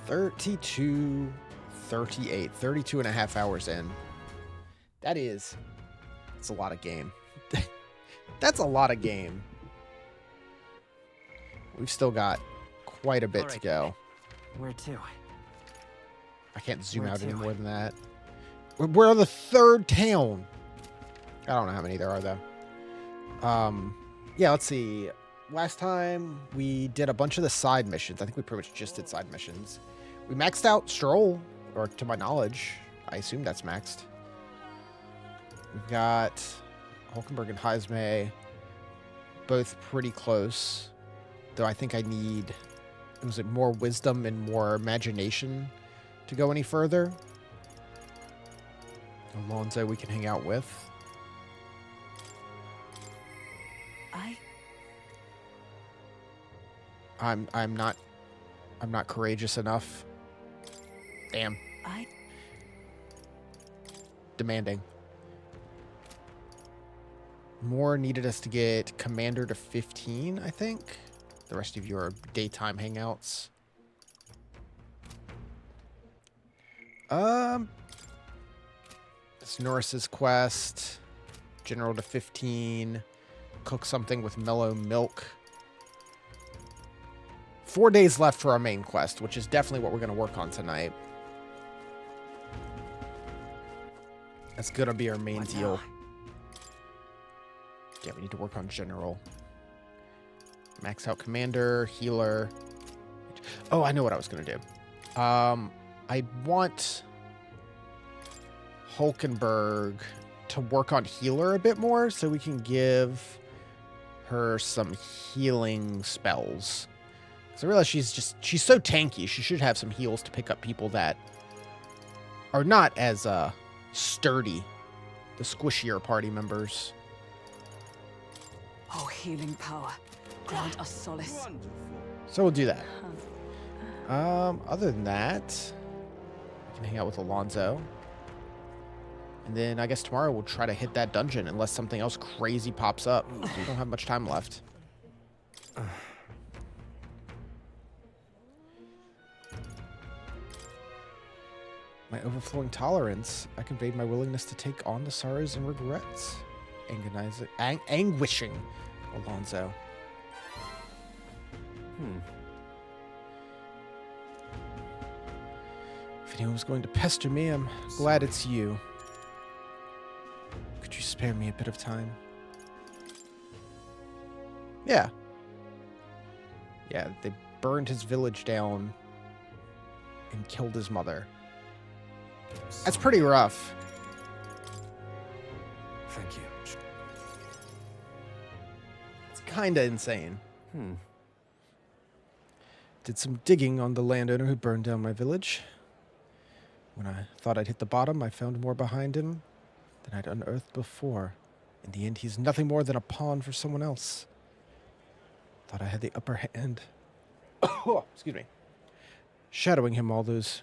32, 38, 32 and a half hours in. That's a lot of game. That's a lot of game. We've still got quite a bit to go. Where to? I can't zoom out any more than that. We're the third town. I don't know how many there are, though. Yeah, let's see. Last time we did a bunch of the side missions. I think we pretty much just did side missions. We maxed out Stroll, or to my knowledge, I assume that's maxed. We've got Hulkenberg and Heismay, both pretty close. Though I think I need, was it more wisdom and more imagination to go any further? Alonso we can hang out with. I'm not courageous enough. Damn. Demanding. More needed us to get Commander to 15, I think. The rest of you are daytime hangouts. It's Norris's quest. General to 15. Cook something with mellow milk. 4 days left for our main quest, which is definitely what we're going to work on tonight. That's going to be our main deal. Yeah, we need to work on General. Max out Commander, Healer. Oh, I know what I was going to do. I want Hulkenberg to work on Healer a bit more so we can give her some healing spells. So I realize she's so tanky. She should have some heals to pick up people that are not as sturdy, the squishier party members. Oh, healing power, grant us solace. So we'll do that. Other than that, we can hang out with Alonso. And then I guess tomorrow we'll try to hit that dungeon unless something else crazy pops up. We don't have much time left. My overflowing tolerance, I conveyed my willingness to take on the sorrows and regrets. Anguishing Alonso. If anyone was going to pester me, I'm glad it's you. Could you spare me a bit of time? Yeah. Yeah, they burned his village down and killed his mother. That's pretty rough. Thank you. It's kinda insane. Did some digging on the landowner who burned down my village. When I thought I'd hit the bottom, I found more behind him than I'd unearthed before. In the end, he's nothing more than a pawn for someone else. Thought I had the upper hand. Excuse me. Shadowing him all those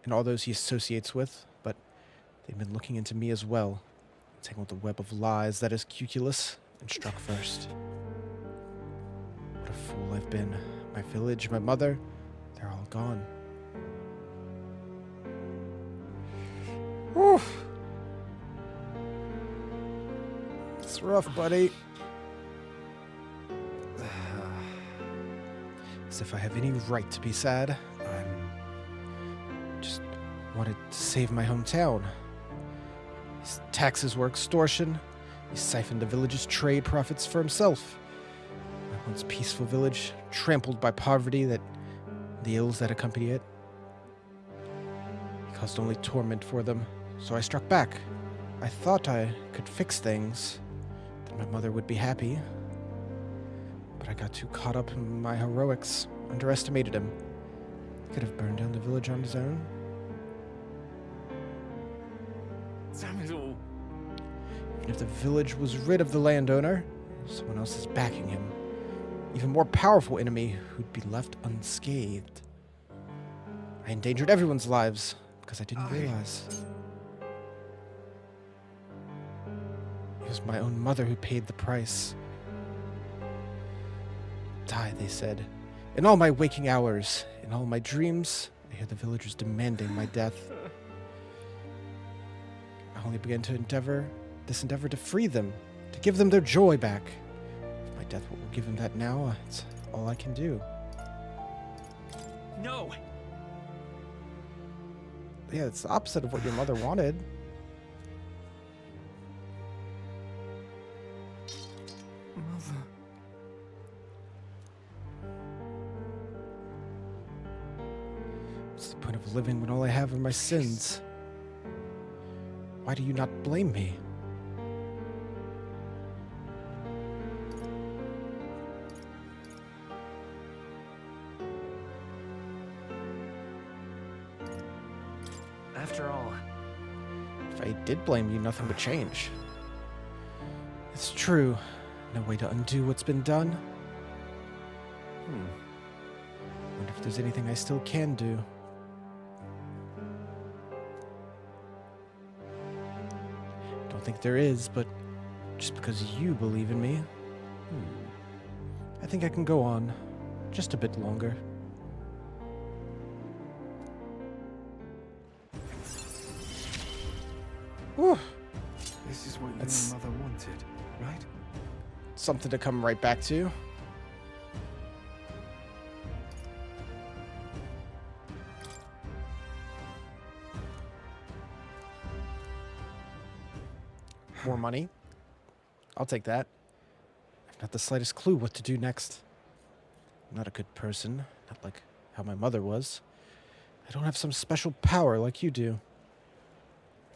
he associates with, but they've been looking into me as well, tangled the web of lies that is Cuculus, and struck first. What a fool I've been. My village, my mother, they're all gone. Whew. It's rough, buddy. As if I have any right to be sad. Wanted to save my hometown. His taxes were extortion. He siphoned the village's trade profits for himself. My once peaceful village, trampled by poverty, that the ills that accompany it. He caused only torment for them, so I struck back. I thought I could fix things, that my mother would be happy. But I got too caught up in my heroics, underestimated him. He could have burned down the village on his own. Samuel. Even if the village was rid of the landowner, someone else is backing him. Even more powerful enemy who'd be left unscathed. I endangered everyone's lives because I didn't realize. It was my own mother who paid the price. Die, they said. In all my waking hours, in all my dreams, I hear the villagers demanding my death. I only began to endeavor to free them, to give them their joy back. If my death will give them that now, it's all I can do. No! Yeah, it's the opposite of what your mother wanted. Mother. What's the point of living when all I have are my sins? Why do you not blame me? After all, If I did blame you, nothing would change. It's true. No way to undo what's been done. Wonder if there's anything I still can do. Don't think there is, but just because you believe in me, I think I can go on just a bit longer. Whew. this is what That's- your mother wanted, right? Something to come right back to. More money. I'll take that. I've not the slightest clue what to do next. I'm not a good person, not like how my mother was. I don't have some special power like you do.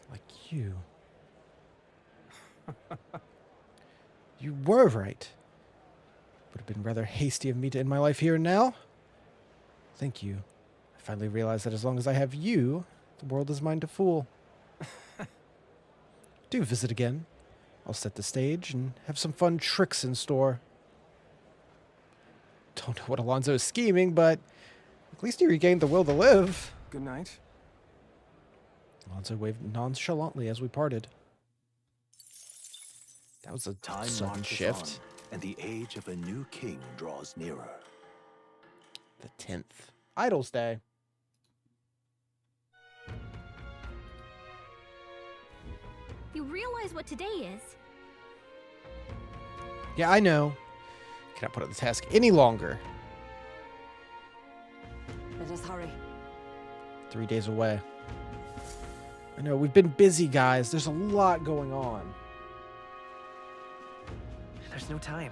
Like you. You were right. Would have been rather hasty of me to end my life here and now. Thank you. I finally realized that as long as I have you, the world is mine to fool. Do visit again. I'll set the stage and have some fun tricks in store. Don't know what Alonzo is scheming, but at least he regained the will to live. Good night. Alonzo waved nonchalantly as we parted. That was a Time sudden marches shift. on, and the age of a new king draws nearer. The 10th. Idol's Day. You realize what today is? Yeah, I know. Cannot put up the task any longer. Let us hurry. 3 days away. I know, we've been busy, guys. There's a lot going on. There's no time.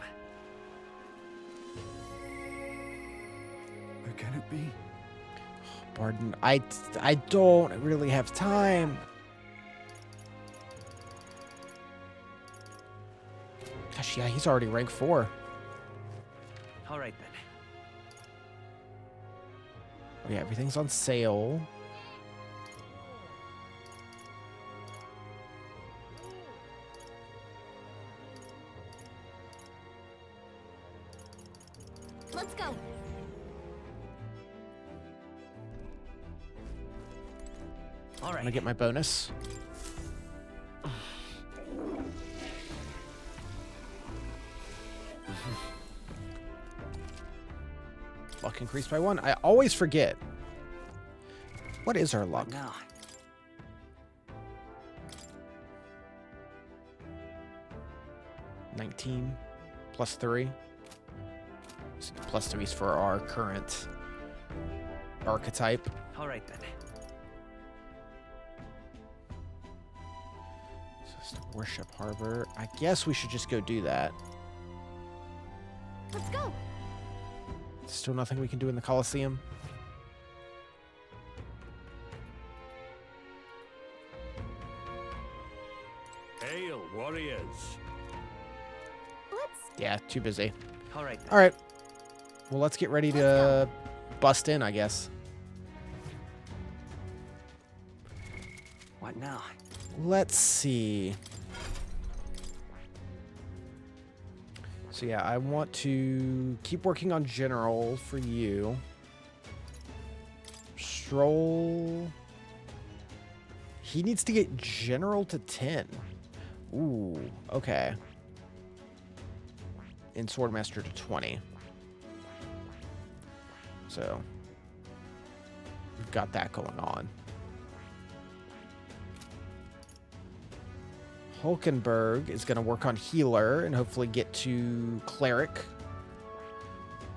Who can it be? Pardon, I don't really have time. Gosh, yeah, he's already rank 4. All right then. Oh yeah, everything's on sale. Let's go. All I'm right. gonna get my bonus. Luck increased by 1. I always forget. What is our luck? Now. 19 plus 3. So plus 3 is for our current archetype. All right then. So it's the Worship Harbor. I guess we should just go do that. Let's go. Still nothing we can do in the Colosseum. Hail, warriors! Let's Yeah, too busy. All right then. All right. Well, let's get ready to bust in, I guess. What now? Let's see. So yeah, I want to keep working on General for you. Stroll. He needs to get General to 10. Ooh, okay. And Swordmaster to 20. So. we've got that going on. Hulkenberg is going to work on healer and hopefully get to cleric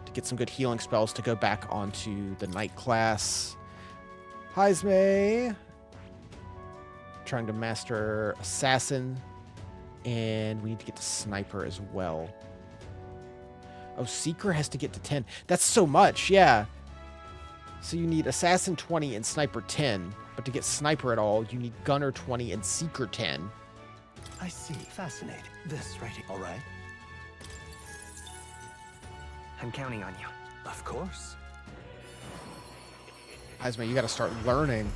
to get some good healing spells to go back onto the knight class. Heisme trying to master assassin, and we need to get to sniper as well. Oh, seeker has to get to 10. That's so much, yeah. So you need assassin 20 and sniper 10, but to get sniper at all, you need gunner 20 and seeker 10. I see. Fascinating. This right here. All right. I'm counting on you. Of course. Heisman, you got to start learning.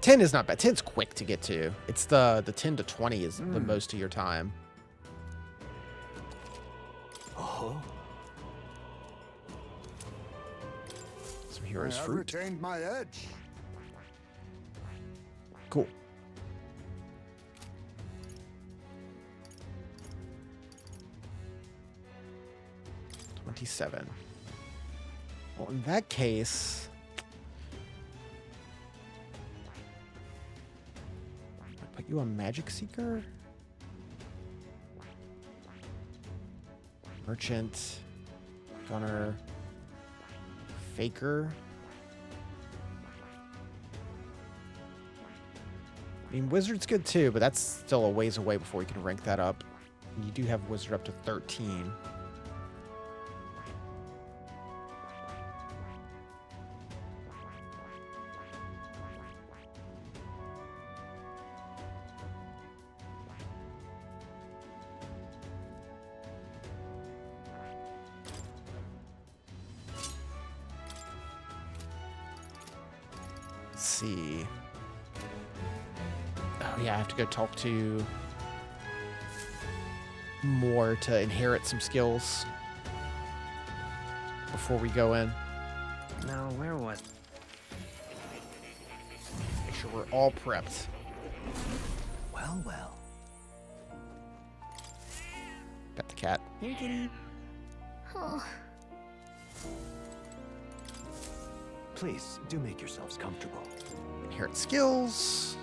10 is not bad. 10's quick to get to. It's the 10 to 20 is the most of your time. Oh. Some heroes I have fruit. retained my edge. Cool. $27. Well, in that case, I put you on Magic Seeker? Merchant, Gunner, Faker. I mean, Wizard's good too, but that's still a ways away before you can rank that up. And you do have Wizard up to 13. Let's see. Oh yeah, I have to go talk to more to inherit some skills before we go in. Now, where was... Make sure we're all prepped. Well, well. Pet the cat. Here, kitty. Oh, Please do make yourselves comfortable. Inherit skills.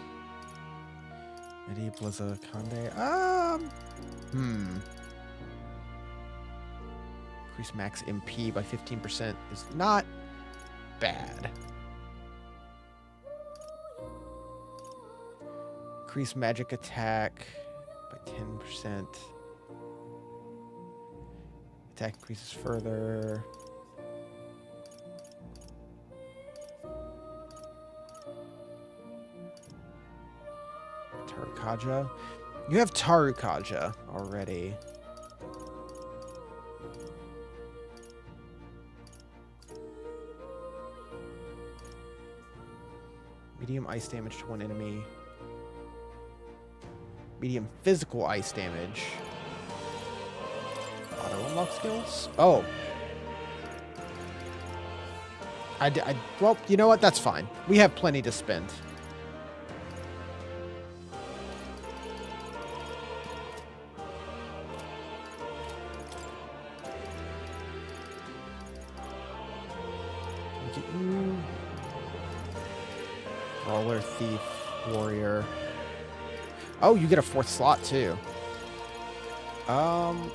Medi Blizza Conde. Increase max MP by 15% is not bad. Increase magic attack by 10%. Attack increases further. Tarukaja. You have Tarukaja already. Medium ice damage to one enemy. Medium physical ice damage. Auto unlock skills? Oh. Well, you know what? That's fine. We have plenty to spend. Get you. Brawler, thief, warrior. Oh, you get a 4th slot too.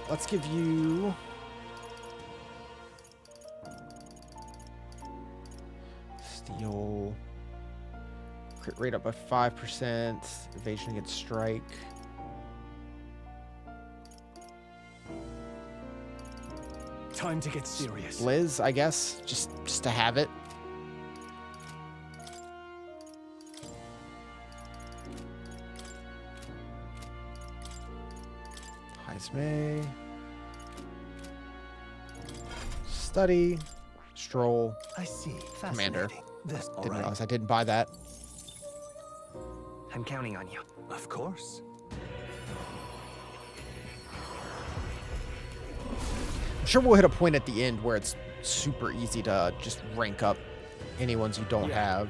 Let's give you steel. Crit rate up by 5%. Evasion against strike. Time to get serious. Blizz, I guess, just to have it. Heisme. Study. Stroll. I see. Commander. Fascinating. This, all Didn't right. realize I didn't buy that. I'm counting on you. Of course. I'm sure we'll hit a point at the end where it's super easy to just rank up any ones you don't have.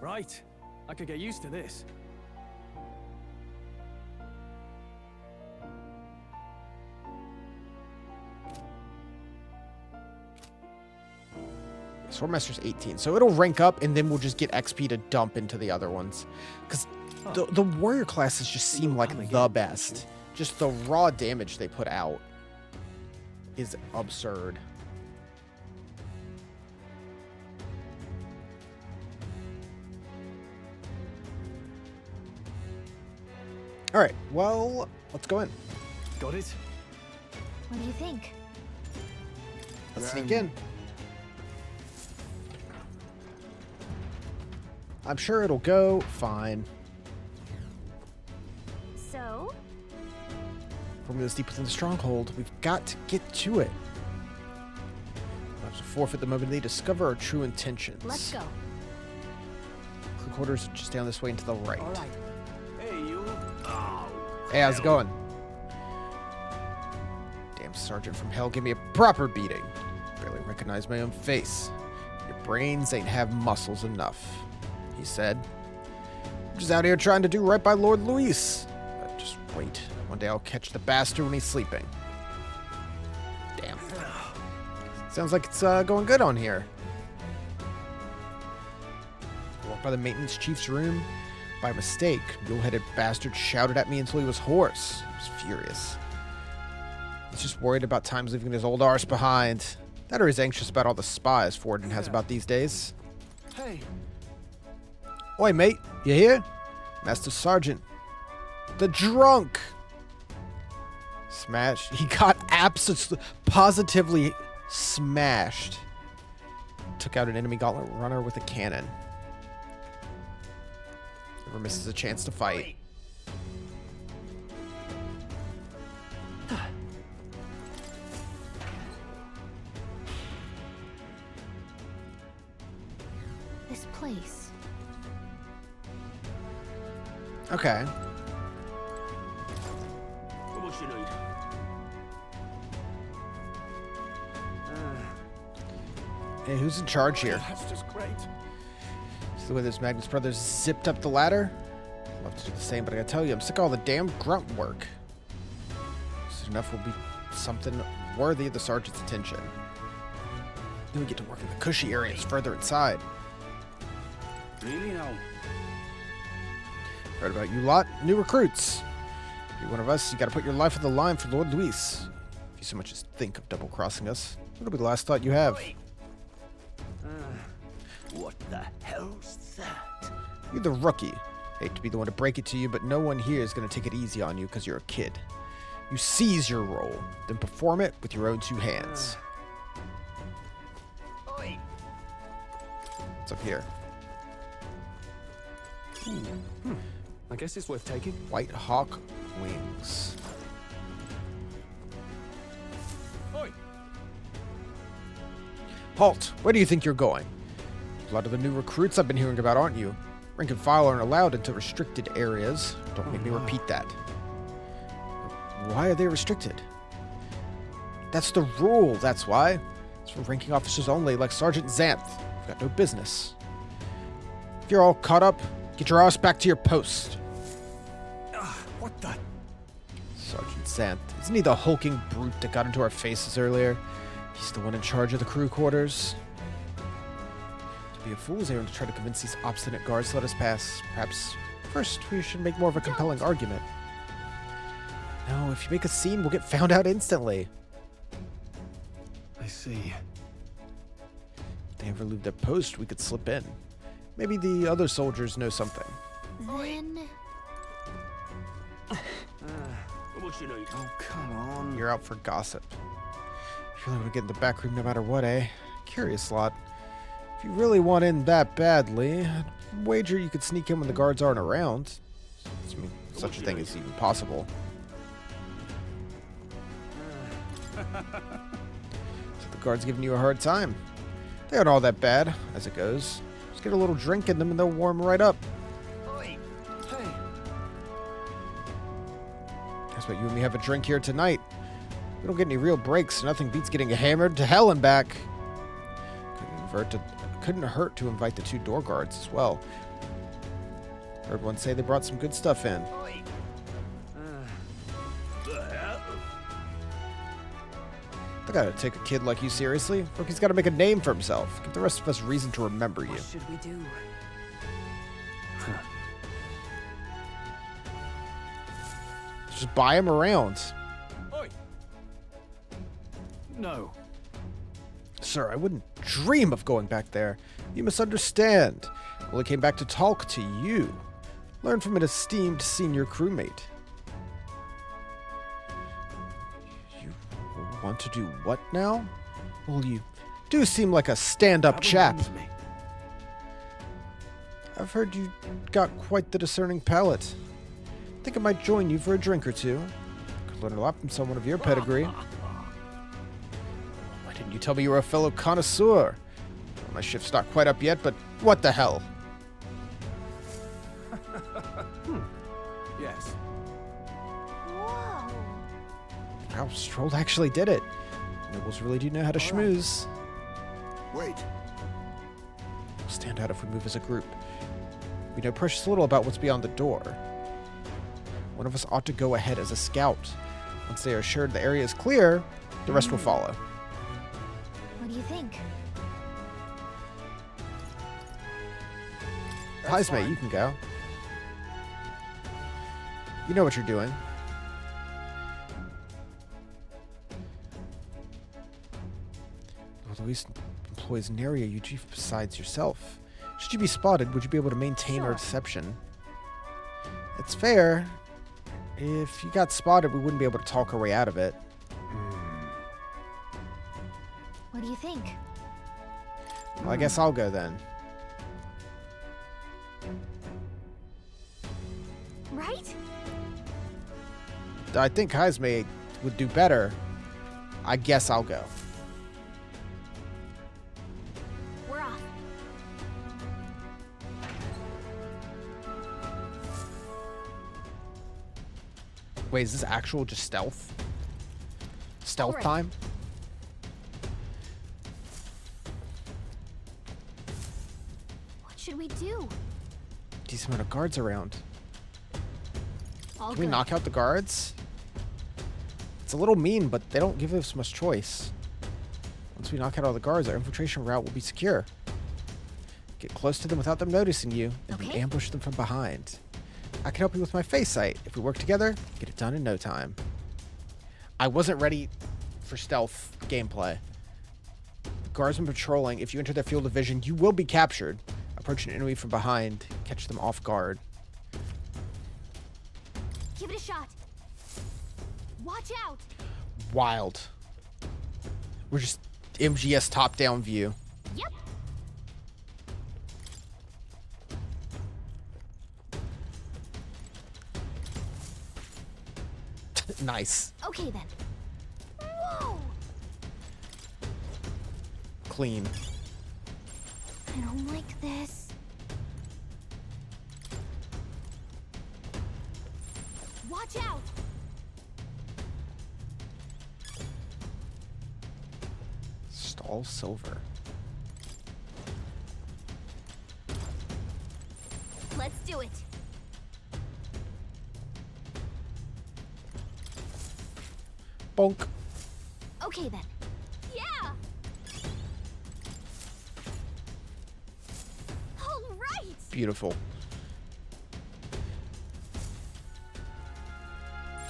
Right. I could get used to this. Swordmaster's 18. So it'll rank up, and then we'll just get XP to dump into the other ones. Because the warrior classes just seem like the best. Just the raw damage they put out is absurd. All right, well, let's go in. Got it? What do you think? Let's sneak in. I'm sure it'll go fine. So, Before we go deep within the stronghold, we've got to get to it. We'll have to forfeit the moment they discover our true intentions. let's go. The quarters are just down this way and to the right. All right. Hey, you. Hey, how's it going? Damn sergeant from hell, give me a proper beating. Barely recognize my own face. Your brains ain't have muscles enough, he said. I'm just out here trying to do right by Lord Luis. Just wait. One day I'll catch the bastard when he's sleeping. Damn. Sounds like it's going good on here. I walked by the maintenance chief's room. By mistake, mule-headed bastard shouted at me until he was hoarse. I was furious. He's just worried about times leaving his old arse behind. That or he's anxious about all the spies Forden has about these days. Hey. Oi, mate, you here? Master Sergeant. The drunk! Smashed. He got absolutely, positively smashed. Took out an enemy gauntlet runner with a cannon. Never misses a chance to fight. This place. Okay. How much you need? Hey, who's in charge here? That's just great. See the way those Magnus brothers zipped up the ladder? I'd love to do the same, but I gotta tell you, I'm sick of all the damn grunt work. Soon enough will be something worthy of the sergeant's attention. Then we get to work in the cushy areas further inside. Really now? Heard about you lot, new recruits. Be one of us, you gotta put your life on the line for Lord Luis. If you so much as think of double-crossing us, what'll be the last thought you have? What the hell's that? You're the rookie. Hate to be the one to break it to you, but no one here is gonna take it easy on you because you're a kid. You seize your role, then perform it with your own two hands. What's up here? I guess it's worth taking. White Hawk wings. Oi. Halt! Where do you think you're going? A lot of the new recruits I've been hearing about, aren't you? Rank and file aren't allowed into restricted areas. Don't make me repeat that. Why are they restricted? That's the rule, that's why. It's for ranking officers only, like Sergeant Xanth. You've got no business. If you're all caught up, get your ass back to your post. What the? Sergeant Xanth. Isn't he the hulking brute that got into our faces earlier? He's the one in charge of the crew quarters. To be a fool's errand to try to convince these obstinate guards to let us pass. Perhaps first we should make more of a compelling argument. No, if you make a scene, we'll get found out instantly. I see. If they ever leave their post, we could slip in. Maybe the other soldiers know something. Then, How much you need? Oh, come on. You're out for gossip. You really want to get in the back room no matter what, eh? Curious lot. If you really want in that badly, I'd wager you could sneak in when the guards aren't around. I mean, such a thing is even possible. So the guards giving you a hard time. They aren't all that bad, as it goes. Just get a little drink in them and they'll warm right up. Hey. Guess what, you and me have a drink here tonight. We don't get any real breaks, so nothing beats getting hammered to hell and back. Couldn't hurt to invite the two door guards as well. Heard one say they brought some good stuff in. The hell? I gotta take a kid like you seriously. Look, he's gotta make a name for himself. Give the rest of us reason to remember you. What should we do? Just buy him around. Oi! No. Sir, I wouldn't dream of going back there. You misunderstand. I only came back to talk to you. Learn from an esteemed senior crewmate. You want to do what now? Well, you do seem like a stand-up That chap. reminds me. I've heard you got quite the discerning palate. Think I might join you for a drink or two. Could learn a lot from someone of your pedigree. Why didn't you tell me you were a fellow connoisseur? Well, my shift's not quite up yet, but what the hell? Yes. Whoa. Wow, Stroll actually did it. Nobles really do know how to schmooze. Wait. We'll stand out if we move as a group. We know precious little about what's beyond the door. One of us ought to go ahead as a scout. Once they are assured the area is clear, the rest will follow. What do you think? Pies, mate, you can go. You know what you're doing. Well, Luis employs an area you chief besides yourself. Should you be spotted, would you be able to maintain our Sure. deception? It's fair. If you got spotted, we wouldn't be able to talk our way out of it. What do you think? Well, I guess I'll go then. Right? I think Haizme would do better. I guess I'll go. We're off. Wait, is this actual just stealth? Stealth Alright. time? What should we do? Decent amount of guards around. All Can we good. knock out the guards? It's a little mean, but they don't give us much choice. Once we knock out all the guards, our infiltration route will be secure. Get close to them without them noticing you, and then Okay. ambush them from behind. I can help you with my face sight. If we work together, get it done in no time. I wasn't ready for stealth gameplay. The guardsmen patrolling. If you enter their field of vision, you will be captured. Approach an enemy from behind. Catch them off guard. Give it a shot. Watch out. Wild. We're just MGS top-down view. Yep. Nice. Okay then. Whoa. Clean. I don't like this. Watch out. Stall silver. Let's do it. Bonk. Okay then. Yeah. All right. Beautiful.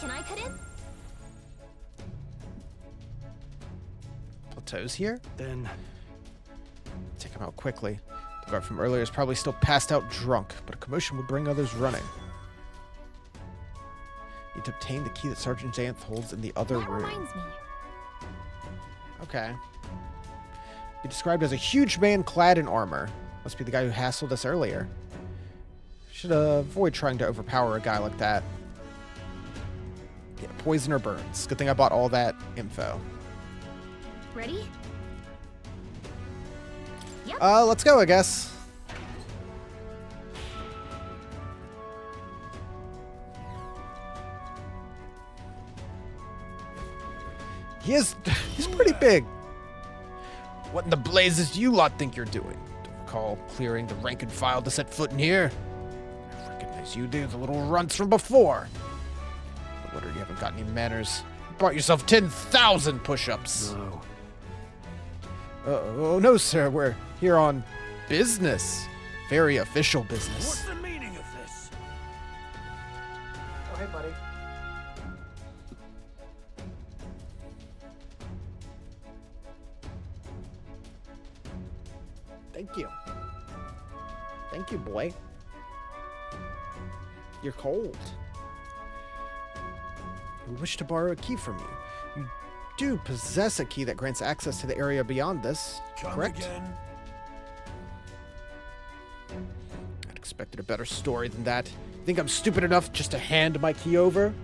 Can I cut in? Plateaus here? Then Take him out quickly. The guard from earlier is probably still passed out drunk, but a commotion would bring others running. Need to obtain the key that Sergeant Xanth holds in the other That room. reminds me. Okay. Be described as a huge man clad in armor. Must be the guy who hassled us earlier. Should avoid trying to overpower a guy like that. Yeah, poison or burns. Good thing I bought all that info. Ready? Let's go, I guess. He's pretty big. What in the blazes do you lot think you're doing? Don't recall clearing the rank and file to set foot in here. I recognize you, dude, the little runts from before. No wonder you haven't got any manners. bought yourself 10,000 push-ups. No. Oh, no, sir. We're here on business. Very official business. What's the meaning of this? Oh, hey, buddy. Thank you. Thank you, boy. You're cold. We wish to borrow a key from you. You do possess a key that grants access to the area beyond this, Come correct? again? I'd expected a better story than that. Think I'm stupid enough just to hand my key over?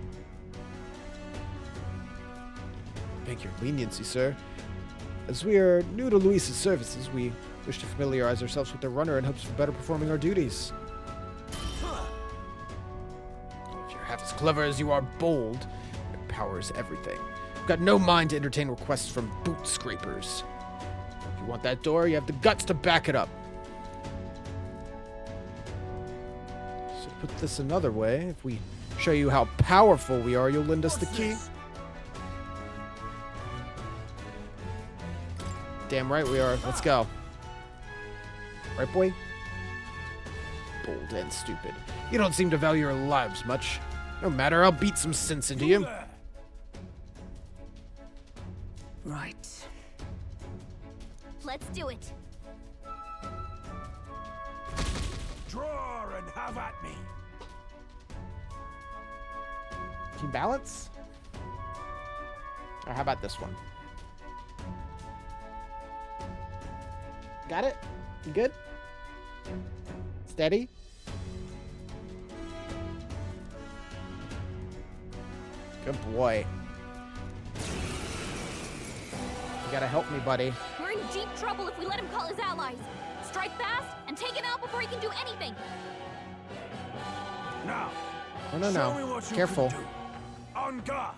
Beg your leniency, sir. As we are new to Luis's services, we wish to familiarize ourselves with the runner in hopes of better performing our duties. If you're half as clever as you are bold, your power is everything. I've got no mind to entertain requests from boot scrapers. If you want that door, you have the guts to back it up. So to put this another way, if we show you how powerful we are, you'll lend us the key? Damn right we are. Let's go. Right, boy? Bold and stupid. You don't seem to value your lives much. No matter, I'll beat some sense into you. Right. Let's do it. Draw and have at me. Team balance? Or how about this one? Got it? You good? Steady? Good boy. You gotta help me, buddy. We're in deep trouble if we let him call his allies. Strike fast and take him out before he can do anything. Now, No, show me no. what you Careful. can do. On guard.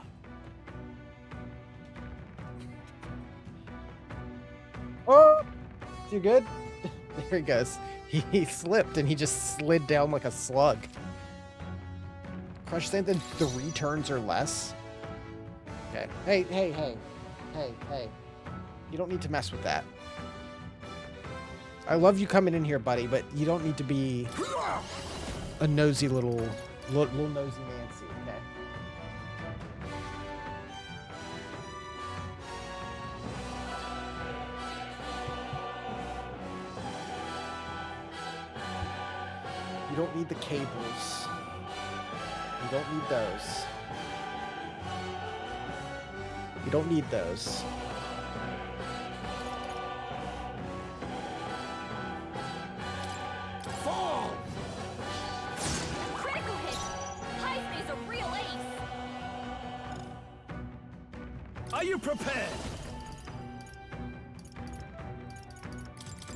Oh! You good? There he goes. He slipped and he just slid down like a slug. Crush something 3 turns or less. Okay. Hey. You don't need to mess with that. I love you coming in here, buddy, but you don't need to be a nosy little nosy Nancy, okay? You don't need the cables. You don't need those. You don't need those. Fall! Critical hit! Heisman's a real ace! Are you prepared?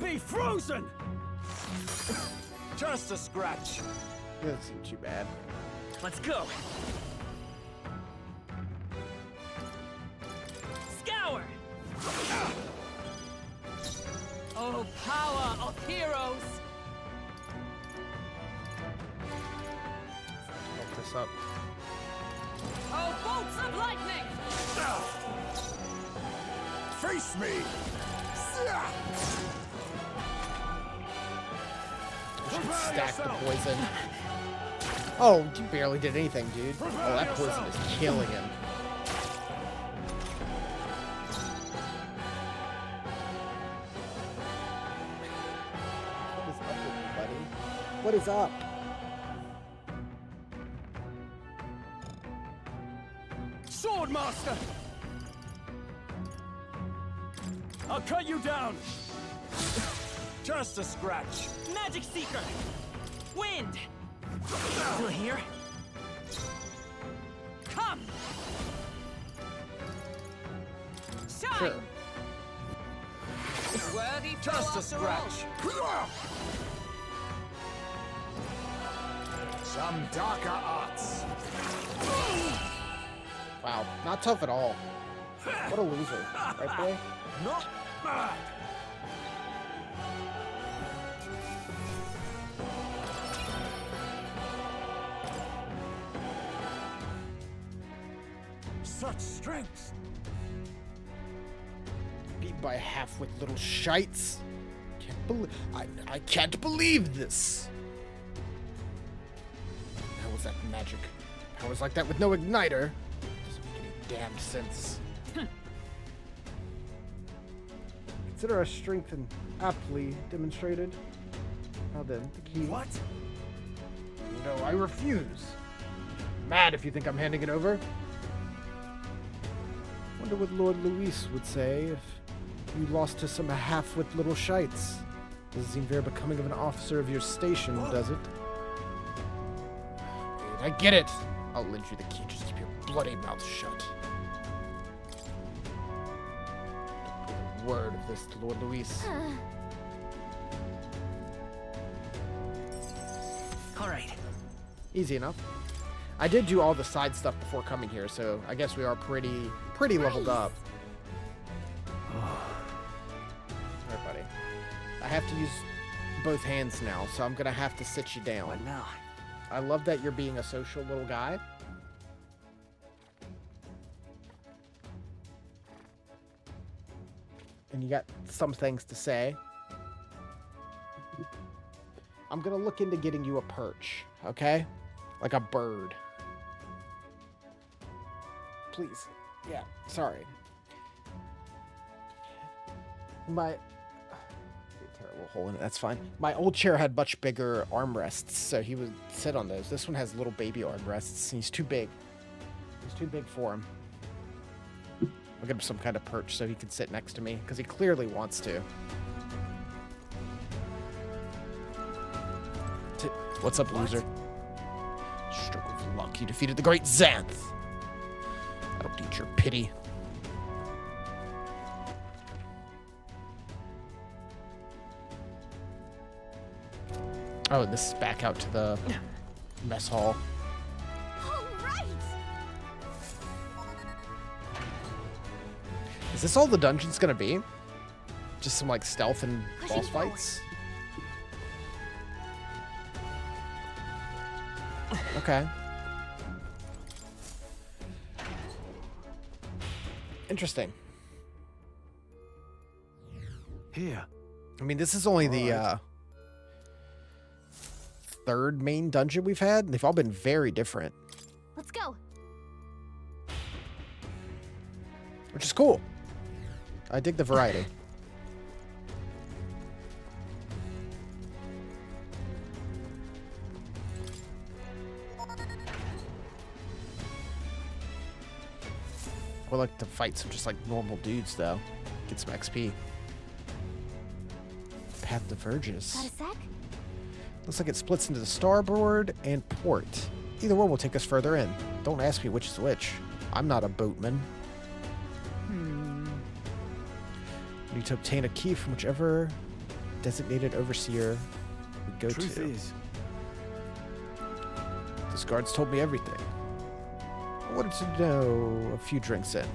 Be frozen! Just a scratch. It doesn't seem too bad. Let's go. Scour. Oh, power of heroes! Help this up. Oh, bolts of lightning! Face me! Stack the poison. Oh, you barely did anything, dude. Oh, that poison is killing him. What is up with you, buddy? What is up? Swordmaster! I'll cut you down! Just a scratch. Magic Seeker. Wind. Still here? Come! Shine! Sure. Worthy foe Just a after all. scratch. Some darker arts. Wow, not tough at all. What a loser, right, boy? Not bad. Such strength. Beat by half-wit little shites. I can't believe this. How was that magic? Powers like that with no igniter? Doesn't make any damn sense. Consider our strength and aptly demonstrated. Now then, the key. What? No, I refuse. Mad if you think I'm handing it over. Wonder what Lord Luis would say if you lost to some half-wit little shites. Doesn't seem very becoming of an officer of your station, does it? Wait, I get it. I'll lend you the key. Just keep your bloody mouth shut. Don't breathe a word of this to Lord Luis. All right. Easy enough. I did do all the side stuff before coming here, so I guess we are pretty leveled up. Alright, buddy. I have to use both hands now, so I'm gonna have to sit you down. What now? I love that you're being a social little guy. And you got some things to say. I'm gonna look into getting you a perch, okay? Like a bird. Please. Yeah, sorry. My terrible hole in it. That's fine. My old chair had much bigger armrests, so he would sit on those. This one has little baby armrests, and he's too big. He's too big for him. I'll get him some kind of perch so he can sit next to me, because he clearly wants to. What's up, loser? Stroke of luck. You defeated the great Xanth. I don't need your pity. Oh, and this is back out to the mess hall. All right. Is this all the dungeon's gonna be? Just some like stealth and Pushing boss forward. fights? Okay. Interesting. Here. I mean, this is only the third main dungeon we've had. They've all been very different, Let's go. which is cool. I dig the variety. I would like to fight some just like normal dudes though. Get some XP. Path diverges. Got a sec? Looks like it splits into the starboard and port. Either one will take us further in. Don't ask me which is which. I'm not a boatman. We need to obtain a key from whichever designated overseer we go Truth to. is, This guard's told me everything. I wanted to know a few drinks in.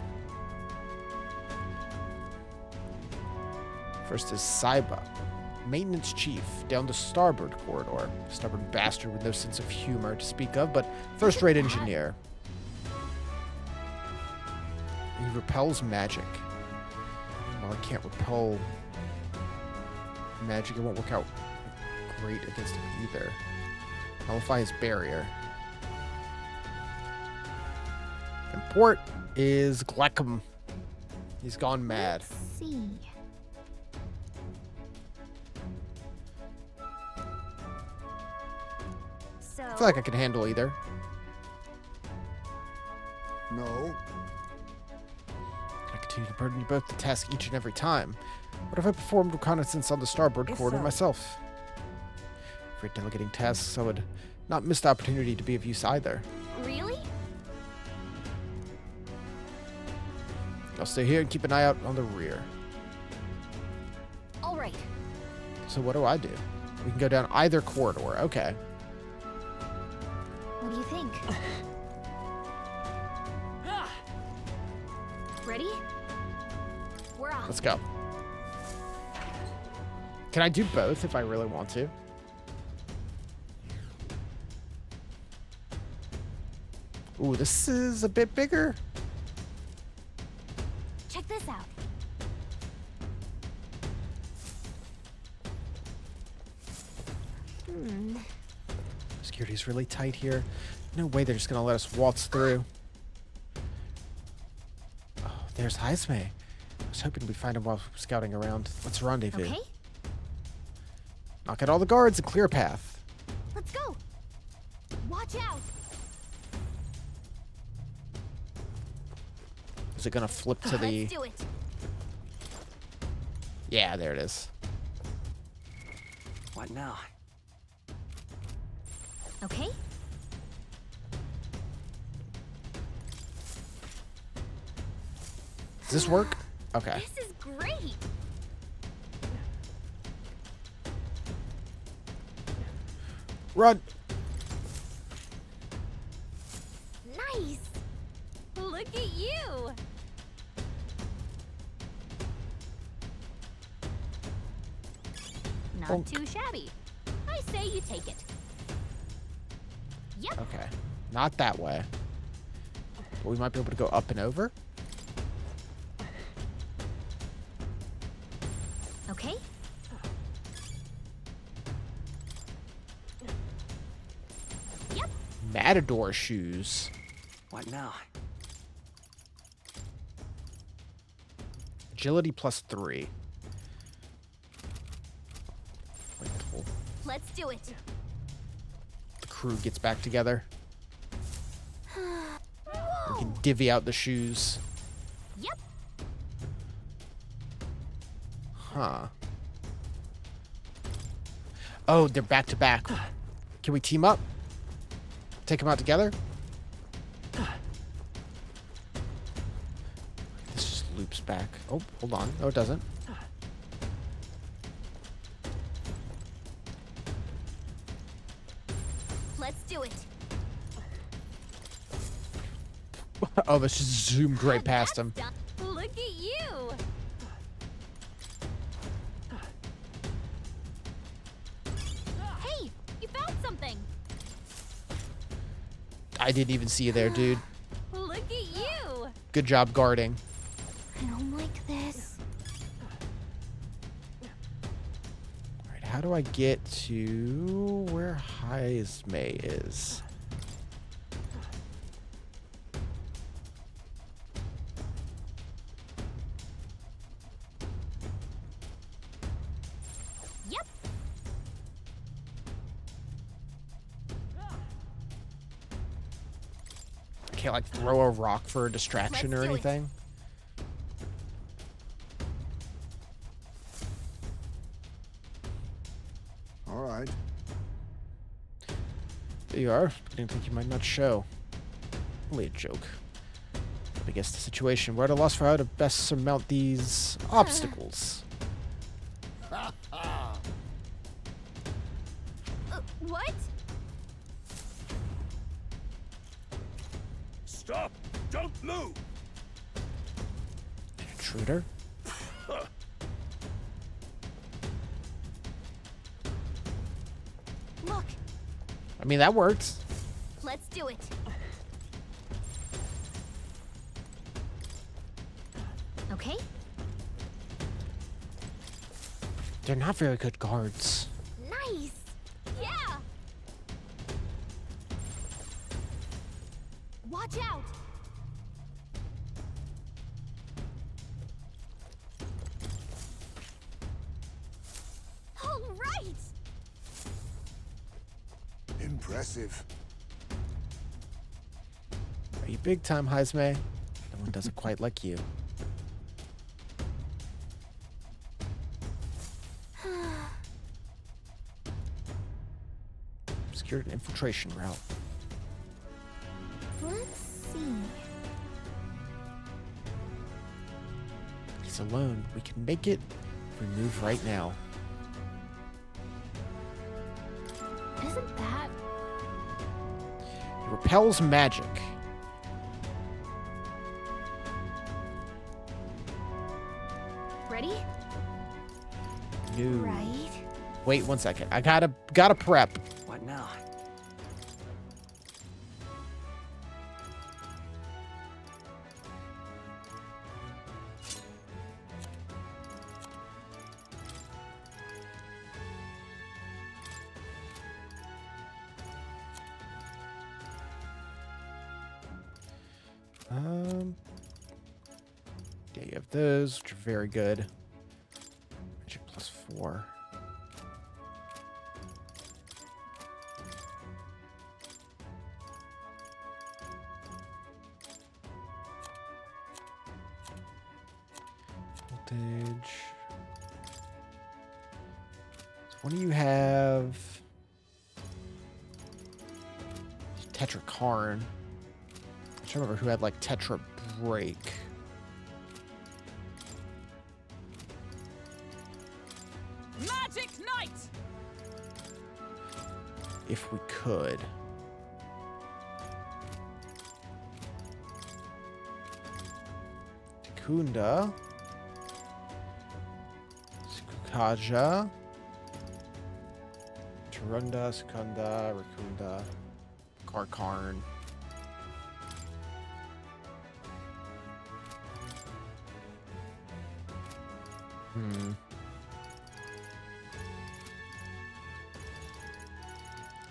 First is Saiba, maintenance chief, down the starboard corridor. Stubborn bastard with no sense of humor to speak of, but first-rate engineer. He repels magic. Well, I can't repel magic. It won't work out great against him either. Nullify his barrier. And port is Gleckham. He's gone mad. Let's see. So, I feel like I can handle either. No. I continue to burden you both to task each and every time. What if I performed reconnaissance on the starboard If corridor so- myself? For delegating tasks, I would not miss the opportunity to be of use either. really? I'll stay here and keep an eye out on the rear. All right. So what do I do? We can go down either corridor. Okay. What do you think? Ah! Ready? We're off. Let's go. Can I do both if I really want to? Ooh, this is a bit bigger. this out. Security's really tight here. No way they're just gonna let us waltz through. Oh, there's Heisme. I was hoping we'd find him while scouting around. Let's rendezvous. Okay, Knock out all the guards and clear a path. let's go. Watch out. Is it gonna flip to the... Let's do it. Yeah, there it is. What now? Okay. Does this work? Okay. This is great. Run! Nice. Look at you. Not Bonk. too shabby. I say you take it. Yep. Okay. Not that way. But we might be able to go up and over. Okay. Yep. Matador shoes. What now? Agility +3. Wait till Let's do it. the crew gets back together. We Whoa. can divvy out the shoes. Yep. Huh. Oh, they're back to back. Can we team up? Take them out together? This just loops back. Oh, hold on. No, it doesn't. Let's do it. Oh, this just zoomed right past him. That's done. Look at you. Hey, you found something. I didn't even see you there, dude. Look at you. Good job guarding. I don't like this. All right, how do I get to where Heisme is? Yep. Can't like throw a rock for a distraction Let's or do it. anything. All right. There you are. Beginning to think you might not show. Only a joke. Let me guess the situation. We're at a loss for how to best surmount these obstacles. What? Stop! Don't move! Intruder? Look. I mean, that worked. Let's do it. Okay. They're not very good guards. Nice. Yeah. Watch out. All right. Impressive. Are you big time, Heisme? No one does it quite like you. Secured an infiltration route. Let's see. He's alone. We can make it if we move right now. Isn't that? He repels magic. Ready? No. Right. Wait 1 second. I gotta prep. What now? Yeah, you have those, which are very good. Magic +4. Voltage. So what do you have? Tetra Karn. I don't remember who had like Tetra Break. Magic Knight! If we could. Takunda. Sukukaja. Tarunda, Sekunda, Rakunda. Karkarn.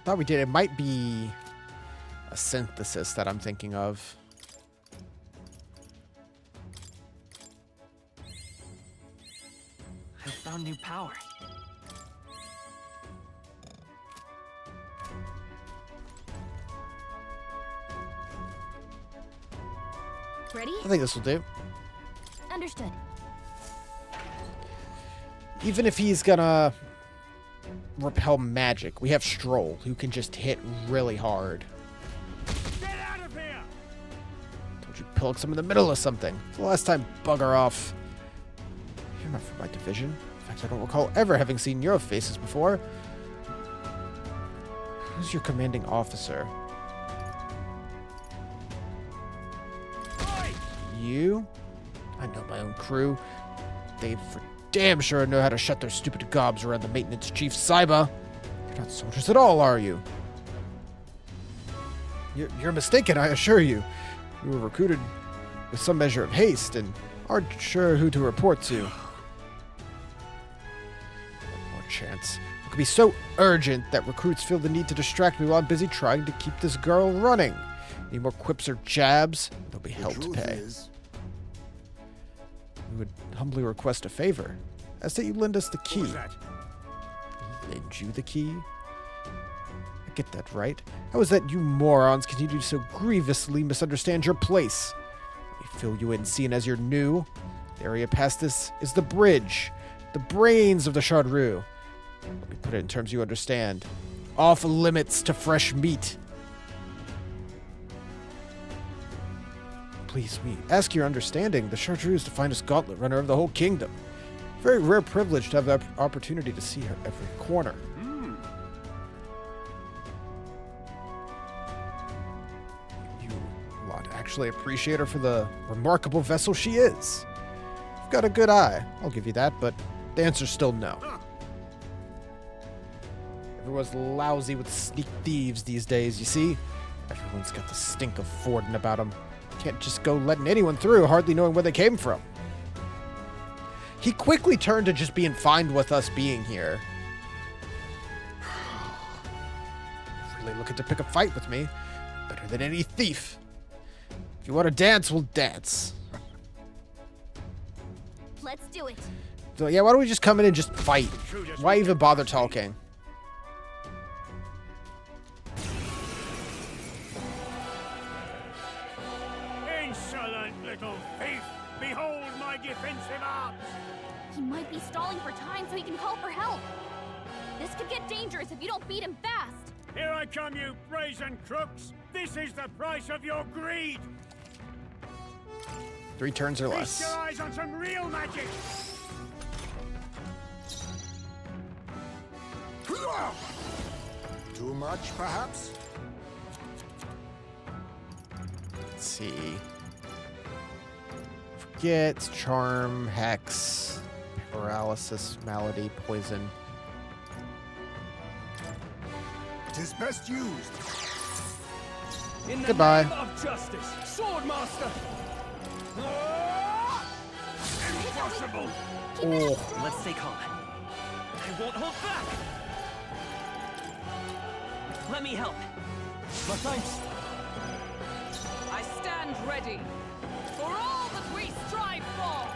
Thought we did. It might be a synthesis that I'm thinking of. I found new power. Ready? I think this will do. Understood. Even if he's gonna repel magic, we have Stroll, who can just hit really hard. Get out of here! Told you pillock some in the middle of something. It's the last time, bugger off. You're not from my division. In fact, I don't recall ever having seen your faces before. Who's your commanding officer? Oi! You? I know my own crew. They for damn sure know how to shut their stupid gobs around the maintenance chief, Saiba. You're not soldiers at all, are you? You're mistaken, I assure you. You were recruited with some measure of haste and aren't sure who to report to. One more chance. It could be so urgent that recruits feel the need to distract me while I'm busy trying to keep this girl running. Any more quips or jabs? They'll be hell to pay. We would humbly request a favor. As that you lend us the key. What was that? Lend you the key? I get that, right? How is that you morons continue to so grievously misunderstand your place? Let me fill you in, seeing as you're new. The area past this is the bridge. The brains of the Shardru. Let me put it in terms you understand. Off limits to fresh meat. Please, we ask your understanding. The Shardru is the finest gauntlet runner of the whole kingdom. Very rare privilege to have the opportunity to see her every corner. You lot actually appreciate her for the remarkable vessel she is. You've got a good eye, I'll give you that, but the answer's still no. Everyone's lousy with sneak thieves these days, you see? Everyone's got the stink of Forden about them. Can't just go letting anyone through, hardly knowing where they came from. He quickly turned to just being fine with us being here. Really looking to pick a fight with me. Better than any thief. If you want to dance, we'll dance. Let's do it. So yeah, why don't we just come in and just fight? Why even bother talking? Insolent little thief! Behold my defensive arms! He might be stalling for time so he can call for help. This could get dangerous if you don't beat him fast. Here I come, you brazen crooks! This is the price of your greed! 3 turns or Feast less. your eyes on some real magic! Too much, perhaps? Let's see. Forget, charm, hex, paralysis, malady, poison. 'Tis best used. In the Goodbye. name of justice, Swordmaster! Impossible! Oh, Let's stay calm. I won't hold back. Let me help. My thanks! I stand Stand ready. For all that we strive for,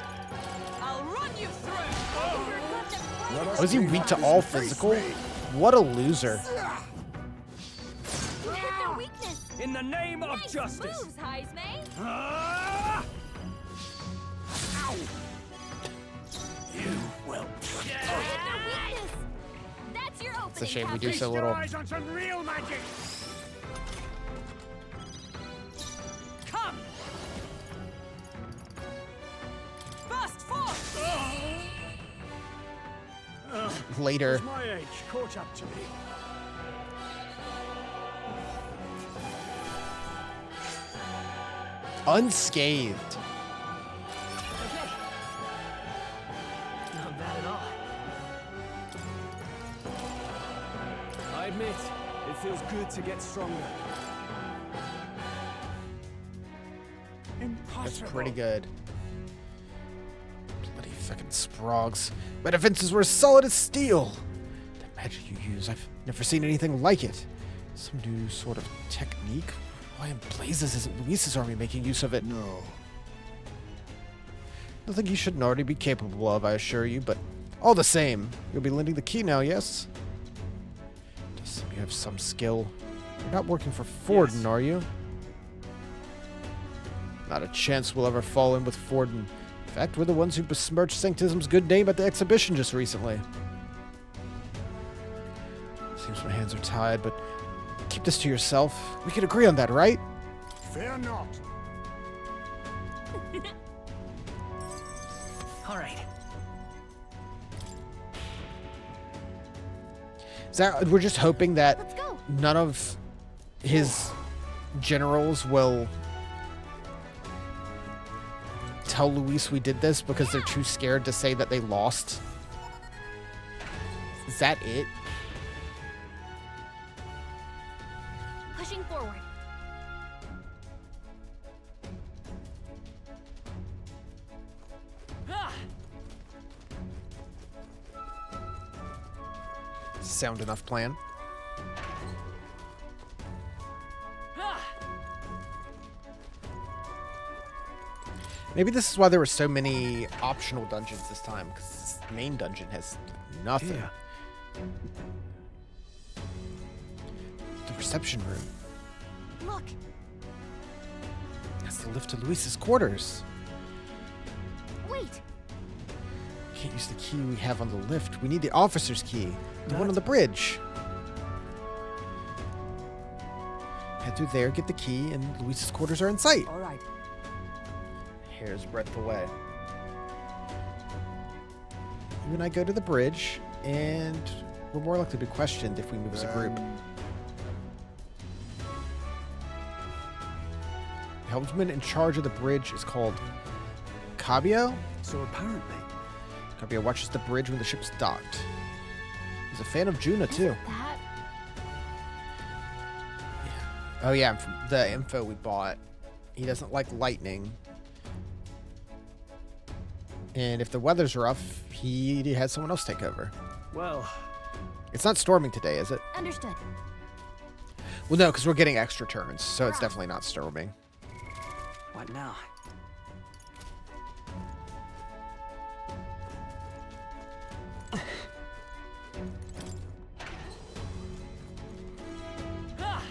I'll run you through. Let us Was he bring weak out to his all base physical? raid. What a loser. You hit their weakness. In the name of Nice justice. moves, Heisme. Ah! You will. You hit their weakness. That's your opening. It's a shame we do Feast so your little. eyes on some real magic. Come. Burst forth. Later. My age caught up to me. Unscathed. Okay. Not bad at all. I admit, it feels good to get stronger. Impossible. That's pretty good. Bloody fucking sprogs. My defenses were as solid as steel. That magic you use, I've never seen anything like it. Some new sort of technique? Why in blazes isn't Luis's army making use of it? No. Nothing you shouldn't already be capable of, I assure you, but all the same, you'll be lending the key now, yes? Does seem you have some skill. You're not working for Forden, Yes. are you? Not a chance we'll ever fall in with Forden. In fact, we're the ones who besmirched Sanctism's good name at the exhibition just recently. Seems my hands are tied, but keep this to yourself. We can agree on that, right? Fear not. All right. We're just hoping that Let's go. none of his generals will tell Luis we did this because they're too scared to say that they lost. Is that it? Pushing forward. Ah. Sound enough plan? Ah. Maybe this is why there were so many optional dungeons this time, because this main dungeon has nothing. Yeah. The reception room. Look. That's the lift to Luis's quarters. Wait. Can't use the key we have on the lift. We need the officer's key. The one on the bridge. Head through there, get the key, and Luis's quarters are in sight. All right. Hair's breadth away. You and I go to the bridge, and we're more likely to be questioned if we move as a group. The helmsman in charge of the bridge is called Cabio. So apparently, Cabio watches the bridge when the ship's docked. He's a fan of Juna, too. That. Oh, yeah, from the info we bought. He doesn't like lightning. And if the weather's rough, he has someone else take over. Well, It's not storming today, is it? Understood. Well, no, because we're getting extra turns, so it's Right. definitely not storming. what now? Ah.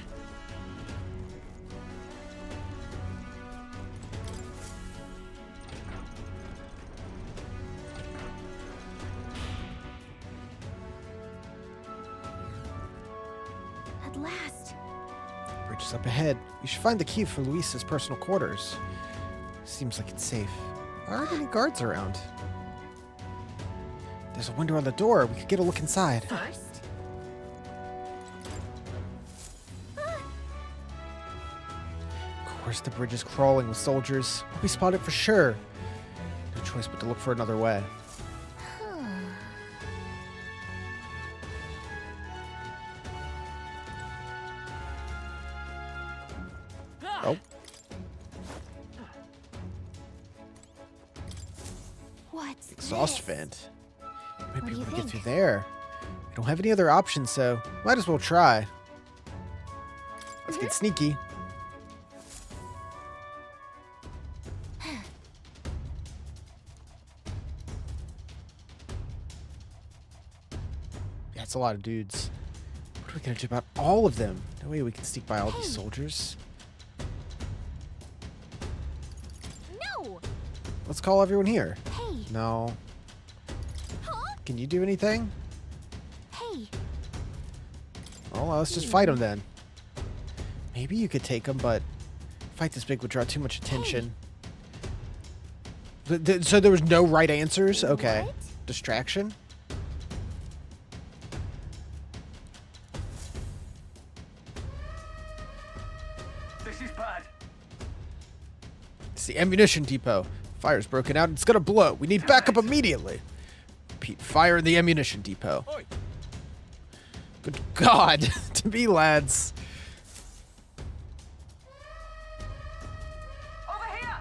At last. Bridge is up ahead. We should find the key for Luis's personal quarters. Seems like it's safe. Aren't any guards around? There's a window on the door. We could get a look inside. First. Of course, the bridge is crawling with soldiers. We'll be spotted for sure. No choice but to look for another way. Oh, What's exhaust this? vent. Might What be do you able to get think? through there. We don't have any other options, so might as well try. Let's get sneaky. That's a lot of dudes. What are we gonna do about all of them? No way we can sneak by all these soldiers. No! Let's call everyone here. Hey! No. Huh? Can you do anything? Hey! Well, let's just fight them then. Maybe you could take them, but fight this big would draw too much attention. So there was no right answers? Okay. What? Distraction? This is bad. It's the ammunition depot. Fire's broken out. It's gonna blow. We need backup immediately. Repeat, fire in the ammunition depot. Oi. Good God. To me, lads. Over here!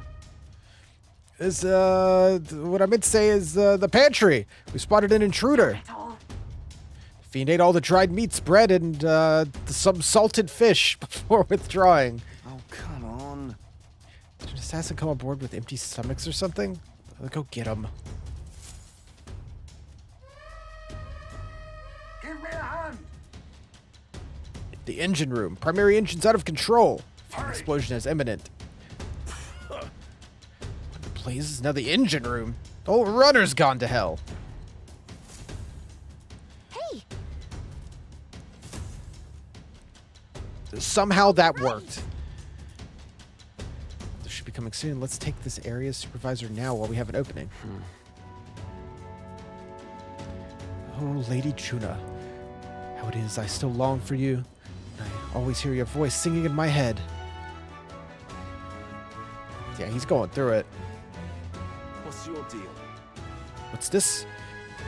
Is, what I meant to say is, the pantry. We spotted an intruder. The fiend ate all the dried meats, bread, and, some salted fish before withdrawing. Oh, come on. Did an assassin come aboard with empty stomachs or something? Let's go get him. Give me a hand. The engine room. Primary engine's out of control. An explosion is imminent. What the blazes? Now the engine room. The whole runner's gone to hell. Hey! Somehow that worked. This should be coming soon. Let's take this area's supervisor now while we have an opening. Oh, Lady Juna. How it is I still long for you. I always hear your voice singing in my head. Yeah, he's going through it. What's your deal? What's this?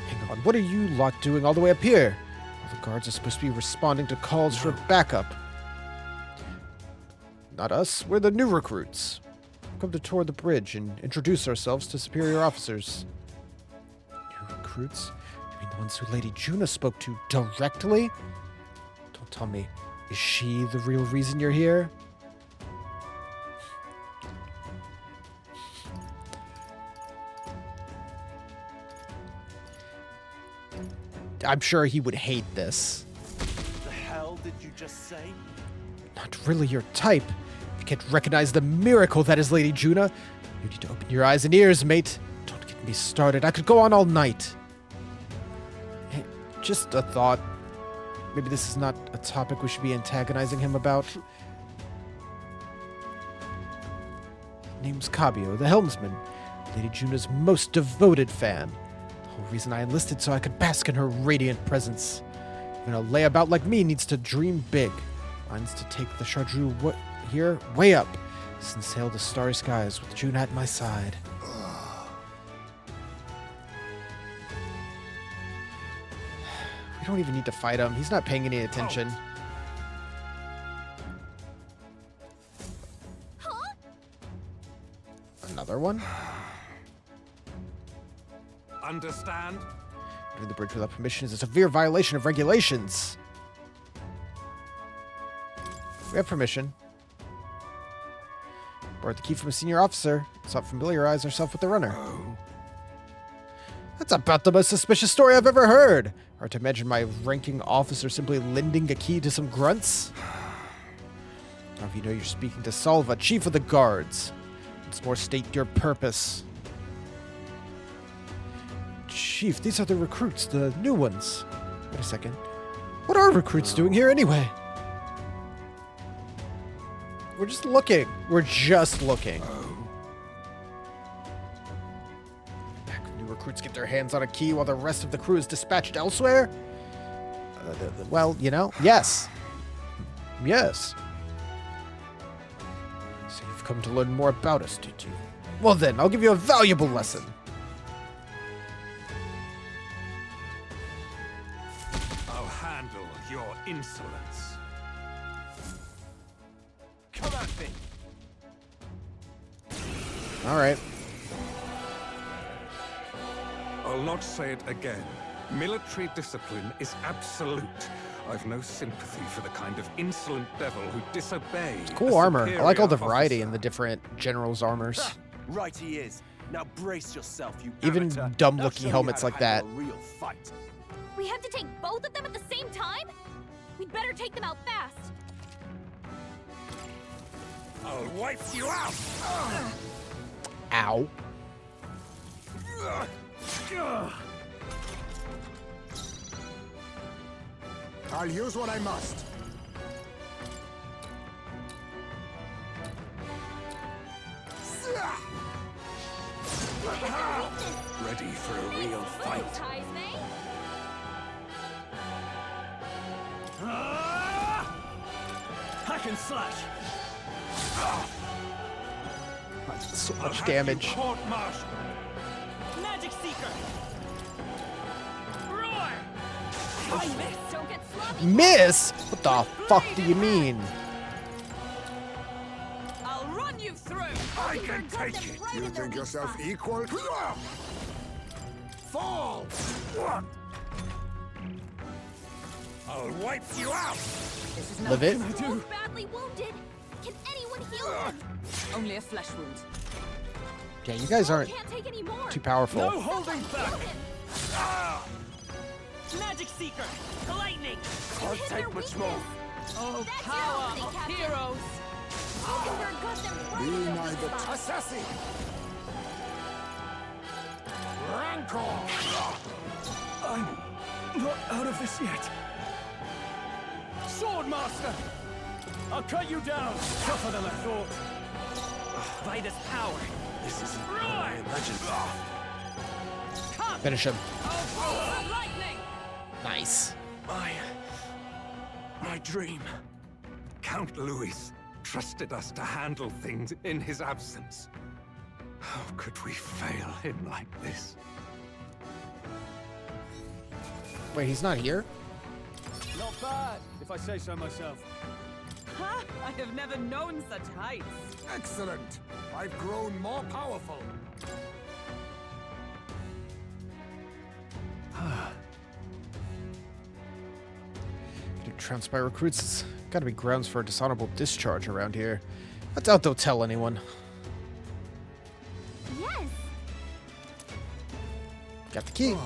Hang on, what are you lot doing all the way up here? All the guards are supposed to be responding to calls for backup. Not us, we're the new recruits. We've come to tour the bridge and introduce ourselves to superior officers. New recruits? You mean the ones who Lady Juna spoke to directly? Don't tell me, is she the real reason you're here? I'm sure he would hate this. The hell did you just say? Not really your type. You can't recognize the miracle that is Lady Juna. You need to open your eyes and ears, mate. Don't get me started. I could go on all night. Hey, just a thought. Maybe this is not a topic we should be antagonizing him about. Name's Cabio, the helmsman. Lady Juna's most devoted fan. The whole reason I enlisted so I could bask in her radiant presence. Even a layabout like me needs to dream big. Mine's to take the Chartreuse here way up, and sail the starry skies with Juna at my side. We don't even need to fight him. He's not paying any attention. Huh? Another one? Understand? Entering the bridge without permission is a severe violation of regulations. We have permission. Borrowed the key from a senior officer. Sought to familiarize ourselves with the runner. That's about the most suspicious story I've ever heard. Hard to imagine my ranking officer simply lending a key to some grunts. Now, if you know you're speaking to Salva, chief of the guards. Once more, state your purpose. Chief, these are the recruits, the new ones. Wait a second. What are recruits doing here anyway? We're just looking. We're just looking. Pack of new recruits get their hands on a key while the rest of the crew is dispatched elsewhere? Well, you know, yes. Yes. So you've come to learn more about us, did you? Well then, I'll give you a valuable lesson. I'll handle your insolence. Come at me. All right. I'll not say it again. Military discipline is absolute. I've no sympathy for the kind of insolent devil who disobeys. Cool armor. I like all the superior variety in officer. the different generals' armors. Right he is. Now brace yourself, you Even amateur. dumb-looking I'll show you helmets how to like that. handle a real fight. We have to take both of them at the same time? We'd better take them out fast. I'll wipe you out! Ow. I'll use what I must. Ready for a real fight. Ties, May. Hack and slash. So I'll much have damage. you court-martialed. Magic Seeker. Roar. Don't get sloppy. Miss? What the fuck do you mean? I'll run you through. I can take it. You think yourself equal? Fall! I'll wipe you out! This is Live it. Both badly wounded. Can anyone heal him? only a flesh wound. Yeah, you guys aren't Can't take any more. too powerful. No holding back. Heal him. Magic Seeker. Lightning. Can't hit take their much weakness. more. Oh, That's power your opening, of Captain. heroes. Falkenberg got them right Be in their neither weak spot. Tassassi! Rancor! I'm not out of this yet. Swordmaster! I'll cut you down. Tougher than I thought. By this power. This isn't Roar! how I imagined. Come. Finish him. Oh, lightning! Nice. My dream. Count Louis trusted us to handle things in his absence. How could we fail him like this? Wait, he's not here? Not bad, if I say so myself. Ha! I have never known such heights. Excellent! I've grown more powerful. Getting trounced by recruits. It's gotta be grounds for a dishonorable discharge around here. I doubt they'll tell anyone. Yes. Got the key.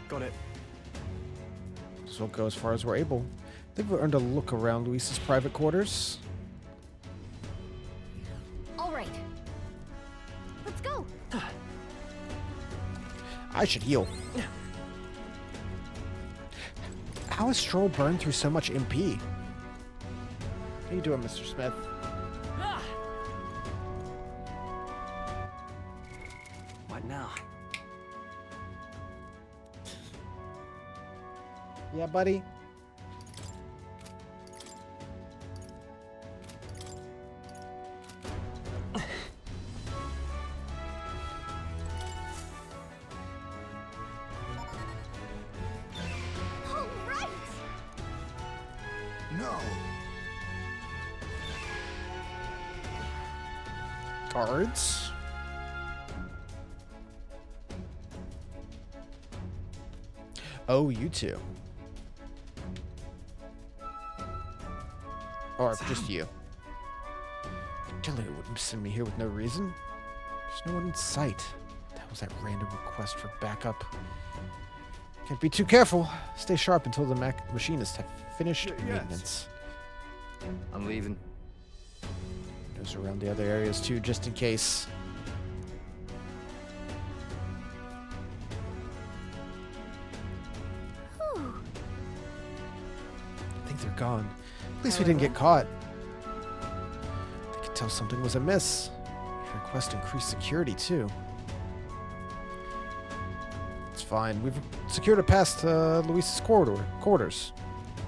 Got it. So we'll go as far as we're able. I think we earned a look around Luis's private quarters. All right. Let's go. I should heal. How is Stroll burned through so much MP? How you doing, Mr. Smith? Ah! What now? Yeah, buddy? All right. No. Guards? Oh, you two. Or just you. Tilly wouldn't send me here with no reason. There's no one in sight. That was that random request for backup. Can't be too careful. Stay sharp until the machinists have finished Yes. maintenance. I'm leaving. Goes around the other areas too, just in case. Whew. I think they're gone. At least we didn't get caught. They could tell something was amiss. Your request increased security too. It's fine. We've secured a pass to Luis's quarters.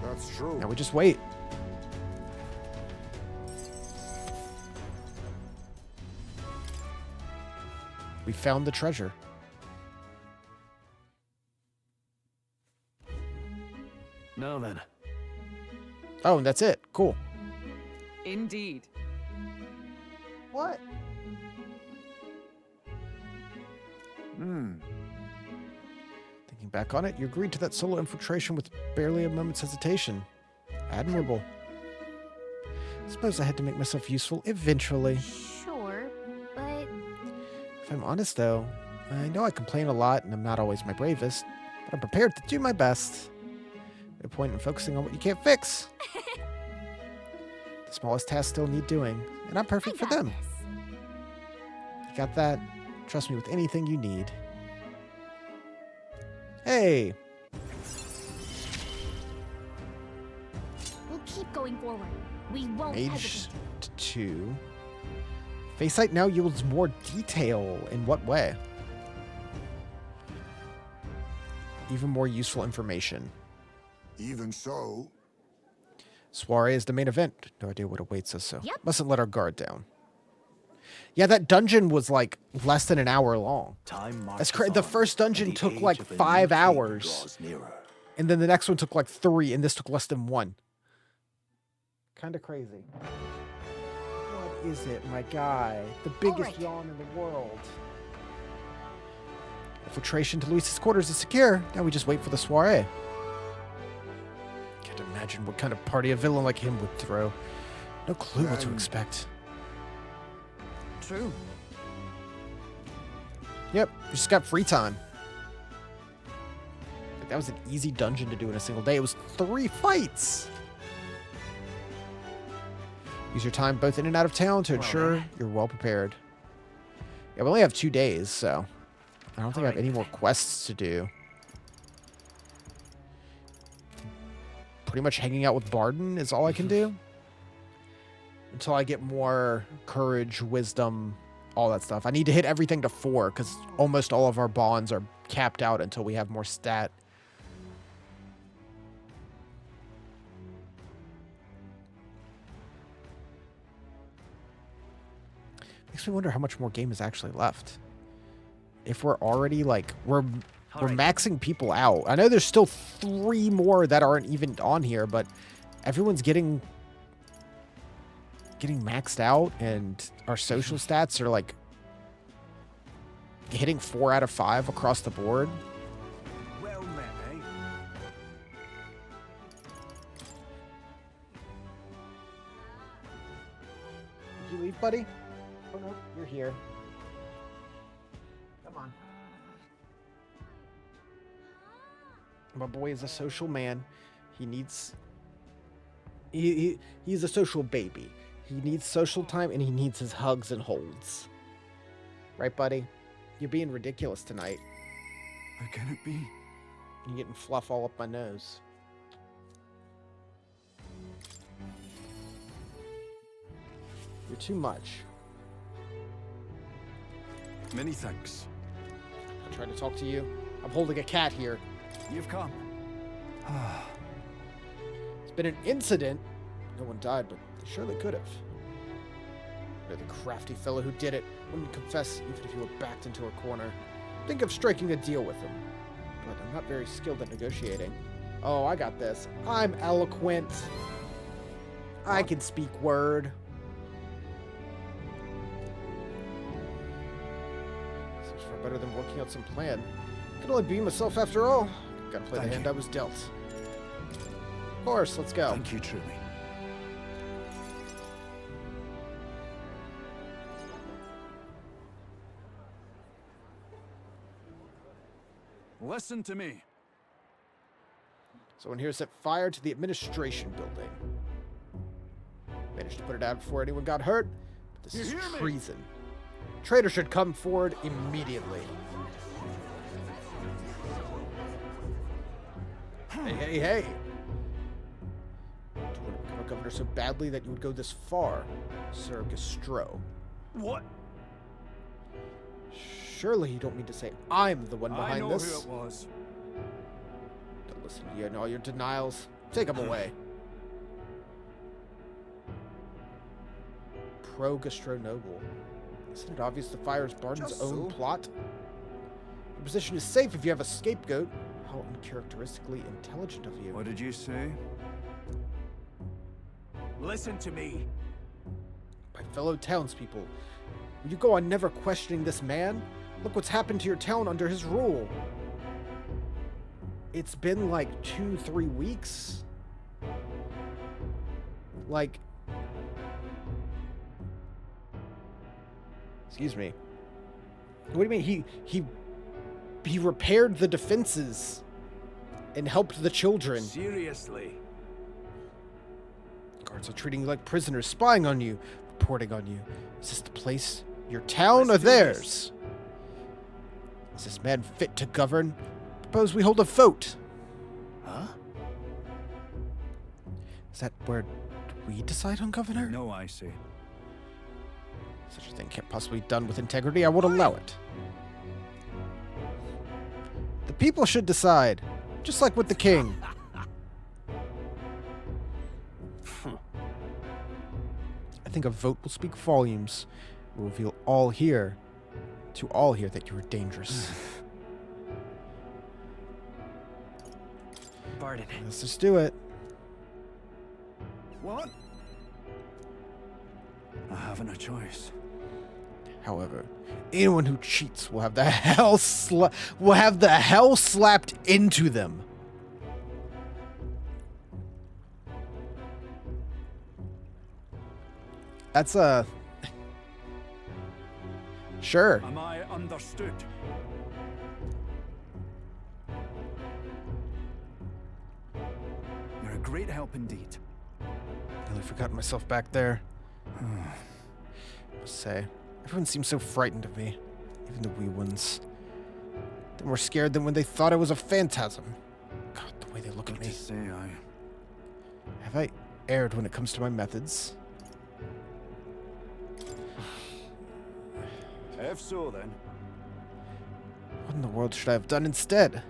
That's true. Now we just wait. We found the treasure. Now then. Oh, and that's it. Cool. Indeed. What? Hmm. Thinking back on it, you agreed to that solo infiltration with barely a moment's hesitation. Admirable. Suppose I had to make myself useful eventually. Sure, but If I'm honest, though, I know I complain a lot and I'm not always my bravest, but I'm prepared to do my best. No point in focusing on what you can't fix. The smallest tasks still need doing, and I'm perfect for them. You got that? Trust me with anything you need. Hey! We'll keep going forward. We won't Mage hesitate. 2. Face sight now yields more detail. In what way? Even more useful information. Even so, Soiree is the main event. No idea what awaits us, so Yep. mustn't let our guard down. Yeah, that dungeon was like less than an hour long. Time That's marches The on, first dungeon and the took age like of a new 5 king hours, draws nearer. and then the next one took like 3, and this took less than 1. Kind of crazy. What is it, my guy? The biggest right. yawn in the world. Infiltration to Luis's quarters is secure. Now we just wait for the soiree. Can't imagine what kind of party a villain like him would throw. No clue what to expect. True. Yep, you just got free time. Like, that was an easy dungeon to do in a single day. It was 3 fights. Use your time both in and out of town to ensure you're well prepared. Yeah, we only have 2 days, so I don't think I have any more quests to do. Pretty much hanging out with Barden is all I can do. Until I get more courage, wisdom, all that stuff. I need to hit everything to 4 because almost all of our bonds are capped out until we have more stat. Makes me wonder how much more game is actually left. If we're already like we're maxing people out. I know there's still 3 more that aren't even on here, but everyone's getting maxed out, and our social stats are like hitting 4 out of 5 across the board. Well met, eh? Did you leave, buddy? Oh no, you're here. Come on. My boy is a social man. He needs... He's a social baby. He needs social time, and he needs his hugs and holds. Right, buddy? You're being ridiculous tonight. How can it be? You're getting fluff all up my nose. You're too much. Many thanks. I tried to talk to you. I'm holding a cat here. You've come. It's been an incident. No one died, but they surely could have. You're the crafty fellow who did it. Wouldn't confess even if you were backed into a corner. Think of striking a deal with him. But I'm not very skilled at negotiating. Oh, I got this. I'm eloquent. I can speak word. Seems far better than working out some plan. Can only be myself after all. Gotta play the hand I was dealt. Of course, let's go. Thank you, truly. Listen to me. Someone here set fire to the administration building. Managed to put it out before anyone got hurt, but this is treason. Traitor should come forward immediately. Hey, hey! Do you want to become a governor so badly that you would go this far, Sir Gastro? What? Surely you don't mean to say I'm the one I behind know this? who it was. Don't listen to you and all your denials. Take them away. Pro-Gastro noble. Isn't it obvious the fire is Barden's Just own so. plot? Your position is safe if you have a scapegoat. How uncharacteristically intelligent of you. What did you say? Listen to me. My fellow townspeople, will you go on never questioning this man? Look what's happened to your town under his rule. It's been like 2-3 weeks. Like... Excuse me. What do you mean? He repaired the defenses and helped the children. Seriously? Guards are treating you like prisoners, spying on you, reporting on you. Is this the place, your town, Let's or do this. theirs? Is this man fit to govern? Suppose we hold a vote. Huh? Is that where we decide on governor? No, I see. Such a thing can't possibly be done with integrity. I won't allow it. The people should decide, just like with the king. I think a vote will speak volumes. It will reveal to all here that you are dangerous. Barden. Let's just do it. What? I haven't a choice. However, anyone who cheats will have the hell slapped into them. That's sure. Am I understood? You're a great help indeed. Nearly forgot myself back there. I must say, everyone seems so frightened of me, even the wee ones. They're more scared than when they thought I was a phantasm. God, the way they look at Got me. to say, Have I erred when it comes to my methods? If so, then. What in the world should I have done instead?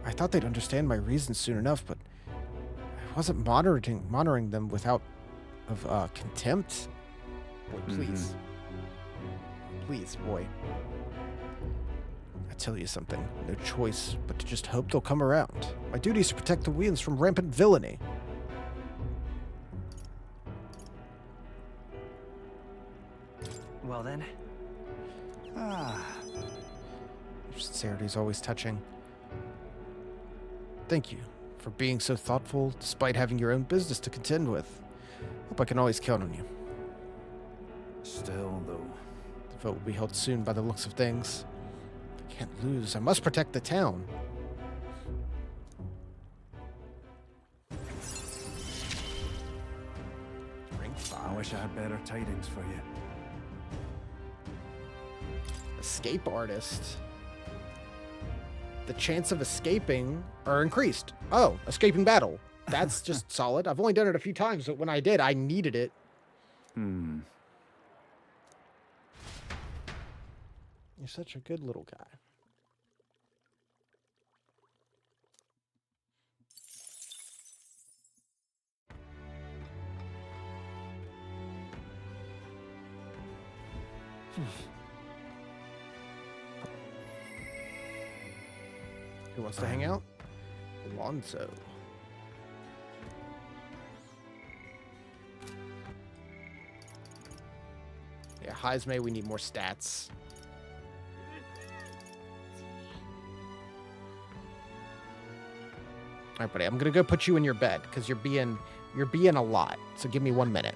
I thought they'd understand my reasons soon enough, but I wasn't monitoring them without contempt. Boy, please. Please, boy. I tell you something. No choice but to just hope they'll come around. My duty is to protect the Weans from rampant villainy. Well then. Your sincerity is always touching. Thank you for being so thoughtful despite having your own business to contend with. Hope I can always count on you. Still, though. The vote will be held soon by the looks of things. I can't lose. I must protect the town. Ring 5. I wish I had better tidings for you. Escape artist. The chance of escaping are increased. Oh, escaping battle. That's just solid. I've only done it a few times, but when I did, I needed it. Hmm. You're such a good little guy. Who wants to hang out? Alonzo. Yeah, Heisme, we need more stats. All right, buddy, I'm gonna go put you in your bed because you're being a lot. So give me 1 minute.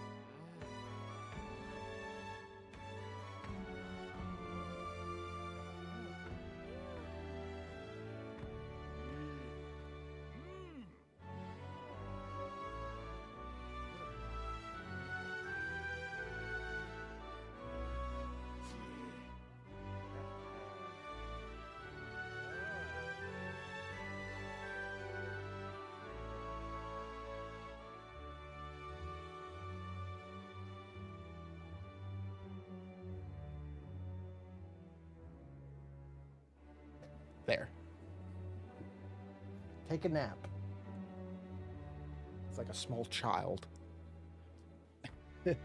There. Take a nap. It's like a small child. Okay.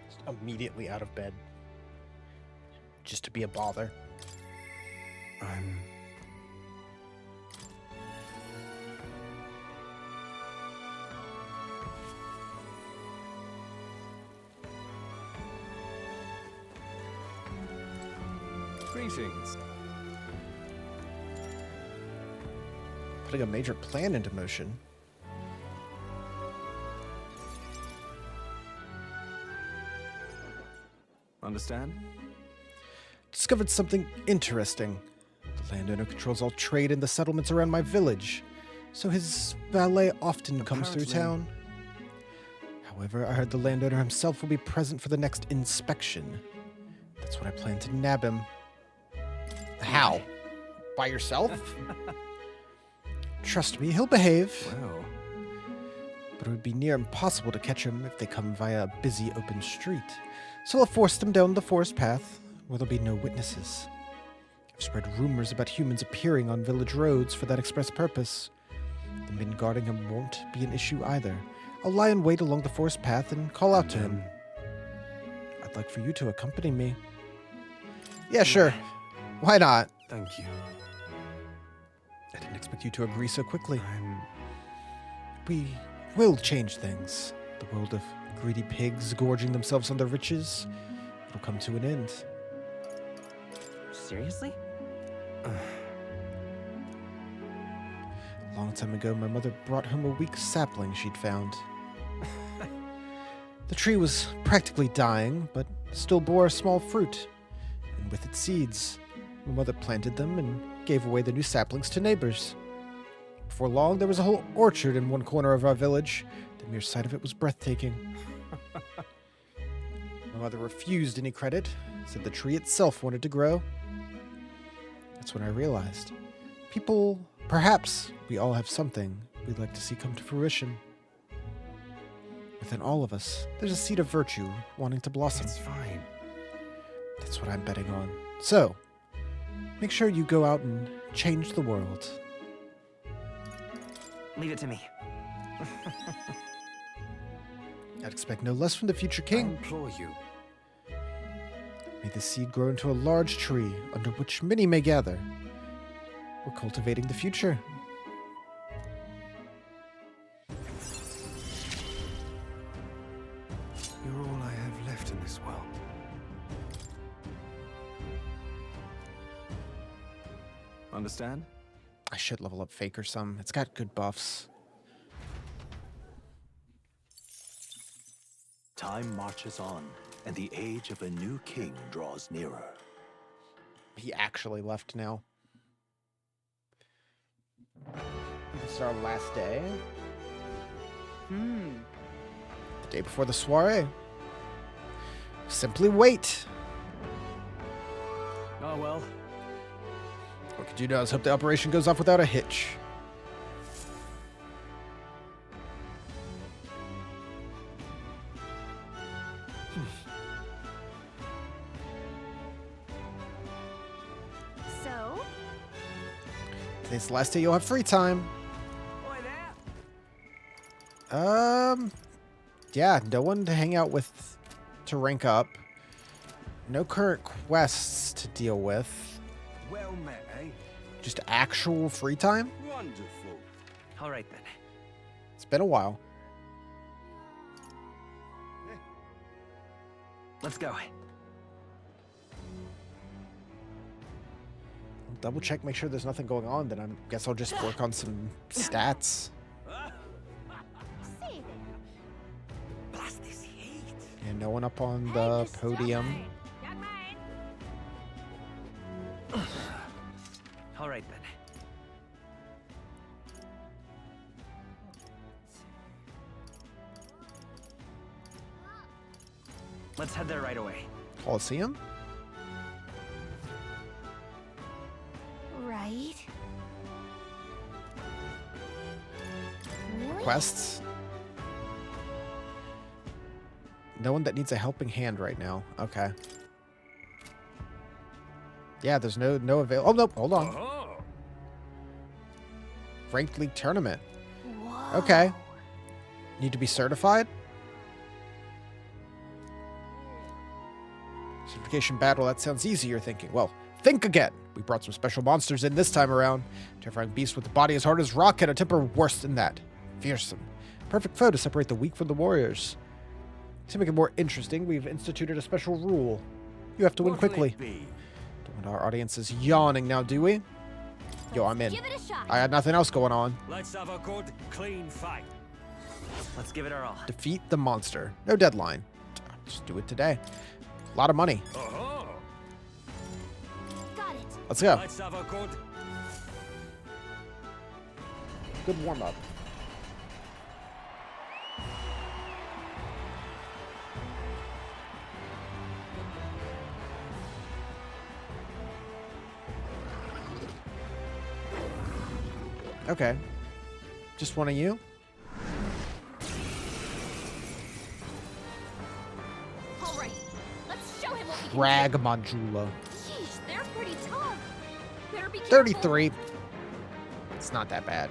Just immediately out of bed. Just to be a bother. Greetings. Putting a major plan into motion. Understand? Discovered something interesting. The landowner controls all trade in the settlements around my village, so his valet often comes through town. However, I heard the landowner himself will be present for the next inspection. That's when I plan to nab him. How? By yourself? Trust me, he'll behave. Well, But it would be near impossible to catch him if they come via a busy open street. So I'll force them down the forest path, where there'll be no witnesses. I've spread rumors about humans appearing on village roads for that express purpose. The men guarding him won't be an issue either. I'll lie in wait along the forest path and call out to him. I'd like for you to accompany me. Yeah, sure. Why not? thank you. I didn't expect you to agree so quickly. I'm... We will change things. The world of greedy pigs gorging themselves on their riches. It'll come to an end. Seriously? A long time ago, my mother brought home a weak sapling she'd found. The tree was practically dying, but still bore a small fruit. And with its seeds, my mother planted them and gave away the new saplings to neighbors. Before long, there was a whole orchard in one corner of our village. The mere sight of it was breathtaking. My mother refused any credit, said the tree itself wanted to grow. That's when I realized. Perhaps we all have something we'd like to see come to fruition. Within all of us, there's a seed of virtue wanting to blossom. It's fine. That's what I'm betting on. So, make sure you go out and change the world. Leave it to me. I'd expect no less from the future I king. implore you. May the seed grow into a large tree under which many may gather. We're cultivating the future. You're all I have left in this world. Understand? I should level up Faker some. It's got good buffs. Time marches on, and the age of a new king draws nearer. He actually left now. It's our last day. The day before the soiree. Simply wait. Oh well. What could you do? Let's hope the operation goes off without a hitch. So, Today's the last day you'll have free time. Boy, there. Yeah, no one to hang out with to rank up. No current quests to deal with. Well met, eh? Just actual free time? Wonderful. All right then. It's been a while. Let's go. Double check, make sure there's nothing going on, then I guess I'll just work on some stats. say Blast this heat. And no one up on the podium. All right then. Let's head there right away. Coliseum? right? Really? Quests? No one that needs a helping hand right now. Okay. Yeah, there's no avail. Oh, nope. Hold on. Ranked League Tournament. Whoa. Okay. Need to be certified? Certification battle, that sounds easy, you're thinking. Well, think again. We brought some special monsters in this time around. Terrifying beasts with a body as hard as rock and a temper worse than that. Fearsome. Perfect foe to separate the weak from the warriors. To make it more interesting, we've instituted a special rule. You have to win What'll quickly. it be? And our audience is yawning now, do we? Yo, I'm in. Give it a shot. I had nothing else going on. Let's have a good, clean fight. Let's give it our all. Defeat the monster. No deadline. Just do it today. A lot of money. Oh, Got it. Let's go. let's have a good. Good warm up. Okay. Just one of you? All right. Let's show him what we can Rag do. Modula. Yeesh, they're pretty tough. Better be careful. 33. It's not that bad.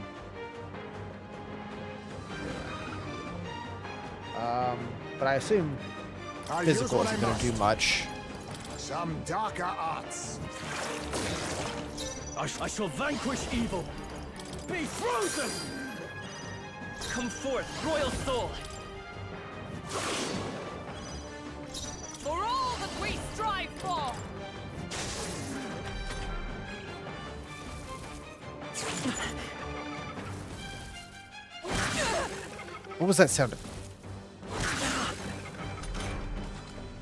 But I assume I'll use physical what I isn't going to do must. much. Some darker arts. I shall vanquish evil. Be frozen! Come forth, royal soul. For all that we strive for! What was that sound?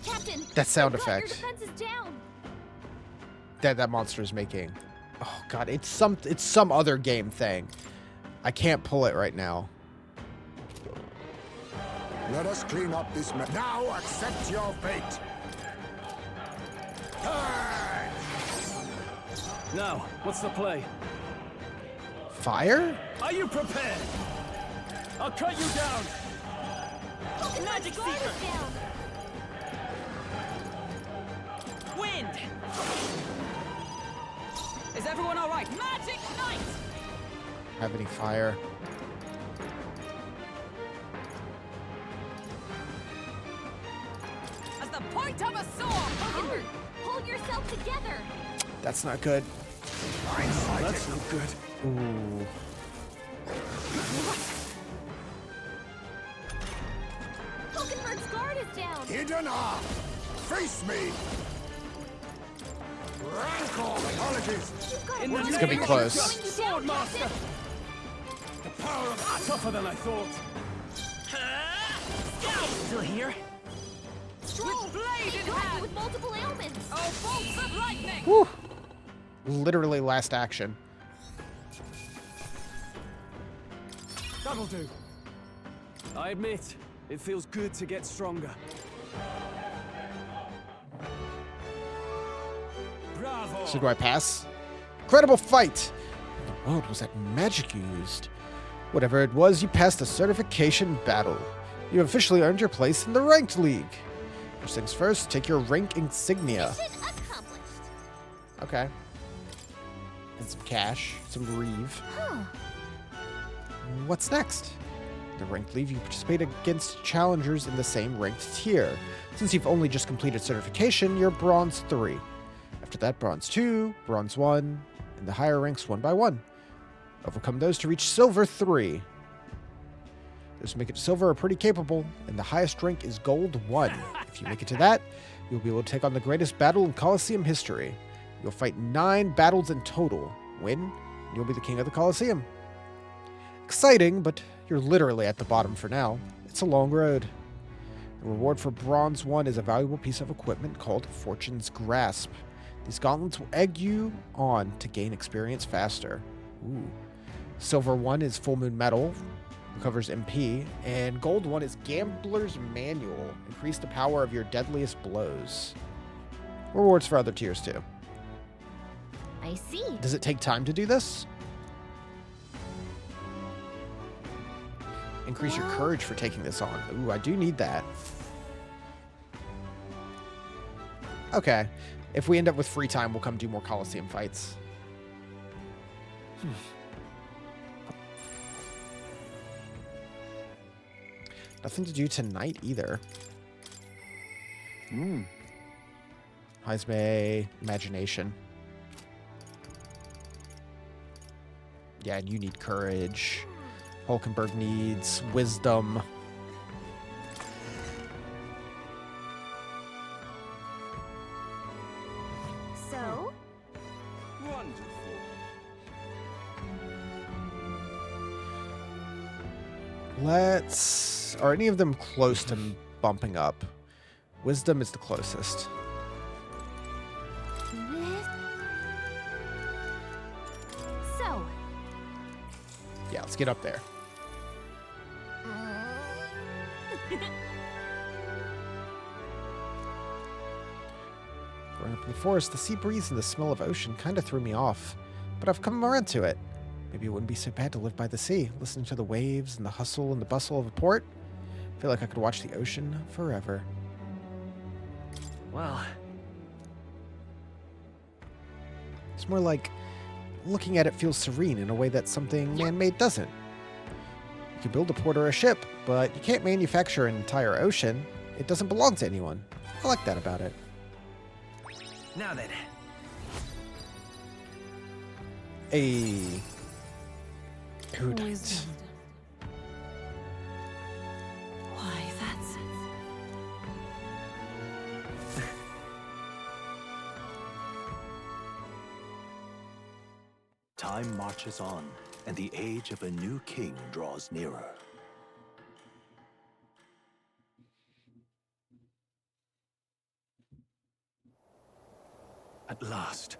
Captain, That sound I've got your effect defenses down. that monster is making. Oh god, it's some other game thing. I can't pull it right now. Let us clean up this mess. Now accept your fate. Now, what's the play? Fire? Are you prepared? I'll cut you down! Magic Seeker down. Wind! Is everyone all right? Magic Knight! Have any fire? As the point of a sword! Howard, pull yourself together. That's not good. That's no good. Ooh. Hulkenberg's guard is down. Hidden arm. Face me. Rancor. Apologies. You've got In the one It's gonna be name of close. just sword master! The power of tougher than I thought. Still here? Stroll. blade in They got you hand. with multiple ailments. Oh, bolts of lightning! Whew. Literally last action. That'll do. I admit, it feels good to get stronger. Bravo! So do I pass? Incredible fight! What in the world was that magic you used? Whatever it was, you passed the certification battle. You have officially earned your place in the ranked league. First things first, take your rank insignia. Mission accomplished. Okay. And some cash, some reeve. Huh. What's next? In the ranked league, you participate against challengers in the same ranked tier. Since you've only just completed certification, you're Bronze 3. After that, Bronze 2, Bronze 1, and the higher ranks 1 by 1. Overcome those to reach Silver 3. Those who make it to Silver are pretty capable, and the highest rank is Gold 1. If you make it to that, you'll be able to take on the greatest battle in Colosseum history. You'll fight 9 battles in total. Win, and you'll be the king of the Colosseum. Exciting, but you're literally at the bottom for now. It's a long road. The reward for Bronze 1 is a valuable piece of equipment called Fortune's Grasp. These gauntlets will egg you on to gain experience faster. Ooh. Silver 1 is Full Moon Metal, recovers MP, and Gold 1 is Gambler's Manual. Increase the power of your deadliest blows. Rewards for other tiers too. I see. Does it take time to do this? Increase your Well- courage for taking this on. Ooh, I do need that. Okay. If we end up with free time, we'll come do more Colosseum fights. Nothing to do tonight either. Heisme, imagination. Yeah, and you need courage. Hulkenberg needs wisdom. So, Are any of them close to bumping up? Wisdom is the closest. So, Yeah, let's get up there. Growing up in the forest, the sea breeze and the smell of ocean kind of threw me off, but I've come around to it. Maybe it wouldn't be so bad to live by the sea, listening to the waves and the hustle and the bustle of a port. I feel like I could watch the ocean forever. Well, It's more like looking at it feels serene in a way that something man-made doesn't. You can build a port or a ship, but you can't manufacture an entire ocean. It doesn't belong to anyone. I like that about it. now then. Who does? Why, that's... Time marches on, and the age of a new king draws nearer. At last.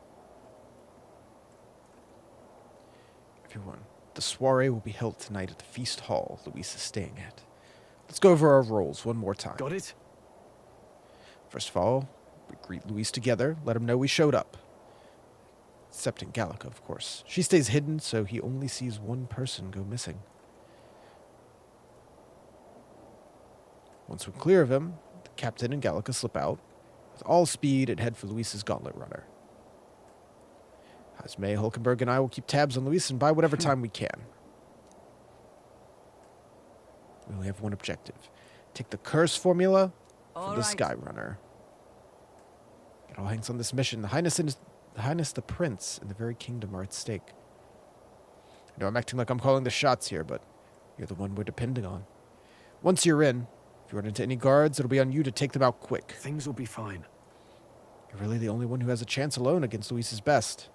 Everyone, the soiree will be held tonight at the feast hall Luis is staying at. Let's go over our roles one more time. Got it? First of all, we greet Luis together, let him know we showed up. Excepting Gallica, of course. She stays hidden, so he only sees one person go missing. Once we're clear of him, the captain and Gallica slip out with all speed and head for Luis's gauntlet runner. Esme, Hulkenberg, and I will keep tabs on Luis and buy whatever time we can. We only have one objective. Take the curse formula for the Sky Runner. It all hangs on this mission. The Highness the Prince and the very kingdom are at stake. I know I'm acting like I'm calling the shots here, but you're the one we're depending on. Once you're in, if you run into any guards, it'll be on you to take them out quick. Things will be fine. You're really the only one who has a chance alone against Luis's best.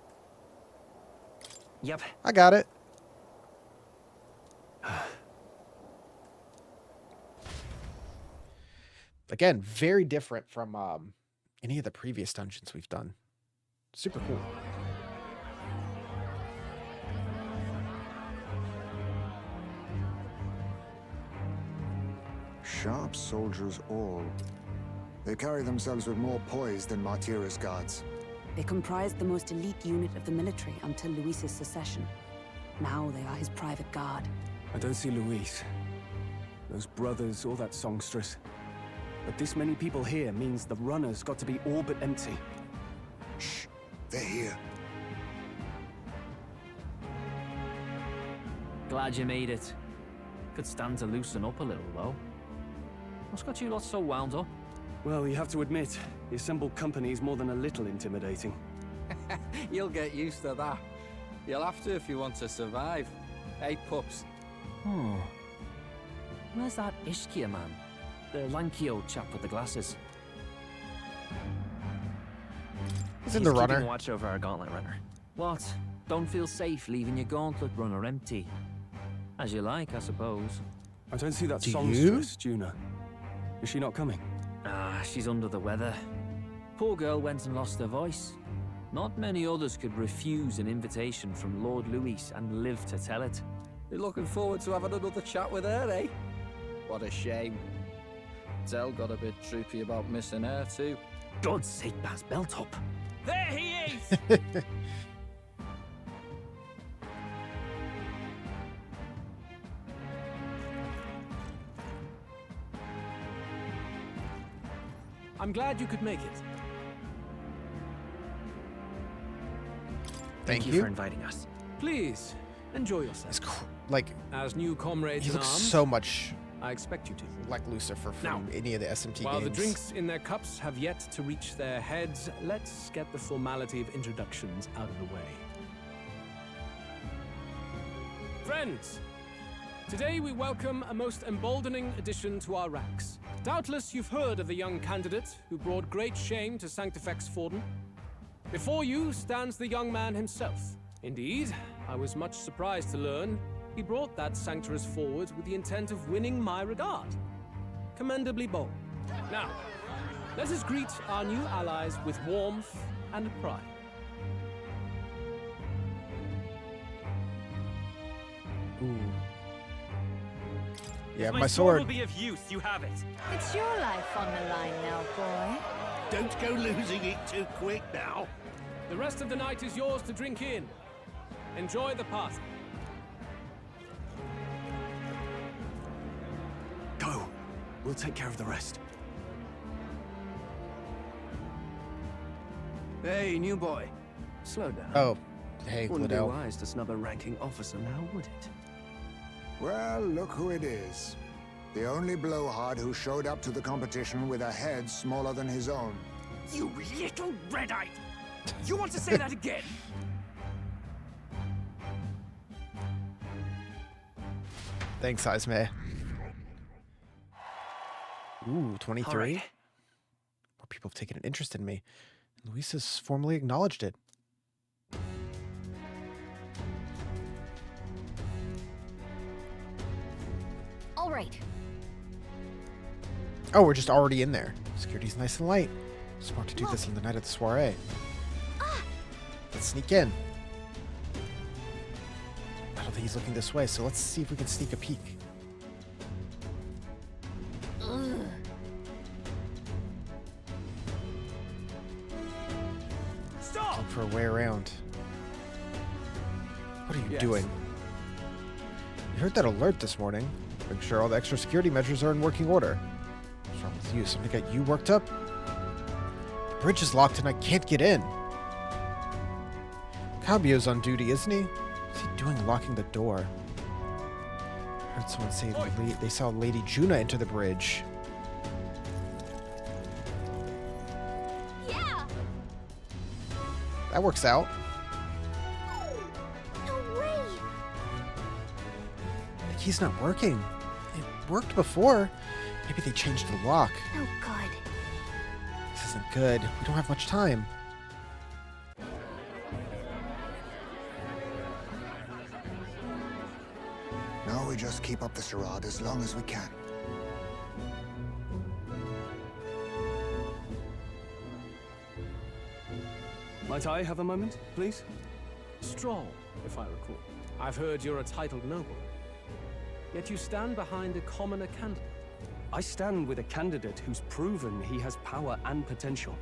Yep. I got it. Again, very different from any of the previous dungeons we've done. Super cool. Sharp soldiers all. They carry themselves with more poise than Martira's guards. They comprised the most elite unit of the military until Luis's secession. Now they are his private guard. I don't see Luis, those brothers, or that songstress. But this many people here means the runner's got to be all but empty. Shh, they're here. Glad you made it. Could stand to loosen up a little, though. What's got you lot so wound up? Well, you have to admit, the assembled company is more than a little intimidating. You'll get used to that. You'll have to if you want to survive. Hey, pups. Hmm. Where's that Ishkia man? The lanky old chap with the glasses. He's in the runner. Keeping watch over our gauntlet runner. What? Don't feel safe leaving your gauntlet runner empty? As you like, I suppose. I don't see that Do songstress, Juna. Is she not coming? Ah, she's under the weather. Poor girl went and lost her voice. Not many others could refuse an invitation from Lord Luis and live to tell it. You're looking forward to having another chat with her, eh? What a shame. Zell got a bit droopy about missing her, too. God's sake, Baz, belt up. There he is! I'm glad you could make it. Thank you you. for inviting us. Please, enjoy It's yourself. like, As new comrades he in looks arms, so much I expect you to. like Lucifer from Now, any of the SMT While games. the drinks in their cups have yet to reach their heads, let's get the formality of introductions out of the way. Friends, today we welcome a most emboldening addition to our ranks. Doubtless you've heard of the young candidate who brought great shame to Sanctifex Forden. Before you stands the young man himself. Indeed, I was much surprised to learn He brought that sanctuaries forward with the intent of winning my regard. Commendably bold. Now, let us greet our new allies with warmth and pride. Ooh. Yeah, If my sword. will be of use. You have it. It's your life on the line now, boy. Don't go losing it too quick now. The rest of the night is yours to drink in. Enjoy the party. Go. We'll take care of the rest. Hey, new boy. Slow down. Oh, hey, Wouldn't be Liddell. wise to snub a ranking officer now, would it? Well, look who it is. The only blowhard who showed up to the competition with a head smaller than his own. You little red-eyed! You want to say that again? Thanks, Isme. Ooh, 23. All right. More people have taken an interest in me. Luis has formally acknowledged it. All right. Oh, we're just already in there. Security's nice and light. Smart to do this on the night of the soiree. Let's sneak in. I don't think he's looking this way, so let's see if we can sneak a peek. Ugh. Stop! Look for a way around. What are you doing? We heard that alert this morning. Make sure all the extra security measures are in working order. What's wrong with you? Something got you worked up? The bridge is locked and I can't get in. Cabio's on duty, isn't he? What's he doing locking the door? I heard someone say they saw Lady Juna enter the bridge. Yeah. That works out. No way. The key's not working. It worked before. Maybe they changed the lock. Oh, God. This isn't good. We don't have much time. Now we just keep up the charade as long as we can. Might I have a moment, please? Stroll, if I recall. I've heard you're a titled noble. Yet you stand behind a commoner candidate. I stand with a candidate who's proven he has power and potential.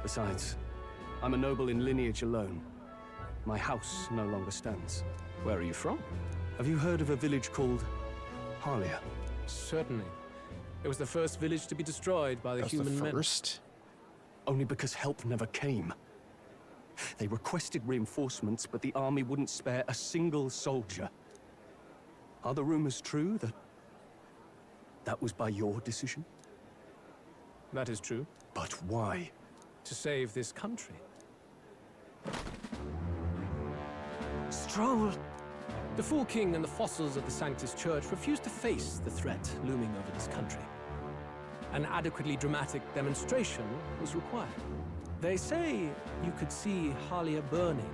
Besides, I'm a noble in lineage alone. My house no longer stands. Where are you from? Have you heard of a village called Harlia? Certainly. It was the first village to be destroyed by the That's human the men. first. Only because help never came. They requested reinforcements, but the army wouldn't spare a single soldier. Are the rumors true that was by your decision? That is true. But why? To save this country. Stroll! The Fool King and the fossils of the Sanctus Church refused to face the threat looming over this country. An adequately dramatic demonstration was required. They say you could see Harlia burning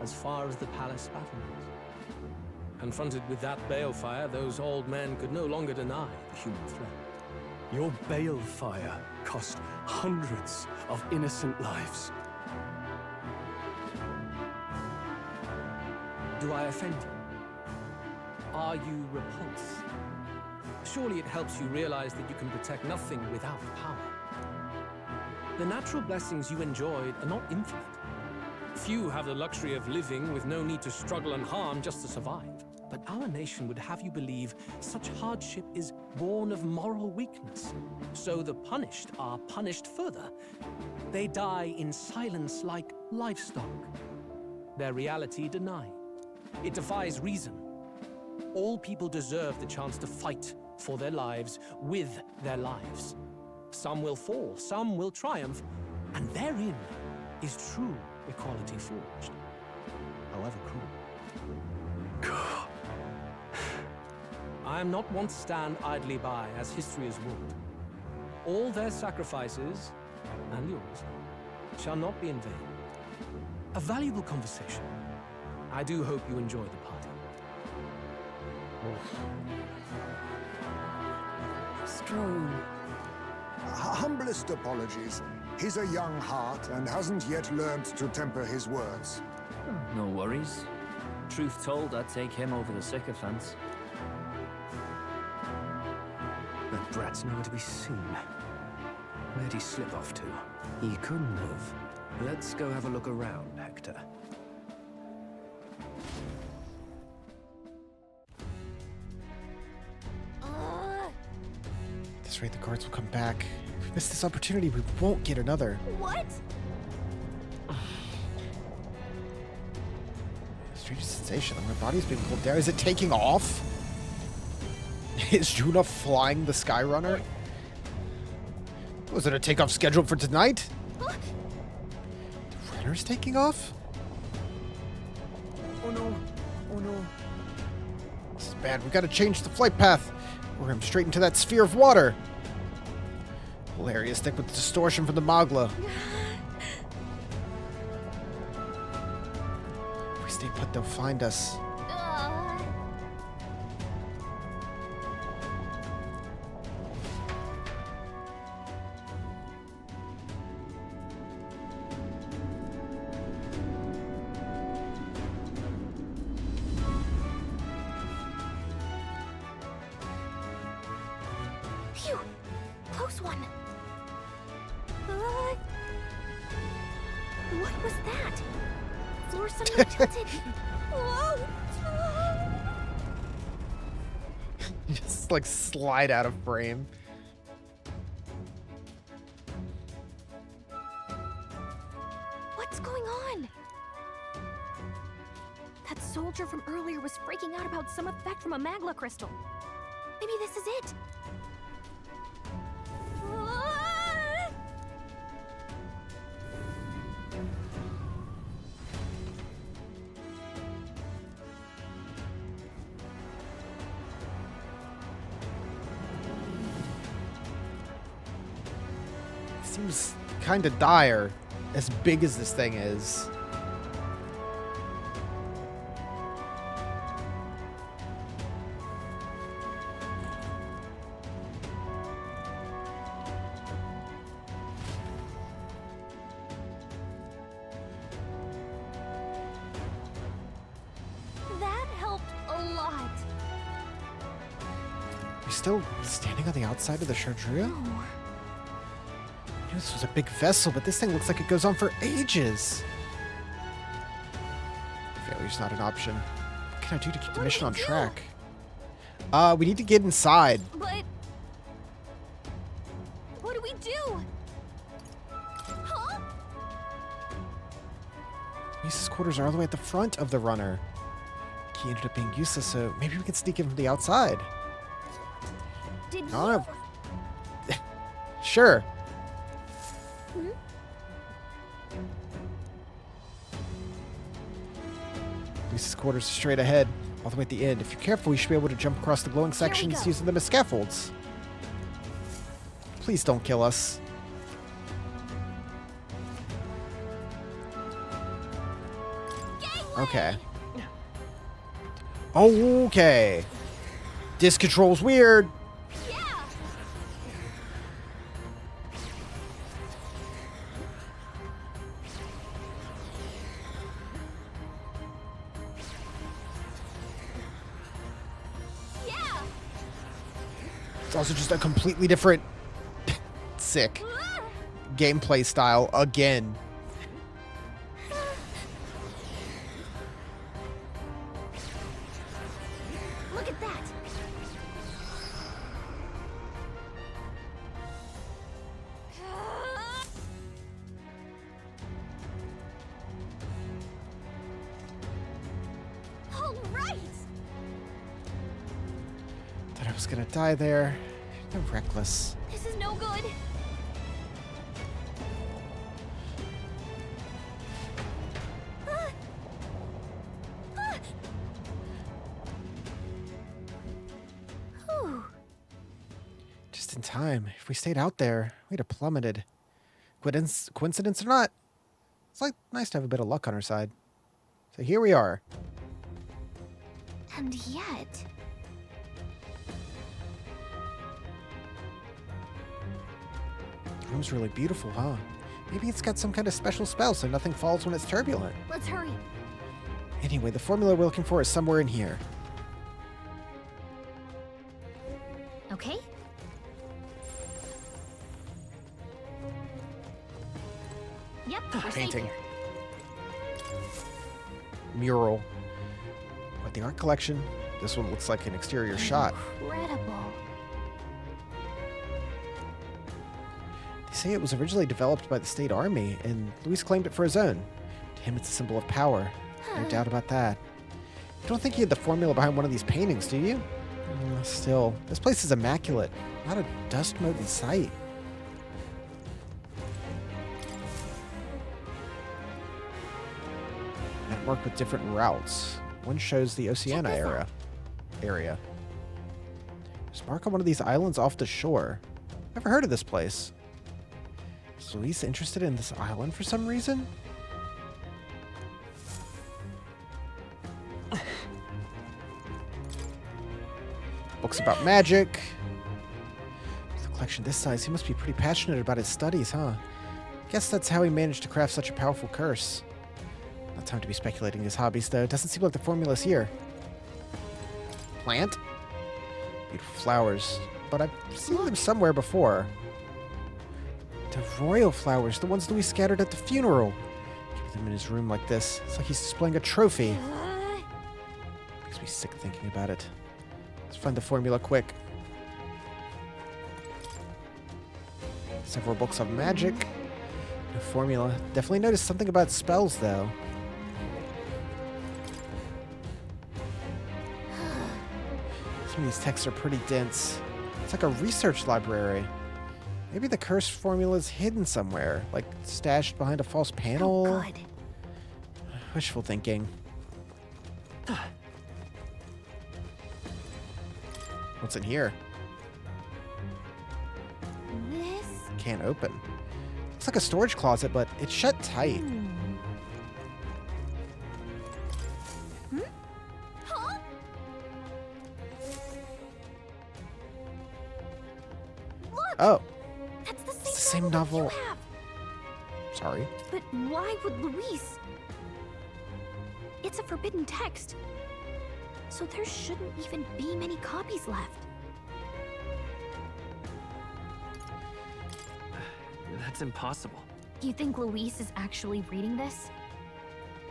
as far as the palace battlements. Confronted with that balefire, those old men could no longer deny the human threat. Your balefire cost hundreds of innocent lives. Do I offend you? Are you repulsed? Surely it helps you realize that you can protect nothing without power. The natural blessings you enjoyed are not infinite. Few have the luxury of living with no need to struggle and harm just to survive. But our nation would have you believe such hardship is born of moral weakness. So the punished are punished further. They die in silence like livestock. Their reality denied. It defies reason. All people deserve the chance to fight for their lives with their lives. Some will fall, some will triumph, and therein is true equality forged, however cruel. I am not one to stand idly by as history has ruled. All their sacrifices, and yours, shall not be in vain. A valuable conversation. I do hope you enjoy the party. Strong. Humblest apologies. He's a young heart and hasn't yet learned to temper his words. No worries. Truth told, I'd take him over the sycophants. That brat's nowhere to be seen. Where'd he slip off to? He couldn't have. Let's go have a look around, Hector. At this rate, the guards will come back. If we miss this opportunity, we won't get another. What? Strange sensation. My body's being pulled down. Is it taking off? Is Juna flying the Skyrunner? Was it a takeoff scheduled for tonight? The runner's taking off? Oh no. Oh no. This is bad. We gotta change the flight path. We're heading straight into that sphere of water. Hilarious stick with the distortion from the Magla. If we stay put, they'll find us. Phew! Close one. What was that? Floor suddenly tilted. Whoa! Just like slide out of frame. What's going on? That soldier from earlier was freaking out about some effect from a Magla crystal. Maybe this is it. Seems kind of dire, as big as this thing is. That helped a lot. We're still standing on the outside of the Shardria? No. This was a big vessel, but this thing looks like it goes on for ages. Failure's not an option. What can I do to keep the mission on track? We need to get inside. But what do we do? Huh? Misa's quarters are all the way at the front of the runner. Key ended up being useless, so maybe we can sneak in from the outside. Did I don't know. Sure. Lisa's quarters are straight ahead, all the way at the end. If you're careful, you should be able to jump across the glowing sections using them as scaffolds. Please don't kill us. Okay. Okay. Disc control's weird. It's also just a completely different, sick gameplay style again. Look at that. All right. Thought I was gonna die there. They're reckless. This is no good. Whew. Just in time. If we stayed out there, we'd have plummeted. Coincidence or not, it's like nice to have a bit of luck on our side. So here we are. And yet... The room's really beautiful, huh? Maybe it's got some kind of special spell so nothing falls when it's turbulent. Let's hurry. Anyway, the formula we're looking for is somewhere in here. Okay? Yep, we're safe Painting. here. Mural. But the art collection, this one looks like an exterior shot. Incredible. They say it was originally developed by the state army, and Luis claimed it for his own. To him, it's a symbol of power. No doubt about that. You don't think he had the formula behind one of these paintings, do you? Still, this place is immaculate. Not a dust mote in sight. Map marked with different routes. One shows the Oceania area. There's a mark on one of these islands off the shore. Never heard of this place. Is Luis interested in this island for some reason? Books about magic. With a collection this size, he must be pretty passionate about his studies, huh? Guess that's how he managed to craft such a powerful curse. Not time to be speculating his hobbies, though. Doesn't seem like the formula's here. Plant? Beautiful flowers. But I've seen them somewhere before. The royal flowers, the ones Louis scattered at the funeral. Keep them in his room like this. It's like he's displaying a trophy. Makes me sick thinking about it. Let's find the formula quick. Several books on magic. No formula. Definitely noticed something about spells, though. Some of these texts are pretty dense. It's like a research library. Maybe the curse formula is hidden somewhere, like stashed behind a false panel. Oh, God. Wishful thinking. What's in here? This? Can't open. Looks like a storage closet, but it's shut tight. Huh? Look! Oh, That's the it's the same same novel novel. that you have. Sorry. But why would Luis? It's a forbidden text. So there shouldn't even be many copies left. That's impossible. Do you think Luis is actually reading this?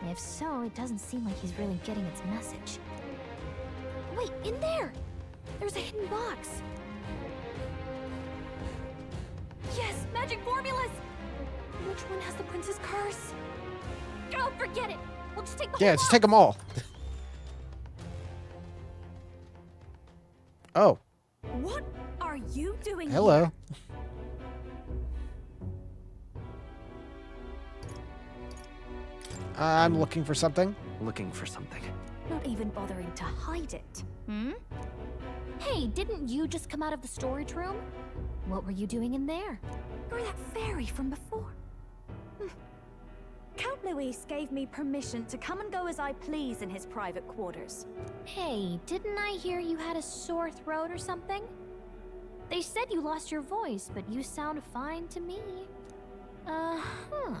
If so, it doesn't seem like he's really getting its message. Wait, in there! There's a hidden box. Yes, magic formulas! Which one has the prince's curse? Oh, forget it! We'll just take the Yeah, whole just box. take them all. Oh, What are you doing hello. here? I'm looking for something. Looking for something. Not even bothering to hide it. Hmm? Hey, didn't you just come out of the storage room? What were you doing in there? You're that fairy from before. Count Luis gave me permission to come and go as I please in his private quarters. Hey, didn't I hear you had a sore throat or something? They said you lost your voice, but you sound fine to me. Uh-huh.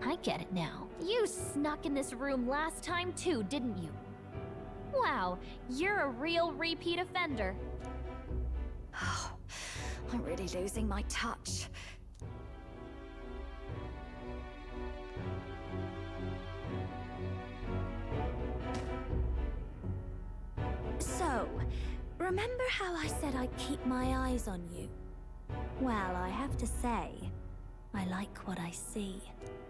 I get it now. You snuck in this room last time too, didn't you? Wow, you're a real repeat offender. I'm really losing my touch. So, remember how I said I'd keep my eyes on you? Well, I have to say, I like what I see.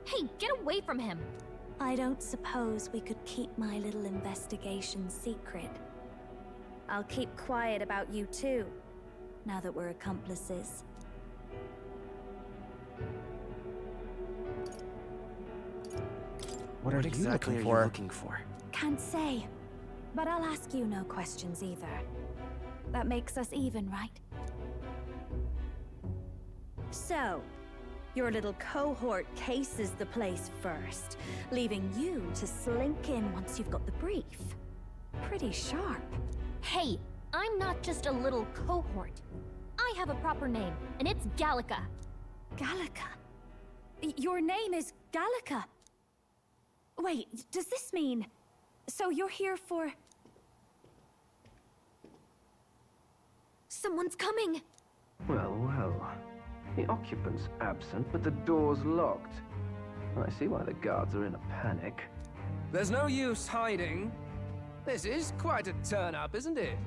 Hey, get away from him! I don't suppose we could keep my little investigation secret. I'll keep quiet about you too, now that we're accomplices. What are you exactly looking are for? you looking for? Can't say, but I'll ask you no questions either. That makes us even, right? So, Your little cohort cases the place first, leaving you to slink in once you've got the brief. Pretty sharp. Hey, I'm not just a little cohort. I have a proper name, and it's Gallica. Gallica? Your name is Gallica? Wait, does this mean... So you're here for... Someone's coming! Well, well. The occupant's absent, but the door's locked. I see why the guards are in a panic. There's no use hiding. This is quite a turn-up, isn't it?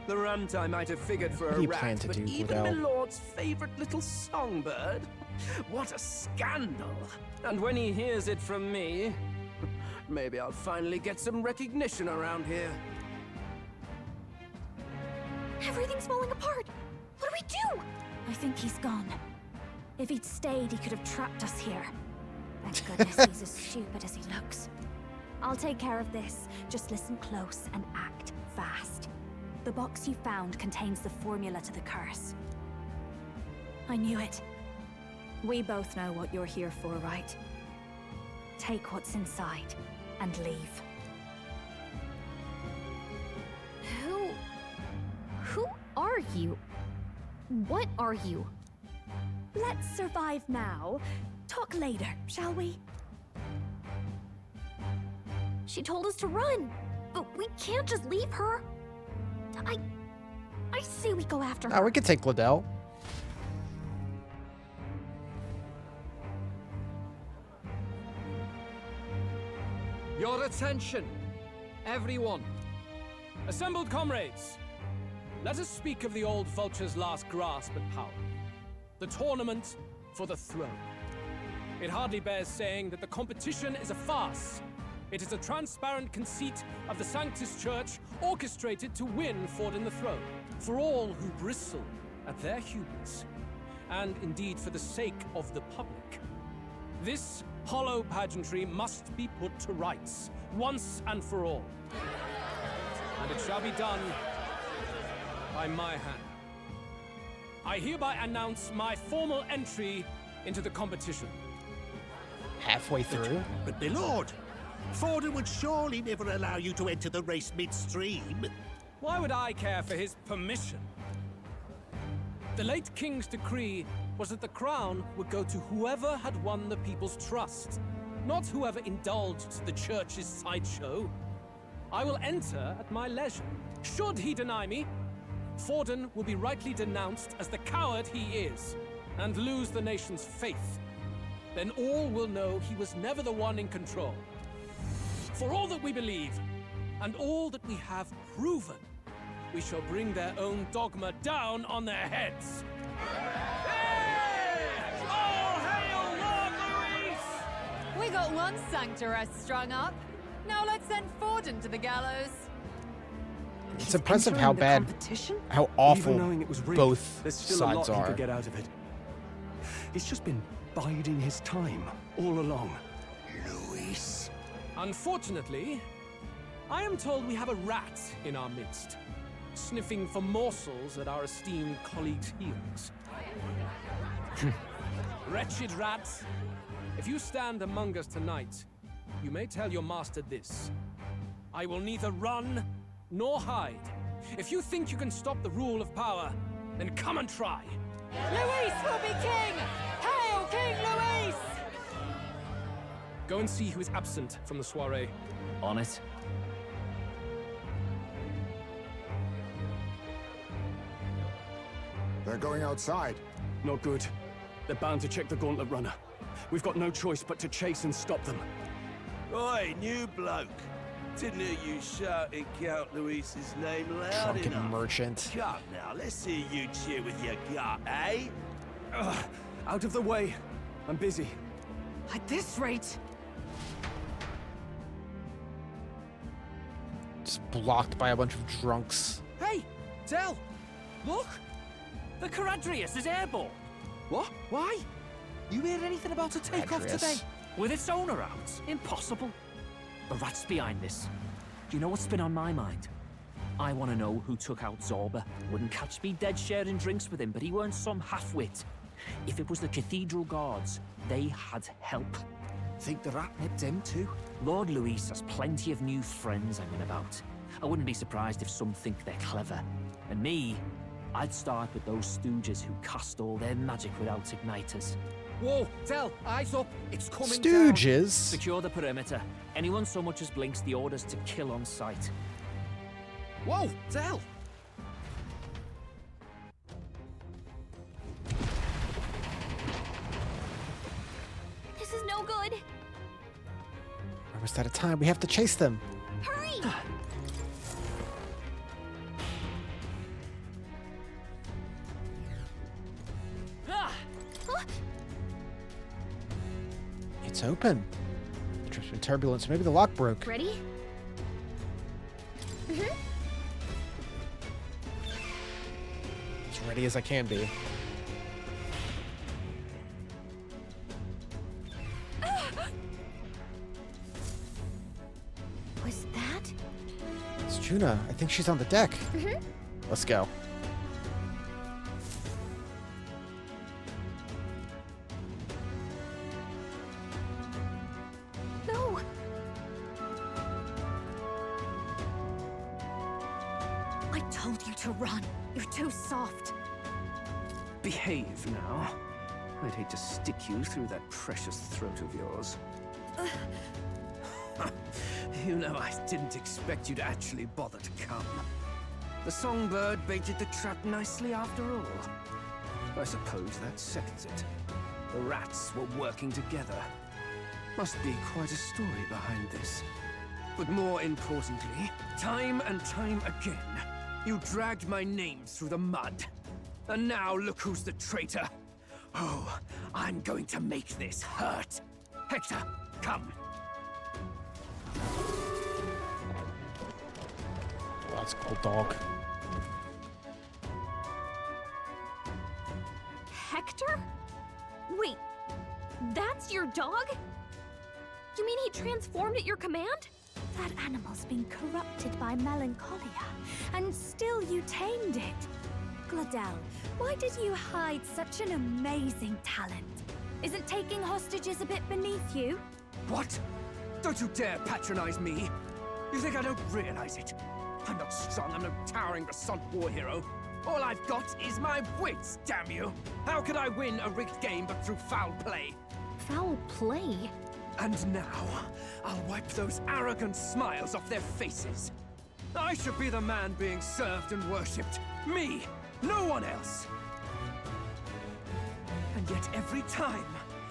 The runt I might have figured for What do a you plan rat, to but do, even Gudel? my lord's favorite little songbird? What a scandal! And when he hears it from me, maybe I'll finally get some recognition around here. Everything's falling apart! What do we do? I think he's gone. If he'd stayed, he could have trapped us here. Thank goodness he's as stupid as he looks. I'll take care of this. Just listen close and act fast. The box you found contains the formula to the curse. I knew it. We both know what you're here for, right? Take what's inside and leave. Who are you? What are you? Let's survive now. Talk later, shall we? She told us to run, but we can't just leave her. I say we go after her. We could take Liddell. Your attention, everyone. Assembled comrades, let us speak of the old vulture's last grasp at power. The tournament for the throne. It hardly bears saying that the competition is a farce. It is a transparent conceit of the Sanctus Church orchestrated to win Forden the throne. For all who bristle at their hubris, and indeed for the sake of the public. This hollow pageantry must be put to rights, once and for all. And it shall be done by my hand. I hereby announce my formal entry into the competition. Halfway through? But my lord, Forden would surely never allow you to enter the race midstream. Why would I care for his permission? The late king's decree was that the crown would go to whoever had won the people's trust, not whoever indulged the church's sideshow. I will enter at my leisure. Should he deny me, Forden will be rightly denounced as the coward he is, and lose the nation's faith. Then all will know he was never the one in control. For all that we believe, and all that we have proven, we shall bring their own dogma down on their heads. All hail Lord Luis! We got one sanctoress strung up. Now let's send Forden to the gallows. It's impressive how bad, how awful Even knowing it was rigged, both there's still a lot sides he are. could get out of it. He's just been biding his time all along. Luis. Unfortunately, I am told we have a rat in our midst, sniffing for morsels at our esteemed colleagues' heels. Wretched rat, if you stand among us tonight, you may tell your master this. I will neither run nor hide. If you think you can stop the rule of power, then come and try. Luis will be king! Hail King Luis! Go and see who is absent from the soiree. On it. They're going outside. Not good. They're bound to check the gauntlet runner. We've got no choice but to chase and stop them. Oi, new bloke. Didn't hear you shouting Count Luis's name loud Drunken enough. merchant. Come now, let's hear you cheer with your gut, eh? Out of the way. I'm busy. At this rate... Just blocked by a bunch of drunks. Hey, Del! Look! The Caradrius is airborne! What? Why? You heard anything about a takeoff today? With its owner out? Impossible. The rat's behind this. Do you know what's been on my mind? I want to know who took out Zorba. Wouldn't catch me dead sharing drinks with him, but he weren't some half-wit. If it was the cathedral guards, they had help. Think the rat nipped him too? Lord Luis has plenty of new friends hanging about. I wouldn't be surprised if some think they're clever. And me, I'd start with those stooges who cast all their magic without igniters. Whoa, Tell, eyes up. It's coming down. Stooges? Secure the perimeter. Anyone so much as blinks, the orders to kill on sight. Whoa, Tell. This is no good. We're almost out of time. We have to chase them. Hurry! It's open. The trip's been turbulent, so maybe the lock broke. Ready? As ready as I can be. Was that? It's Juna. I think she's on the deck. Let's go. No. I told you to run. You're too soft. Behave now. I'd hate to stick you through that precious throat of yours. You know, I didn't expect you to actually bother to come. The songbird baited the trap nicely after all. I suppose that settles it. The rats were working together. Must be quite a story behind this. But more importantly, time and time again, you dragged my name through the mud. And now look who's the traitor. Oh, I'm going to make this hurt. Hector, come. Oh, that's a cool dog. Hector? Wait, that's your dog? You mean he transformed at your command? That animal's been corrupted by melancholia, and still you tamed it. Gladel, why did you hide such an amazing talent? Isn't taking hostages a bit beneath you? What? Don't you dare patronize me! You think I don't realize it? I'm not strong, I'm no towering Basant war hero. All I've got is my wits, damn you! How could I win a rigged game but through foul play? Foul play? And now, I'll wipe those arrogant smiles off their faces. I should be the man being served and worshipped. Me! No one else! And yet every time,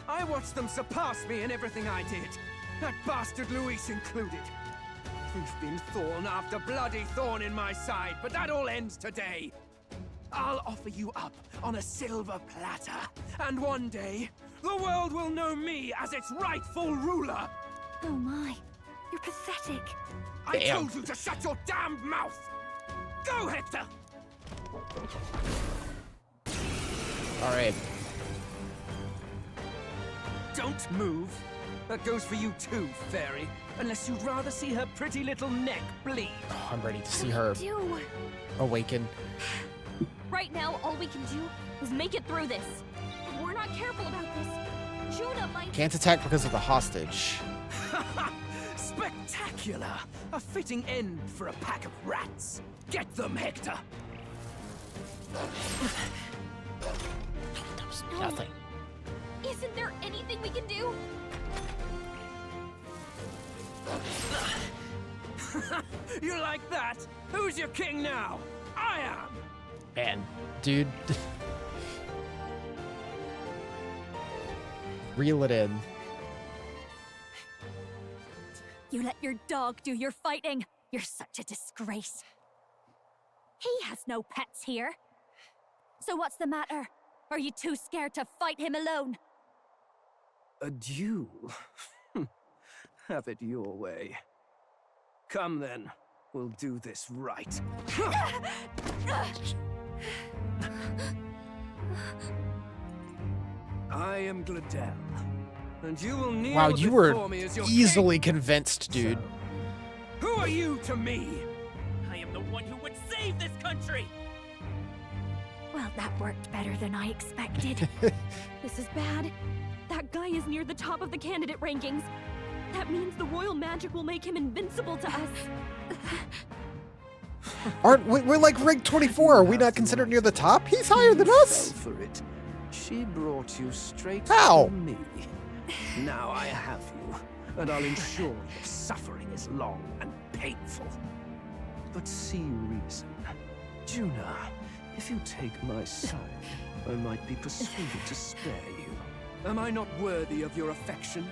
I watch them surpass me in everything I did. That bastard Luis included. They've been thorn after bloody thorn in my side, but that all ends today. I'll offer you up on a silver platter, and one day, the world will know me as its rightful ruler. Oh my, you're pathetic. I told you to shut your damned mouth! Go, Hector! Alright. Don't move. That goes for you too, fairy. Unless you'd rather see her pretty little neck bleed. Oh, I'm ready to see her Do. awaken. Right now, all we can do is make it through this. If we're not careful about this, Juna might... Can't attack because of the hostage. Spectacular! A fitting end for a pack of rats. Get them, Hector! That was nothing. Isn't there anything we can do? You like that? Who's your king now? I am! Man, dude. Reel it in. You let your dog do your fighting. You're such a disgrace. He has no pets here. So what's the matter? Are you too scared to fight him alone? A duel? Have it your way. Come then, we'll do this right. I am Gladel, and you will kneel Wow, you were before me as your easily king. convinced, dude. Who are you to me? I am the one who would save this country! Well That worked better than I expected. This is bad. That guy is near the top of the candidate rankings. That means the royal magic will make him invincible to us. We're like rank 24. Are we not considered near the top? He's higher than us. Fell for it. She brought you straight How? to me. Now I have you, and I'll ensure your suffering is long and painful. But see reason. Juna, if you take my side, I might be persuaded to spare you. Am I not worthy of your affection?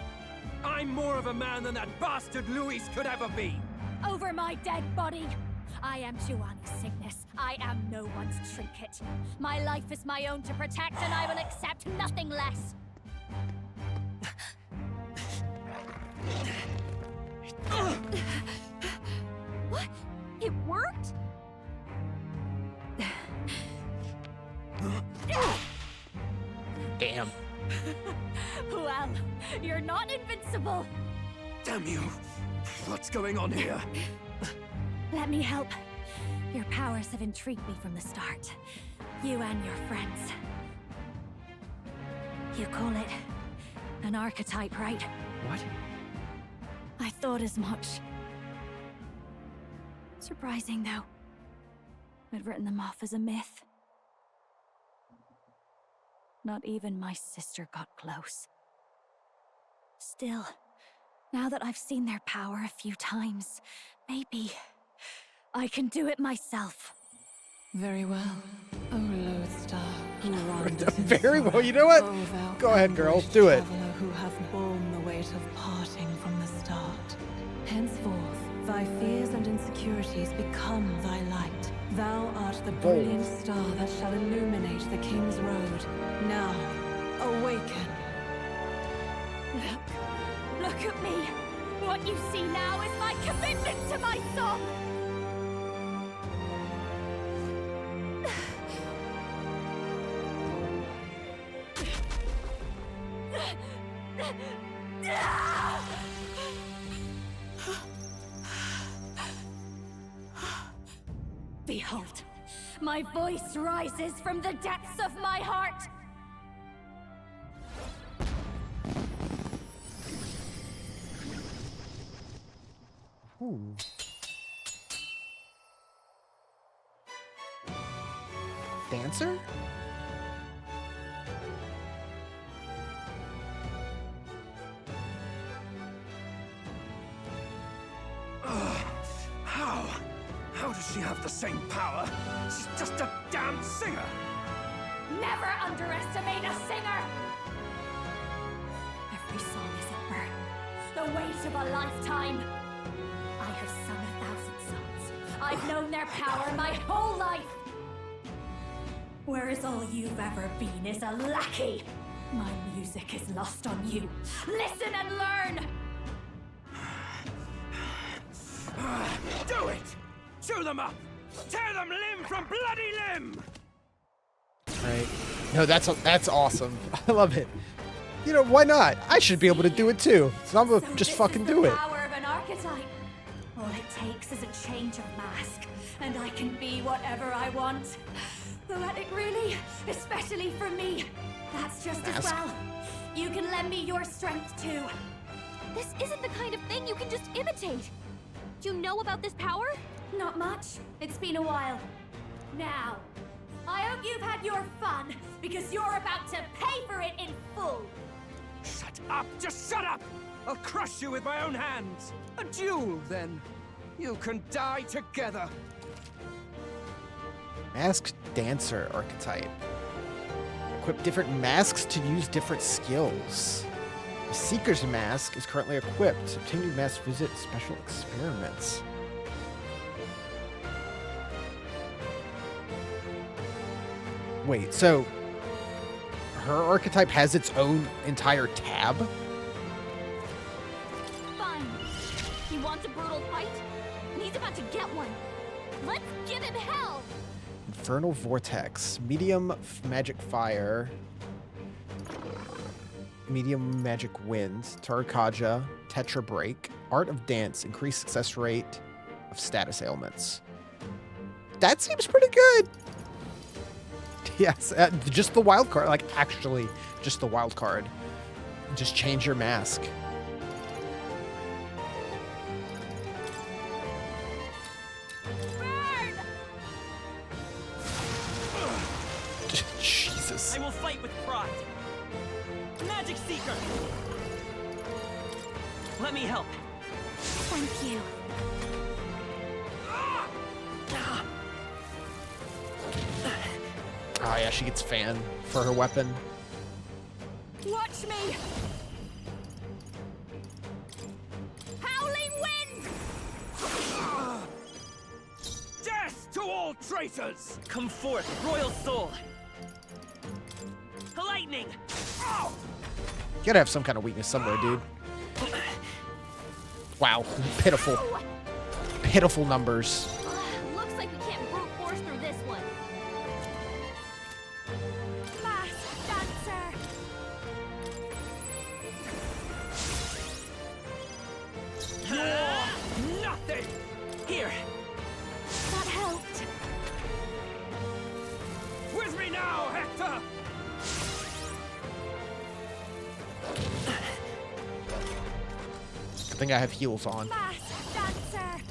I'm more of a man than that bastard Luis could ever be! Over my dead body! I am Juani's sickness. I am no one's trinket. My life is my own to protect, and I will accept nothing less. What? It worked? Damn. Well, you're not invincible. Damn you! What's going on here? Let me help. Your powers have intrigued me from the start. You and your friends. You call it an archetype, right? What? I thought as much. Surprising, though. I'd written them off as a myth. Not even my sister got close. Still, now that I've seen their power a few times, maybe I can do it myself. Very well. Oh, Lodestar, who wanders Very well. You know what? Go ahead, girl. Do it. traveler who hath borne the weight of parting from the start. Henceforth, thy fears and insecurities become thy light. Thou art the brilliant star that shall illuminate the King's Road. Now, awaken. Look at me. What you see now is my commitment to my song. Behold, my voice rises from the depths of my heart. Ooh. Dancer? How does she have the same power? She's just a damn singer! Never underestimate a singer! Every song is a burden, the weight of a lifetime. I have sung 1,000 songs. I've known their power my whole life. Whereas all you've ever been is a lackey. My music is lost on you. Listen and learn! Do it! Chew them up! Tear them limb from bloody limb! Right. No, that's awesome. I love it. You know, why not? I should be able to do it too. So I'm gonna just fucking do it. The power of an archetype. All it takes is a change of mask, and I can be whatever I want. Poetic, really, especially for me. That's just as well. You can lend me your strength too. This isn't the kind of thing you can just imitate. Do you know about this power? Not much. It's been a while. Now, I hope you've had your fun, because you're about to pay for it in full. Shut up! Just shut up! I'll crush you with my own hands! A duel, then. You can die together. Masked Dancer archetype. Equip different masks to use different skills. The Seeker's Mask is currently equipped. Obtain new mask, visit special experiments. Wait, so her archetype has its own entire tab? Fine. He wants a brutal fight, and he's about to get one. Let's give him hell! Infernal Vortex. Medium magic fire. Medium magic wind. Tarakaja. Tetra break. Art of dance. Increased success rate of status ailments. That seems pretty good. Yes, just the wild card. Like, actually, just the wild card. Just change your mask. Jesus. I will fight with pride. Magic Seeker! Let me help. Thank you. Oh yeah, she gets fan for her weapon. Watch me! Howling wind! Death to all traitors! Come forth, royal soul! Lightning! You gotta have some kind of weakness somewhere, dude. Wow, pitiful. Pitiful numbers. Looks like we can't brute force through this one. Masked dancer. You're nothing! Here! That helped. With me now, Hector! I think I have heels on. Masked dancer.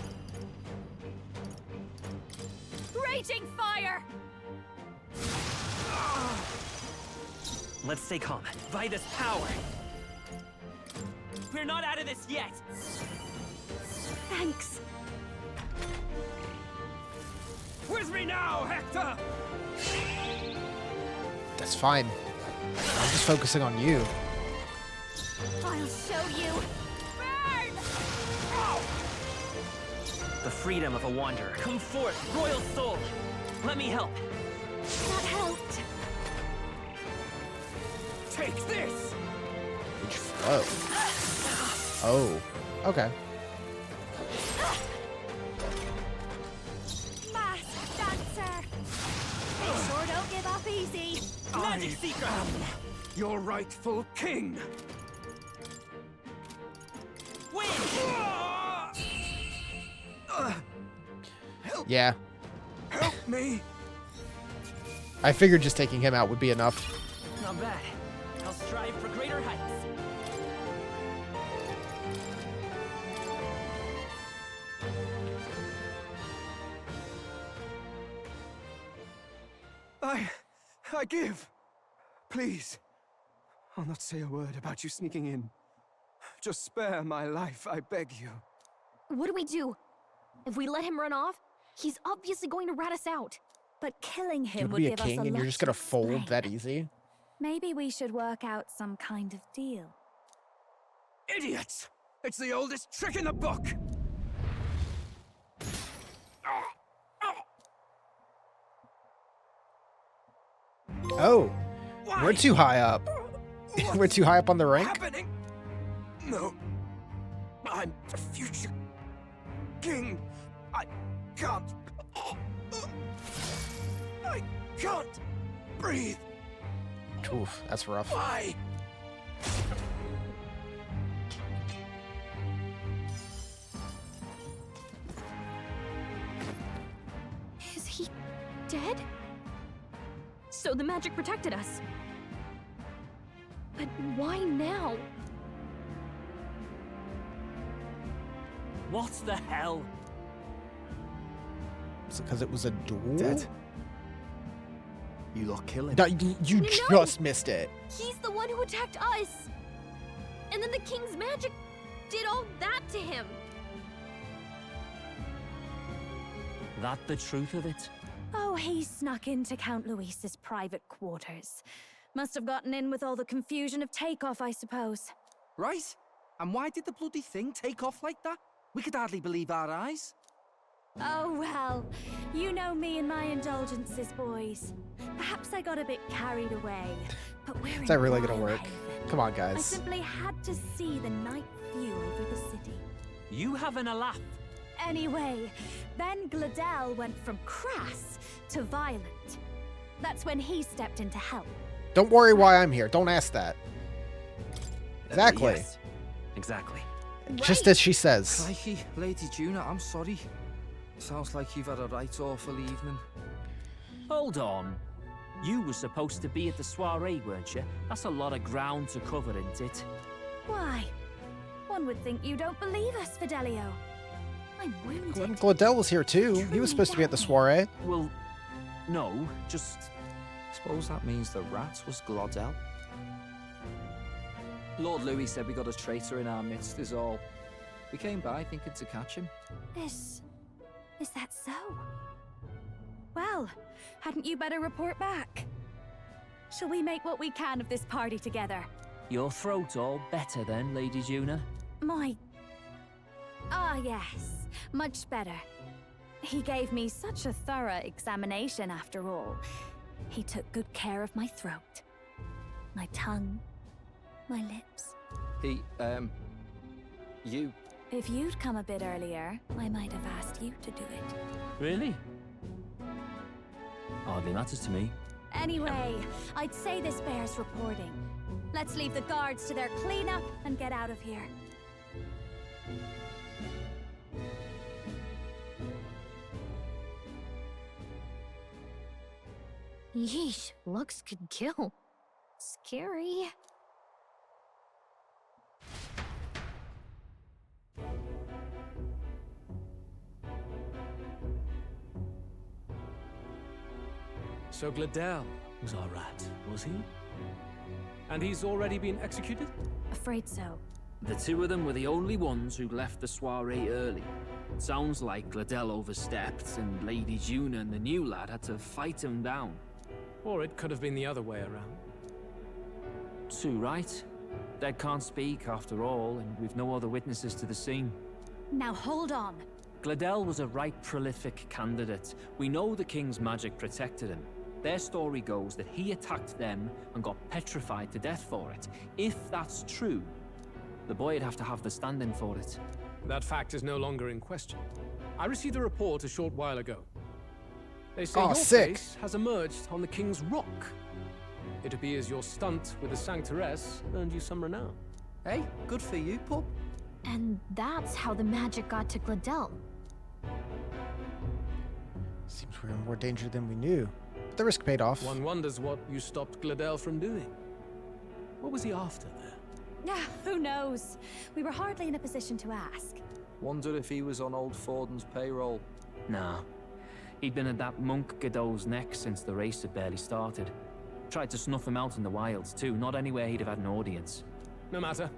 Raging fire! Let's stay calm. By this power! We're not out of this yet! Thanks. With me now, Hector! That's fine. I'm just focusing on you. I'll show you. Burn! The freedom of a wanderer. Come forth, royal soul! Let me help. That helped. Take this! Oh. Oh. Okay. Masked dancer. They sure don't give up easy. Magic Seeker! Your rightful king! Win! Yeah. Help me! I figured just taking him out would be enough. Not bad. I'll strive for greater heights. I give. Please. I'll not say a word about you sneaking in. Just spare my life, I beg you. What do we do? If we let him run off, he's obviously going to rat us out. But killing him You'd would be a give us king a and lot you're just gonna to fold explain. that easy? Maybe we should work out some kind of deal. Idiots! It's the oldest trick in the book! Oh. We're too high up. We're too high up on the rank? Happening? No. I'm the future king. I can't. I can't breathe. Oof, that's rough. Why? Is he dead? So the magic protected us. But why now? What the hell? Is it because it was a duel? Dead? You lot kill him. No, you No. just missed it. He's the one who attacked us. And then the king's magic did all that to him. That the truth of it? Oh, he snuck into Count Luis's private quarters. Must have gotten in with all the confusion of takeoff, I suppose. Right? And why did the bloody thing take off like that? We could hardly believe our eyes. Oh, well, you know me and my indulgences, boys. Perhaps I got a bit carried away, but we're Is that in really gonna Royal work? Haven. Come on, I guys. simply had to see the night view over the city. You having a laugh? Anyway, then Gladel went from crass to violent. That's when he stepped in to help. Don't worry why I'm here. Don't ask that. Exactly. Yes. Exactly. Just as she says. Crikey, Lady Juna, I'm sorry. Sounds like you've had a right awful evening. Hold on. You were supposed to be at the soiree, weren't you? That's a lot of ground to cover, isn't it? Why? One would think you don't believe us, Fidelio. I'm wounded. Gladell was here too. He was supposed to be at the soiree. Well, no, just... Suppose that means the rat was Glodell. Lord Louis said we got a traitor in our midst is all. We came by thinking to catch him. Is that so? Well, hadn't you better report back? Shall we make what we can of this party together? Your throat all better then, Lady Juna? Ah, yes. Much better. He gave me such a thorough examination after all. He took good care of my throat, my tongue, my lips. You... If you'd come a bit earlier, I might have asked you to do it. Really? Hardly matters to me. Anyway, I'd say this bears reporting. Let's leave the guards to their cleanup and get out of here. Yeesh, looks could kill. Scary. So Gladell was our rat, was he? And he's already been executed? Afraid so. The two of them were the only ones who left the soiree early. Sounds like Gladell overstepped, and Lady Juna and the new lad had to fight him down. Or it could have been the other way around. Too right. Dead can't speak, after all, and we've no other witnesses to the scene. Now hold on. Gladell was a right prolific candidate. We know the king's magic protected him. Their story goes that he attacked them and got petrified to death for it. If that's true, the boy'd have to have the stand-in for it. That fact is no longer in question. I received a report a short while ago. They say your face has emerged on the King's Rock. It appears your stunt with the Sanctoress earned you some renown. Hey, good for you, pup. And that's how the magic got to Gladell. Seems we're in more danger than we knew. But the risk paid off. One wonders what you stopped Gladell from doing. What was he after there? Who knows? We were hardly in a position to ask. Wonder if he was on old Forden's payroll. Nah. He'd been at that monk Godot's neck since the race had barely started. Tried to snuff him out in the wilds too, not anywhere he'd have had an audience. No matter.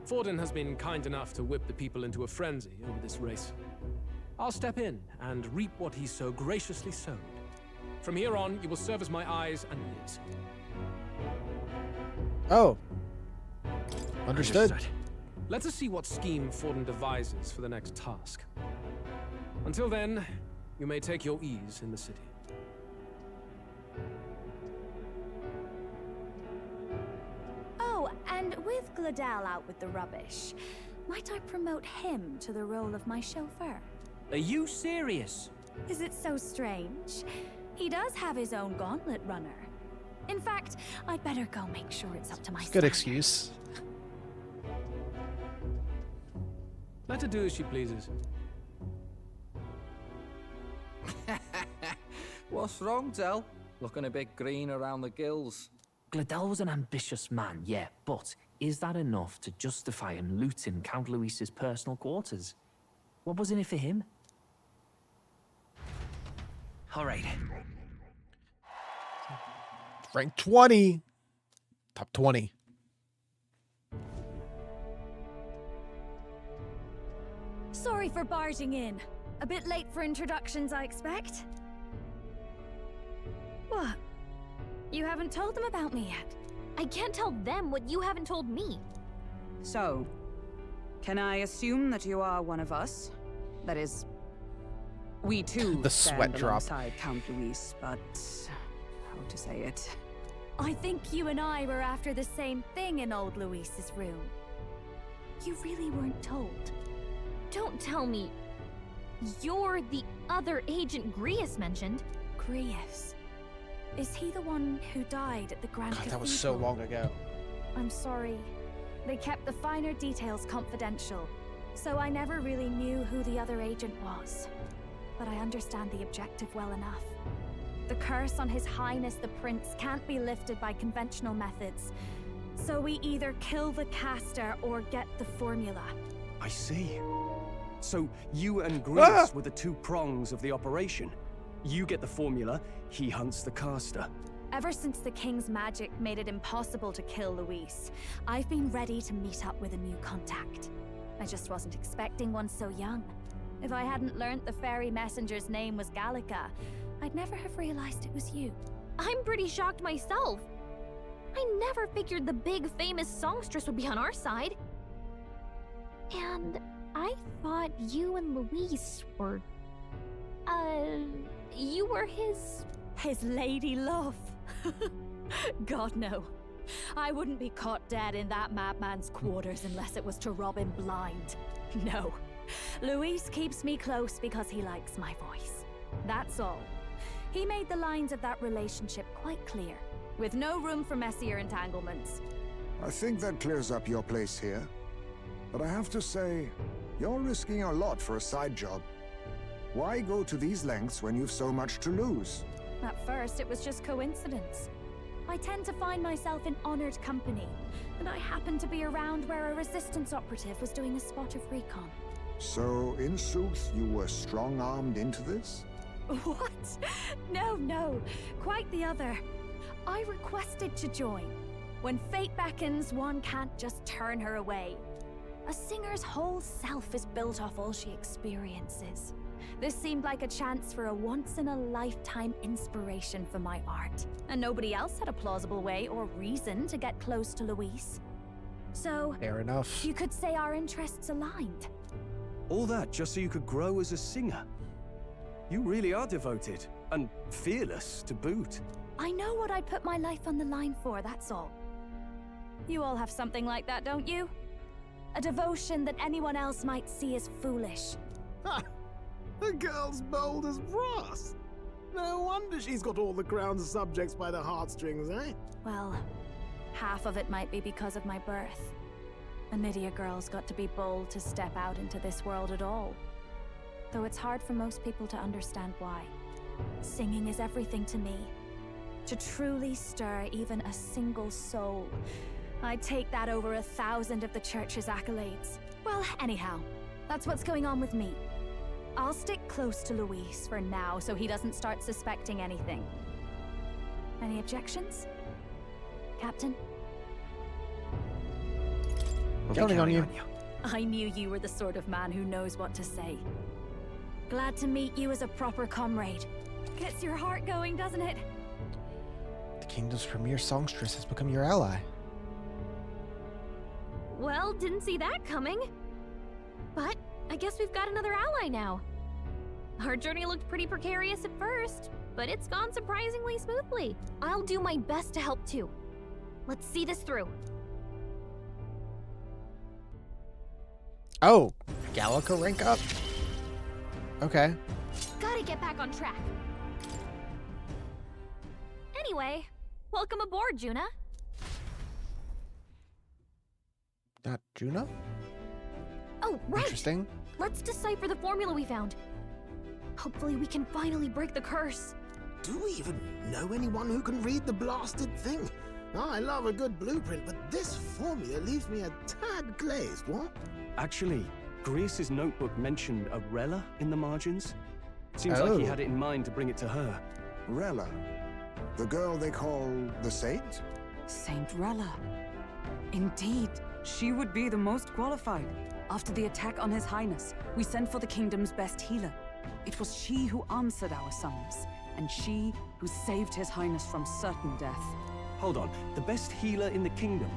Forden has been kind enough to whip the people into a frenzy over this race. I'll step in and reap what he so graciously sowed. From here on, you will serve as my eyes and ears. Oh. Understood. Let us see what scheme Forden devises for the next task. Until then, you may take your ease in the city. Oh, and with Gladell out with the rubbish, might I promote him to the role of my chauffeur? Are you serious? Is it so strange? He does have his own gauntlet runner. In fact, I'd better go make sure it's up to my Good standard. excuse. Let her do as she pleases. What's wrong, Del? Looking a bit green around the gills. Gladell was an ambitious man, yeah, but is that enough to justify him looting Count Luis's personal quarters? What was in it for him? All right. Rank 20. Top 20. Sorry for barging in. A bit late for introductions, I expect. What? You haven't told them about me yet? I can't tell them what you haven't told me. So, can I assume that you are one of us? That is, we too The sweat stand drop. alongside Count Luis, but how to say it? I think you and I were after the same thing in old Luis's room. You really weren't told. Don't tell me you're the other agent Grius mentioned. Grius? Is he the one who died at the Grand God, Cathedral? that was so long ago. I'm sorry. They kept the finer details confidential, so I never really knew who the other agent was. But I understand the objective well enough. The curse on His Highness the Prince can't be lifted by conventional methods. So we either kill the caster or get the formula. I see. So you and Grease were the two prongs of the operation. You get the formula, he hunts the caster. Ever since the King's magic made it impossible to kill Luis, I've been ready to meet up with a new contact. I just wasn't expecting one so young. If I hadn't learnt the fairy messenger's name was Gallica, I'd never have realized it was you. I'm pretty shocked myself. I never figured the big famous songstress would be on our side. And I thought you and Luis were... you were his... His lady love. God, no. I wouldn't be caught dead in that madman's quarters unless it was to rob him blind. No. Luis keeps me close because he likes my voice. That's all. He made the lines of that relationship quite clear, with no room for messier entanglements. I think that clears up your place here. But I have to say, you're risking a lot for a side job. Why go to these lengths when you've so much to lose? At first, it was just coincidence. I tend to find myself in honored company, and I happened to be around where a resistance operative was doing a spot of recon. So, in sooth, you were strong-armed into this? What? No. Quite the other. I requested to join. When fate beckons, one can't just turn her away. A singer's whole self is built off all she experiences. This seemed like a chance for a once-in-a-lifetime inspiration for my art. And nobody else had a plausible way or reason to get close to Luis. So, fair enough. You could say our interests aligned. All that just so you could grow as a singer. You really are devoted, and fearless to boot. I know what I'd put my life on the line for, that's all. You all have something like that, don't you? A devotion that anyone else might see as foolish. Ha! The girl's bold as brass. No wonder she's got all the crown's subjects by the heartstrings, eh? Well, half of it might be because of my birth. A Nydia girl's got to be bold to step out into this world at all. Though it's hard for most people to understand why. Singing is everything to me. To truly stir even a single soul, I'd take that over 1,000 of the church's accolades. Well, anyhow, that's what's going on with me. I'll stick close to Luis for now so he doesn't start suspecting anything. Any objections? Captain? Counting on you. I knew you were the sort of man who knows what to say. Glad to meet you as a proper comrade. Gets your heart going, doesn't it? The kingdom's premier songstress has become your ally. Well, didn't see that coming. But I guess we've got another ally now. Our journey looked pretty precarious at first, but it's gone surprisingly smoothly. I'll do my best to help too. Let's see this through. Oh, Gallica rank up? Okay. Gotta get back on track. Anyway, welcome aboard, Juna. Not Juno? Oh, right. Interesting. Let's decipher the formula we found. Hopefully we can finally break the curse. Do we even know anyone who can read the blasted thing? I love a good blueprint, but this formula leaves me a tad glazed, what? Actually, Grease's notebook mentioned a Rella in the margins. Seems like he had it in mind to bring it to her. Rella? The girl they call the Saint? Saint Rella. Indeed, she would be the most qualified. After the attack on His Highness, we sent for the kingdom's best healer. It was she who answered our summons, and she who saved His Highness from certain death. Hold on, the best healer in the kingdom?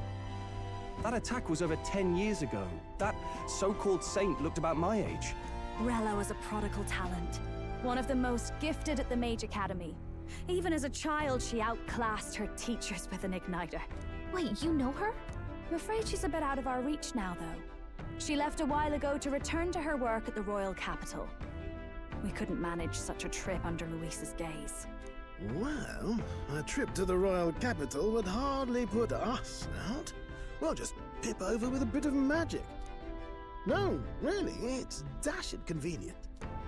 That attack was over 10 years ago. That so-called saint looked about my age. Rella was a prodigal talent. One of the most gifted at the Mage Academy. Even as a child, she outclassed her teachers with an igniter. Wait, you know her? I'm afraid she's a bit out of our reach now, though. She left a while ago to return to her work at the royal capital. We couldn't manage such a trip under Luis's gaze. Well, a trip to the royal capital would hardly put us out. We'll just pip over with a bit of magic. No, really, it's dashed convenient.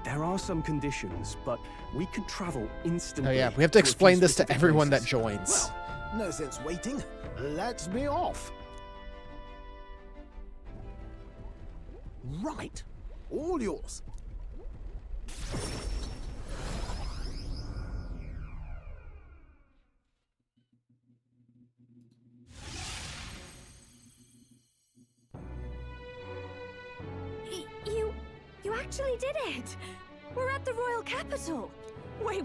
There are some conditions, but we can travel instantly. Oh yeah, we have to a few explain this to specific everyone that places. joins. Well, no sense waiting. Let's be off. Right. All yours. You actually did it! We're at the royal capital! Wait,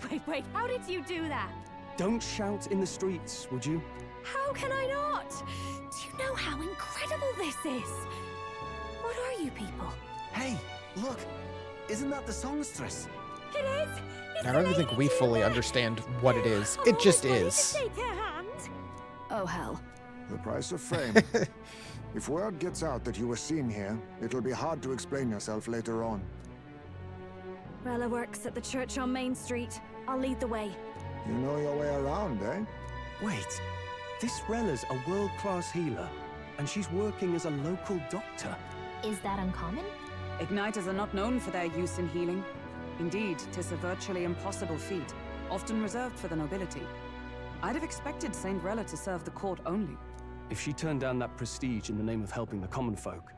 how did you do that? Don't shout in the streets, would you? How can I not? Do you know how incredible this is? What are you people? Hey, look. Isn't that the songstress? It is! I don't even think we fully understand what it is. It just is. Shake their hand! Oh hell. The price of fame. If word gets out that you were seen here, it'll be hard to explain yourself later on. Rella works at the church on Main Street. I'll lead the way. You know your way around, eh? Wait, this Rella's a world-class healer, and she's working as a local doctor. Is that uncommon? Igniters are not known for their use in healing. Indeed, 'tis a virtually impossible feat, often reserved for the nobility. I'd have expected Saint Rella to serve the court only. If she turned down that prestige in the name of helping the common folk,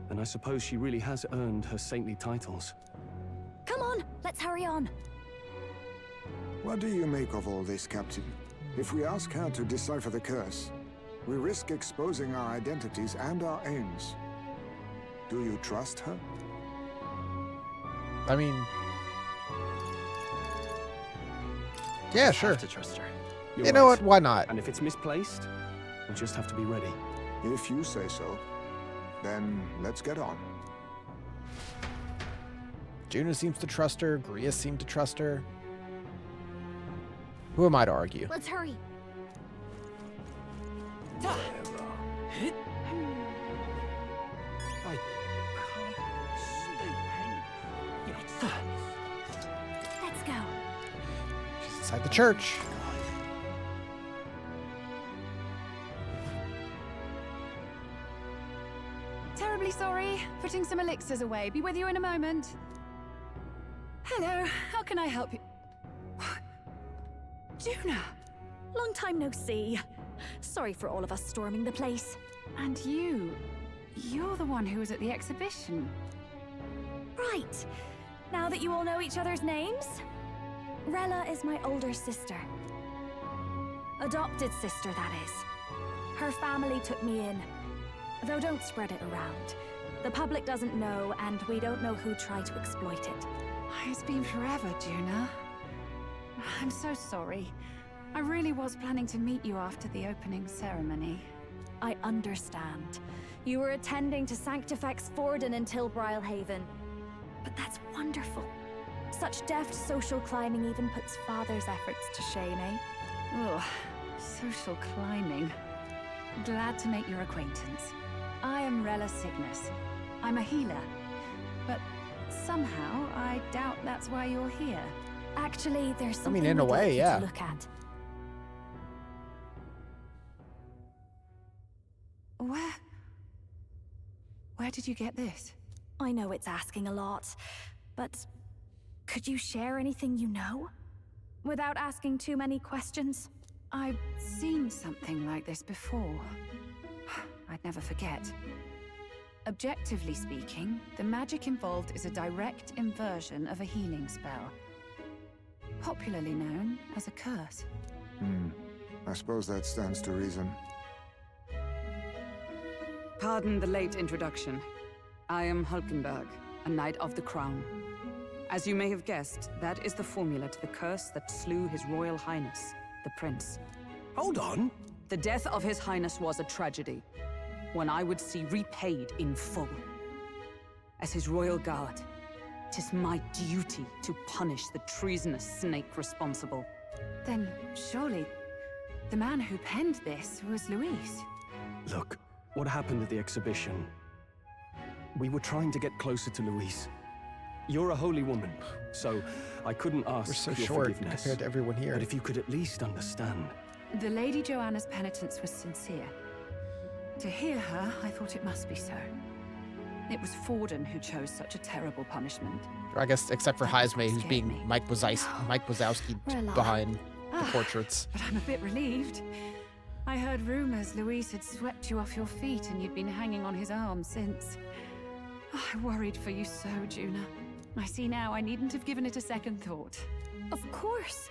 then I suppose she really has earned her saintly titles. Come on, let's hurry on. What do you make of all this, Captain? If we ask her to decipher the curse, we risk exposing our identities and our aims. Do you trust her? I mean, yeah, sure. Have to trust her. You're You know right. what? Why not? And if it's misplaced, we'll just have to be ready. If you say so, then let's get on. Juna seems to trust her. Grius seemed to trust her. Who am I to argue? Let's hurry. Let's go. She's inside the church. Terribly sorry. Putting some elixirs away. Be with you in a moment. Hello. How can I help you? Juna! Long time no see. Sorry for all of us storming the place. And you're the one who was at the exhibition. Right. Now that you all know each other's names, Rella is my older sister. Adopted sister, that is. Her family took me in. Though don't spread it around. The public doesn't know, and we don't know who tried to exploit it. It's been forever, Juna. I'm so sorry. I really was planning to meet you after the opening ceremony. I understand. You were attending to Sanctifex Forden until Brylehaven. But that's wonderful. Such deft social climbing even puts Father's efforts to shame, eh? Ugh, social climbing. Glad to make your acquaintance. I am Rella Cygnus. I'm a healer. But somehow, I doubt that's why you're here. Actually, there's something in a we'd way, like you yeah. to look at. Where did you get this? I know it's asking a lot, but could you share anything you know? Without asking too many questions? I've seen something like this before. I'd never forget. Objectively speaking, the magic involved is a direct inversion of a healing spell. Popularly known as a curse. I suppose that stands to reason. Pardon the late introduction. I am Hulkenberg, a Knight of the Crown. As you may have guessed, that is the formula to the curse that slew His Royal Highness, the Prince. Hold on! The death of His Highness was a tragedy, one I would see repaid in full. As His Royal Guard, 'tis my duty to punish the treasonous snake responsible. Then surely the man who penned this was Luis. Look, what happened at the exhibition? We were trying to get closer to Luis. You're a holy woman, so I couldn't ask We're so for your short forgiveness. compared to everyone here. But if you could at least understand. The Lady Joanna's penitence was sincere. To hear her, I thought it must be so. It was Forden who chose such a terrible punishment. Or I guess except for Heisme, who's being Mike Wazowski Rely. behind the portraits. But I'm a bit relieved. I heard rumors Luis had swept you off your feet and you'd been hanging on his arm since. Oh, I worried for you so, Juna. I see now I needn't have given it a second thought. Of course.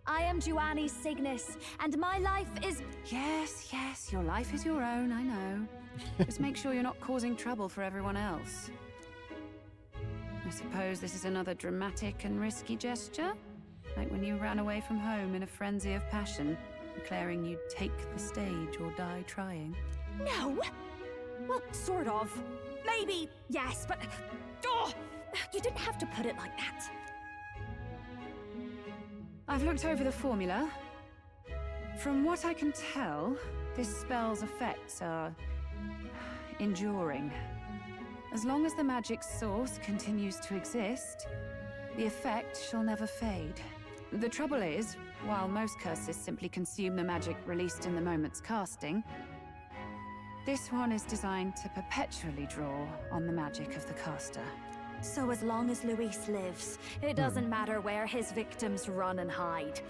I am Juani's Cygnus, and my life is... Yes, yes, your life is your own, I know. Just make sure you're not causing trouble for everyone else. I suppose this is another dramatic and risky gesture? Like when you ran away from home in a frenzy of passion, declaring you'd take the stage or die trying. No! Well, sort of. Maybe, yes, but... Oh, you didn't have to put it like that. I've looked over the formula. From what I can tell, this spell's effects are... enduring. As long as the magic's source continues to exist, the effect shall never fade. The trouble is, while most curses simply consume the magic released in the moment's casting, this one is designed to perpetually draw on the magic of the caster. So as long as Luis lives, it doesn't matter where his victims run and hide.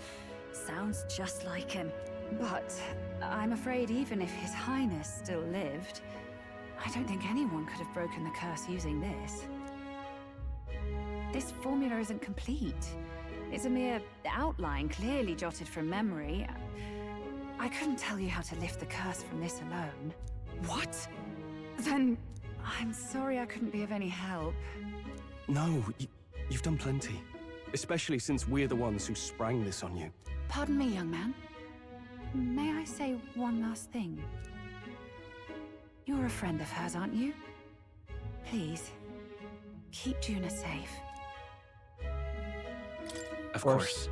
Sounds just like him. But I'm afraid even if His Highness still lived, I don't think anyone could have broken the curse using this. This formula isn't complete. It's a mere outline, clearly jotted from memory. I couldn't tell you how to lift the curse from this alone. What? Then I'm sorry I couldn't be of any help. No, you've done plenty. Especially since we're the ones who sprang this on you. Pardon me, young man. May I say one last thing? You're a friend of hers, aren't you? Please, keep Juna safe. Of course.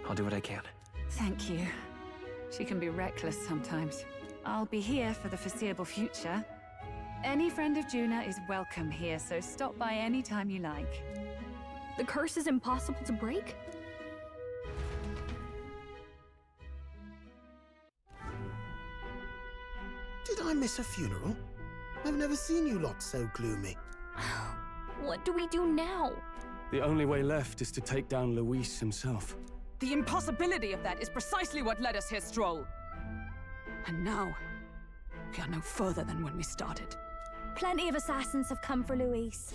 I'll do what I can. Thank you. She can be reckless sometimes. I'll be here for the foreseeable future. Any friend of Juna is welcome here, so stop by any time you like. The curse is impossible to break? Did I miss a funeral? I've never seen you lot so gloomy. What do we do now? The only way left is to take down Luis himself. The impossibility of that is precisely what led us here, Stroll. And now, we are no further than when we started. Plenty of assassins have come for Luis,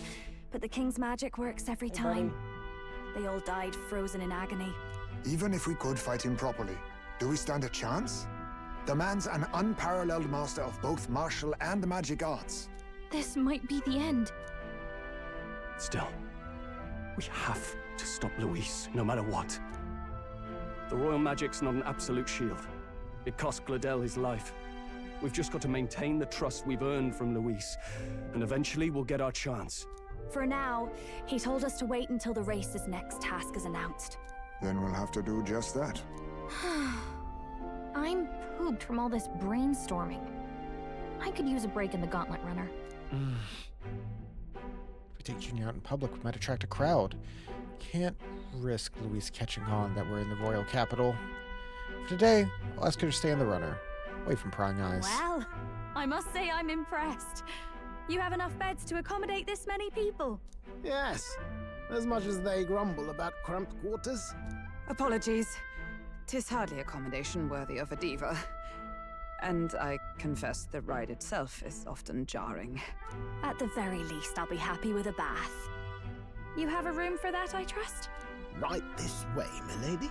but the king's magic works every time. They all died frozen in agony. Even if we could fight him properly, do we stand a chance? The man's an unparalleled master of both martial and magic arts. This might be the end. Still, we have to stop Luis, no matter what. The royal magic's not an absolute shield. It cost Gladel his life. We've just got to maintain the trust we've earned from Luis, and eventually we'll get our chance. For now, he told us to wait until the race's next task is announced. Then we'll have to do just that. I'm pooped from all this brainstorming. I could use a break in the gauntlet runner. If we take Junior out in public, we might attract a crowd. Can't risk Luis catching on that we're in the royal capital. For today, I'll ask her to stay in the runner, away from prying eyes. Well, I must say I'm impressed. You have enough beds to accommodate this many people. Yes, as much as they grumble about cramped quarters. Apologies. 'Tis hardly accommodation worthy of a diva. And I confess the ride itself is often jarring. At the very least, I'll be happy with a bath. You have a room for that, I trust? Right this way, milady.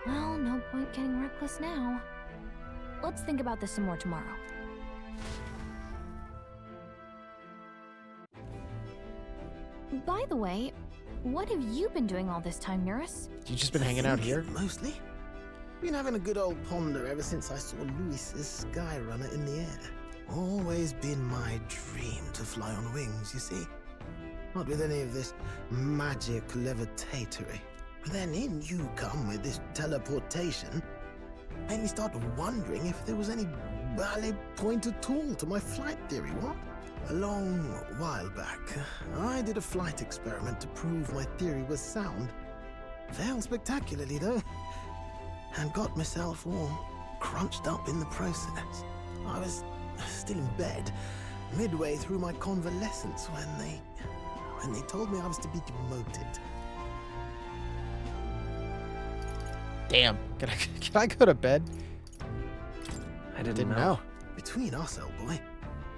Well, no point getting reckless now. Let's think about this some more tomorrow. By the way, what have you been doing all this time, Eurus? You just been hanging out here? Mostly. Been having a good old ponder ever since I saw Luis's Skyrunner in the air. Always been my dream to fly on wings, you see. Not with any of this magic levitatory. But then in you come with this teleportation. Made me start wondering if there was any valid point at all to my flight theory, what? A long while back, I did a flight experiment to prove my theory was sound. Failed spectacularly, though. And got myself all crunched up in the process. I was still in bed, midway through my convalescence, when they told me I was to be demoted. Damn. Can I go to bed? I didn't know. Between us, old boy,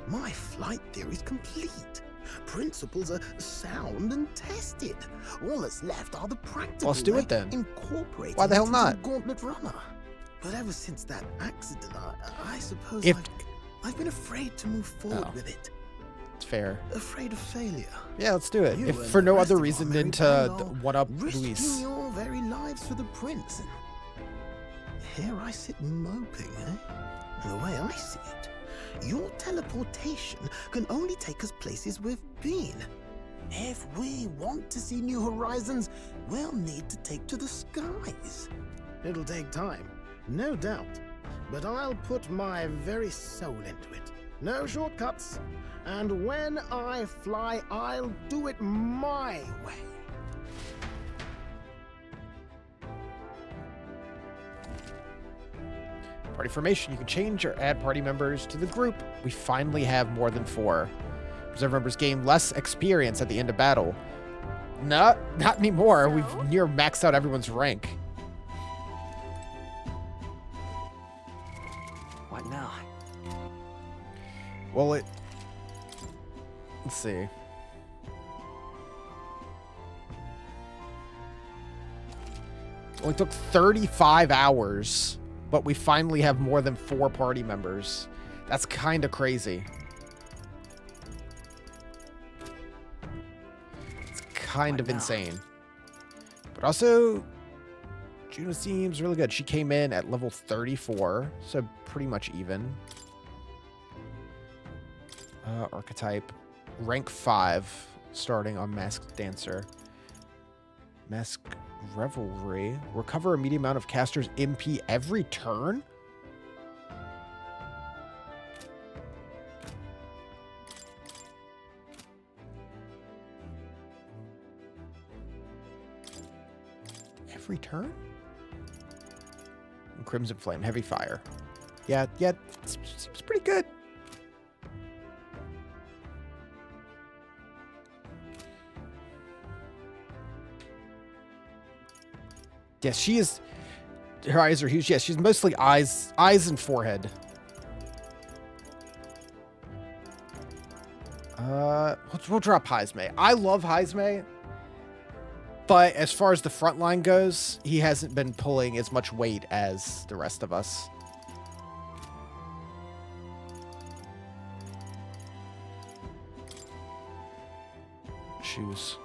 my flight theory's complete. Principles are sound and tested. All that's left are the practical. Let's do it then. Incorporating Why the hell into not? Gauntlet Runner. But ever since that accident, I suppose If I've been afraid to move forward with it. it's fair. Afraid of failure. Yeah, let's do it. You If and for the no rest other of our reason merry than to band are one up risking Luis. your very lives for the prince. And here I sit moping, eh? And the way I see it, your teleportation can only take us places we've been. If we want to see new horizons, we'll need to take to the skies. It'll take time, no doubt, but I'll put my very soul into it. No shortcuts. And when I fly, I'll do it my way. Party formation. You can change or add party members to the group. We finally have more than 4. Reserve members gain less experience at the end of battle. Not anymore. We've near maxed out everyone's rank. What now? Well, let's see. Only took 35 hours, but we finally have more than 4 party members. That's kind of crazy. It's kind of insane. But also, Juno seems really good. She came in at level 34, so pretty much even. Archetype, rank 5, starting on Masked Dancer. Mask Revelry. Recover a medium amount of caster's MP every turn? Every turn? And Crimson Flame, Heavy Fire. Yeah, it's pretty good. Yes, she is. Her eyes are huge. Yes, she's mostly eyes and forehead. We'll drop Heismay. I love Heismay, but as far as the front line goes, he hasn't been pulling as much weight as the rest of us. Shoes.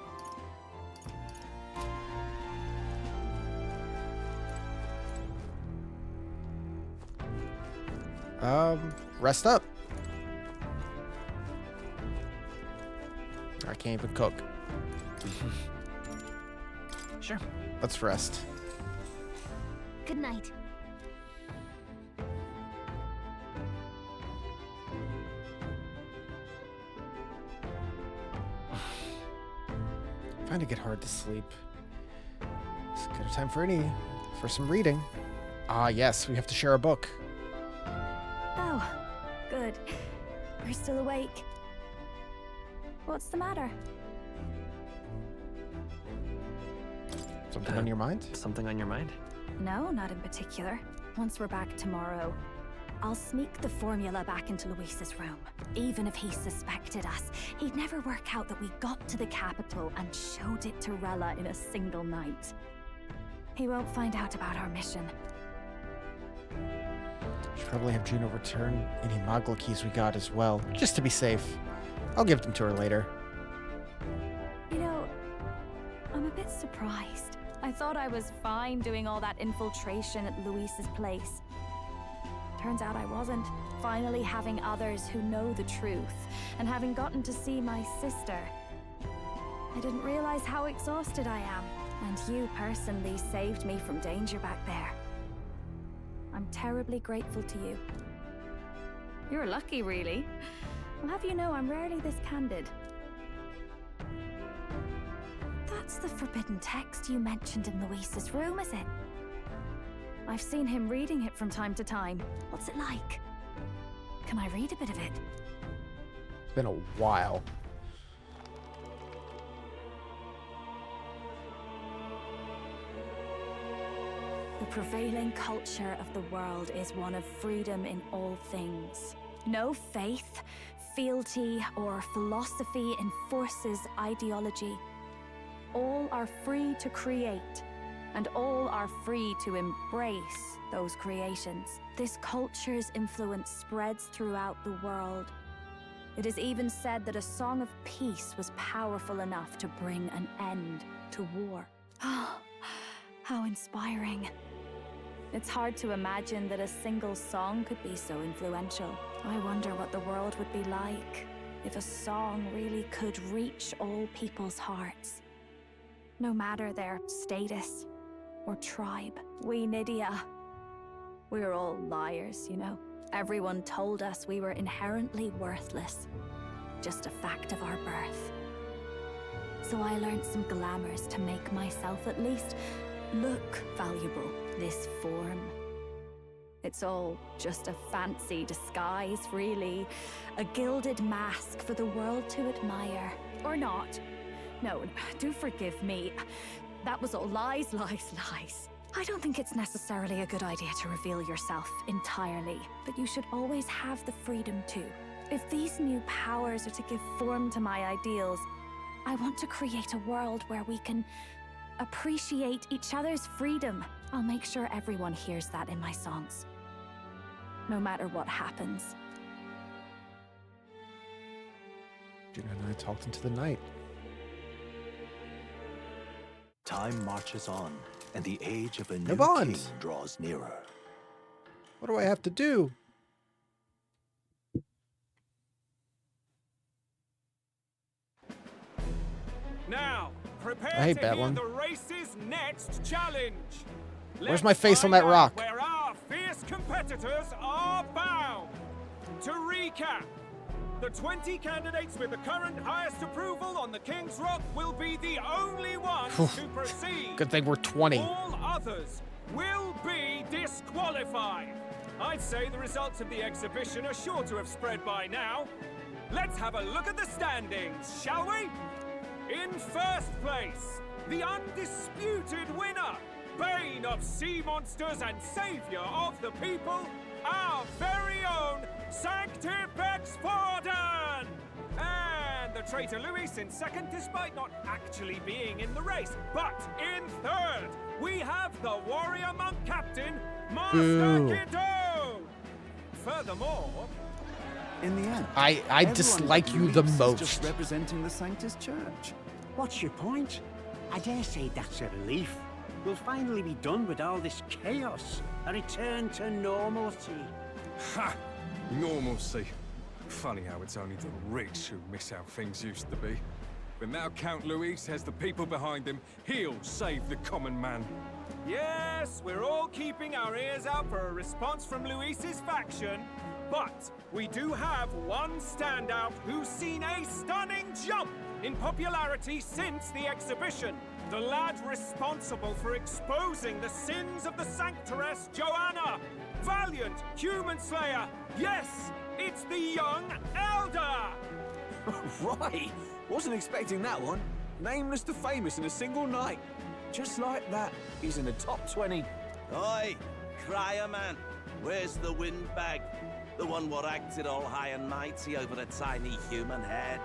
Rest up. I can't even cook. Sure. Let's rest. Good night. I find it get hard to sleep. It's a good time for some reading. Ah, yes, we have to share a book. Oh, good. You're still awake. What's the matter? Something on your mind? Something on your mind? No, not in particular. Once we're back tomorrow, I'll sneak the formula back into Luis's room. Even if he suspected us, he'd never work out that we got to the capital and showed it to Rella in a single night. He won't find out about our mission. Should probably have Juno return any Mogla keys we got as well, just to be safe. I'll give them to her later. You know, I'm a bit surprised. I thought I was fine doing all that infiltration at Luis's place. Turns out I wasn't. Finally having others who know the truth, and having gotten to see my sister. I didn't realize how exhausted I am, and you personally saved me from danger back there. I'm terribly grateful to you. You're lucky, really. I'll have you know I'm rarely this candid. That's the forbidden text you mentioned in Luis's room, is it? I've seen him reading it from time to time. What's it like? Can I read a bit of it? It's been a while. The prevailing culture of the world is one of freedom in all things. No faith, fealty, or philosophy enforces ideology. All are free to create, and all are free to embrace those creations. This culture's influence spreads throughout the world. It is even said that a song of peace was powerful enough to bring an end to war. Oh, how inspiring. It's hard to imagine that a single song could be so influential. I wonder what the world would be like if a song really could reach all people's hearts. No matter their status or tribe. We Nydia, we're all liars, you know. Everyone told us we were inherently worthless. Just a fact of our birth. So I learned some glamours to make myself at least look valuable. This form. It's all just a fancy disguise, really. A gilded mask for the world to admire. Or not. No, do forgive me. That was all lies, lies, lies. I don't think it's necessarily a good idea to reveal yourself entirely, but you should always have the freedom to. If these new powers are to give form to my ideals, I want to create a world where we can appreciate each other's freedom. I'll make sure everyone hears that in my songs. No matter what happens. Juno and I talked into the night. Time marches on, and the age of a new Bond. king draws nearer. What do I have to do? Now, prepare I hate to that hear one. the race's next challenge. Where's my face on that Find out rock? Where our fierce competitors are bound. To recap, the 20 candidates with the current highest approval on the King's Rock will be the only ones to proceed. Good thing we're 20. All others will be disqualified. I'd say the results of the exhibition are sure to have spread by now. Let's have a look at the standings, shall we? In first place, the undisputed winner, bane of sea monsters and savior of the people, our very own Sanctipex Forden! And the traitor Luis in second, despite not actually being in the race. But in third, we have the warrior monk captain, Master Boo. Kiddo! Furthermore, In the end, I everyone dislike but you the Luis is most. just representing the Sanctus Church. What's your point? I dare say that's a relief. We'll finally be done with all this chaos. A return to normalcy. Ha! Normalcy. Funny how it's only the rich who miss how things used to be. But now Count Luis has the people behind him. He'll save the common man. yes, we're all keeping our ears out for a response from Luis's faction. But we do have one standout who's seen a stunning jump in popularity since the exhibition. The lad responsible for exposing the sins of the Sanctoress Joanna. Valiant human slayer. Yes, it's the young Elder. Right! Wasn't expecting that one. Nameless to famous in a single night. Just like that, he's in the top 20. Oi, crier man, where's the windbag? The one what acted all high and mighty over a tiny human head.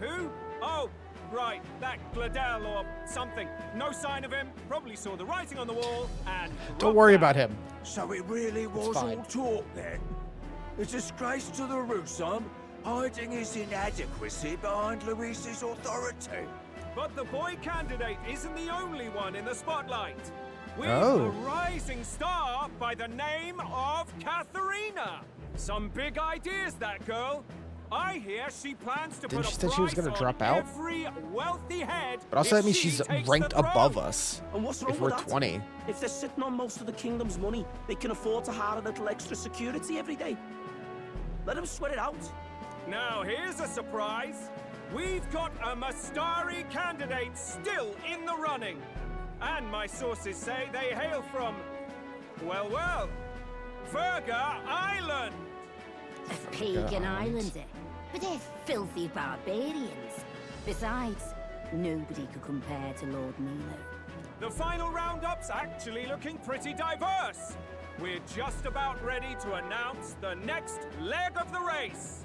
Who? Oh, right, that Gladell or something. No sign of him. Probably saw the writing on the wall and... Don't worry about him. So it really was fine. all talk then? A disgrace to the Rusum, hiding his inadequacy behind Luis's authority. But the boy candidate isn't the only one in the spotlight. We've Oh. a rising star by the name of Katharina. Some big ideas, that girl. I hear she plans to Didn't put she a say she was price gonna on drop out? every wealthy head. But also if that means she she's takes ranked the throne. above us. And what's wrong If we're with that? 20. If they're sitting on most of the kingdom's money, they can afford to hire a little extra security every day. Let them sweat it out. Now here's a surprise. We've got a Mastari candidate still in the running. And my sources say they hail from, well, Ferga Island. pagan islander, but they're filthy barbarians. Besides, nobody could compare to Lord Milo. The final roundup's actually looking pretty diverse. We're just about ready to announce the next leg of the race.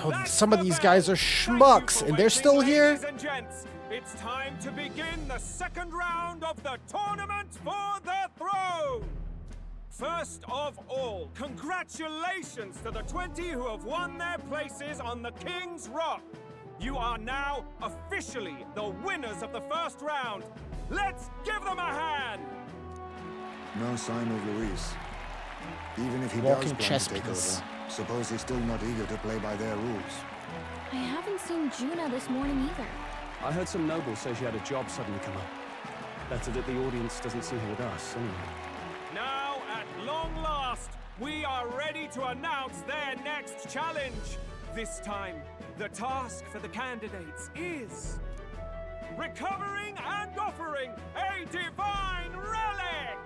Oh, some of these guys are schmucks, and they're still here? Ladies and gents, it's time to begin the second round of the tournament for the throne! First of all, congratulations to the 20 who have won their places on the King's Rock. You are now officially the winners of the first round. Let's give them a hand! No sign of Luis. Even if he Walking does plan chess to take piece. over, suppose he's still not eager to play by their rules. I haven't seen Juna this morning either. I heard some nobles say she had a job suddenly come up. Better that the audience doesn't see her with us, anyway. Now, at long last, we are ready to announce their next challenge. This time, the task for the candidates is recovering and offering a divine relic!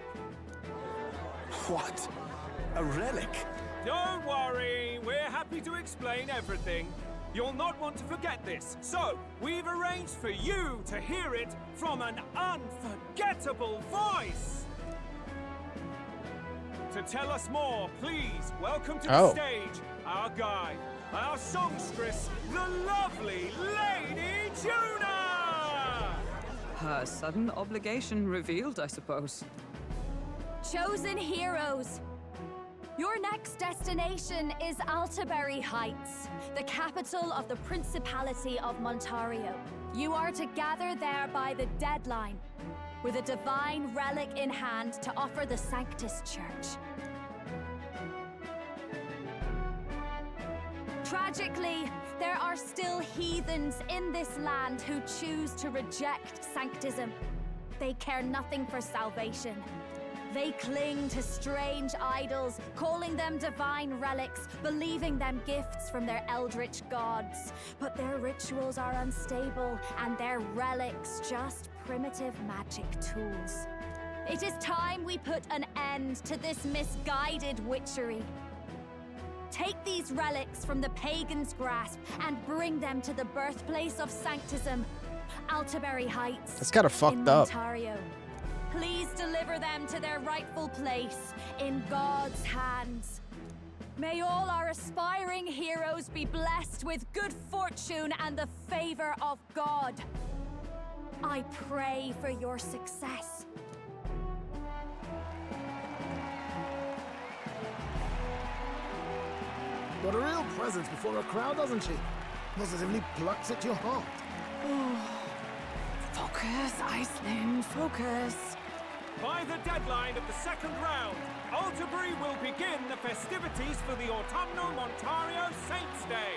What? A relic? Don't worry, we're happy to explain everything. You'll not want to forget this, so we've arranged for you to hear it from an unforgettable voice. To tell us more, please welcome to the stage our guide, our songstress, the lovely Lady Juna! Her sudden obligation revealed, I suppose. Chosen heroes! Your next destination is Altaberry Heights, the capital of the Principality of Montario. You are to gather there by the deadline, with a divine relic in hand to offer the Sanctus Church. Tragically, there are still heathens in this land who choose to reject sanctism. They care nothing for salvation. They cling to strange idols, calling them divine relics, believing them gifts from their eldritch gods. But their rituals are unstable, and their relics just primitive magic tools. It is time we put an end to this misguided witchery. Take these relics from the pagan's grasp and bring them to the birthplace of sanctism, Altaberry Heights. That's kind of fucked in up. Ontario. Please deliver them to their rightful place in God's hands. May all our aspiring heroes be blessed with good fortune and the favor of God. I pray for your success. Got a real presence before a crowd, doesn't she? Positively plucks at your heart. Focus, Iceland, focus. By the deadline of the second round, Altaberry will begin the festivities for the autumnal Montario Saints' Day.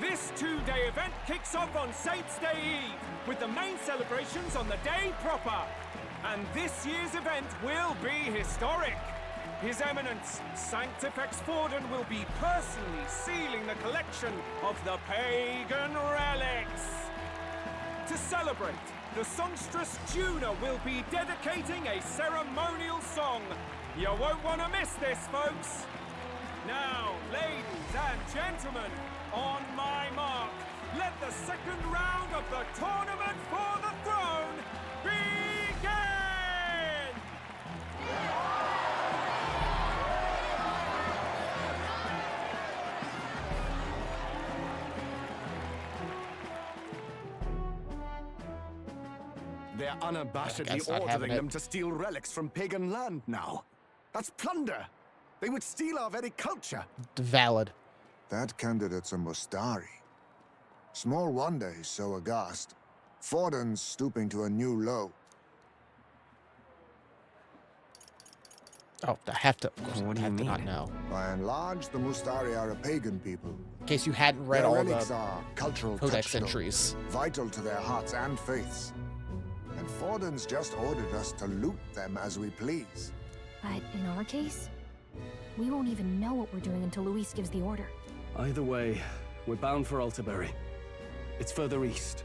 This two-day event kicks off on Saints' Day Eve, with the main celebrations on the day proper. And this year's event will be historic. His Eminence, Sanctifex Forden, will be personally sealing the collection of the pagan relics. To celebrate, the songstress Juna will be dedicating a ceremonial song. You won't want to miss this, folks. Now, ladies and gentlemen, on my mark, let the second round of the tournament for the throne begin! They're unabashedly ordering them to steal relics from pagan land now. That's plunder. They would steal our very culture. Valid. That candidate's a Mustari. Small wonder he's so aghast. Forden's stooping to a new low. Oh, I have to. What do you mean? Not know. By and large, the Mustari are a pagan people. In case you hadn't read Their all relics the are cultural Codex touchstones, entries. vital to their hearts and faiths. And Forden's just ordered us to loot them as we please. But in our case, we won't even know what we're doing until Luis gives the order. Either way, We're bound for Altabury. It's further east.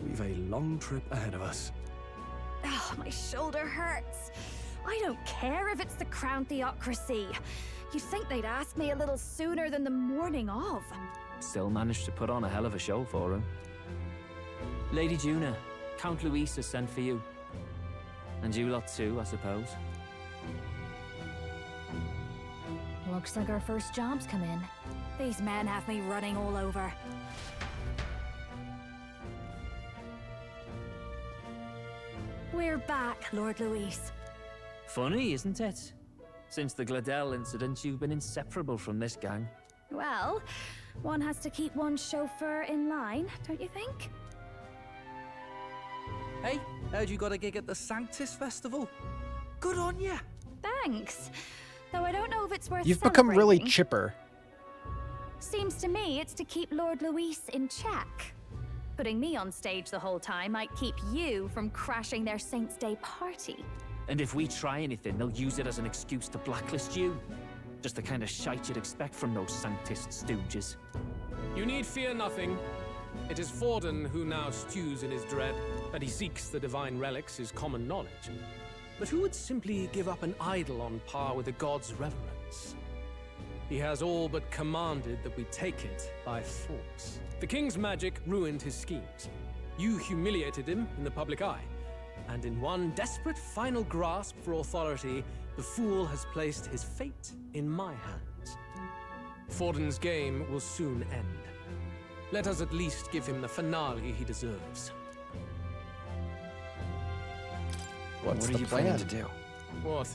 We've a long trip ahead of us. Oh, my shoulder hurts. I don't care if it's the Crown Theocracy. You'd think they'd ask me a little sooner than the morning of. Still managed to put on a hell of a show for him. Lady Juna, Count Luis has sent for you. And you lot too, I suppose. Looks like our first job's come in. These men have me running all over. We're back, Lord Luis. Funny, isn't it? Since the Gladell incident, you've been inseparable from this gang. Well, one has to keep one's chauffeur in line, don't you think? Hey, heard you got a gig at the Sanctus Festival. Good on ya. Thanks. Though I don't know if it's worth You've become really celebrating. chipper. Seems to me it's to keep Lord Luis in check. Putting me on stage the whole time might keep you from crashing their Saints' Day party. And if we try anything, they'll use it as an excuse to blacklist you. Just the kind of shite you'd expect from those Sanctist stooges. You need fear nothing. It is Forden who now stews in his dread. That he seeks the divine relics is common knowledge. But who would simply give up an idol on par with the god's reverence? He has all but commanded that we take it by force. The king's magic ruined his schemes. You humiliated him in the public eye. And in one desperate final grasp for authority, the fool has placed his fate in my hands. Forden's game will soon end. Let us at least give him the finale he deserves. What's What the are you plan? planning to do? What?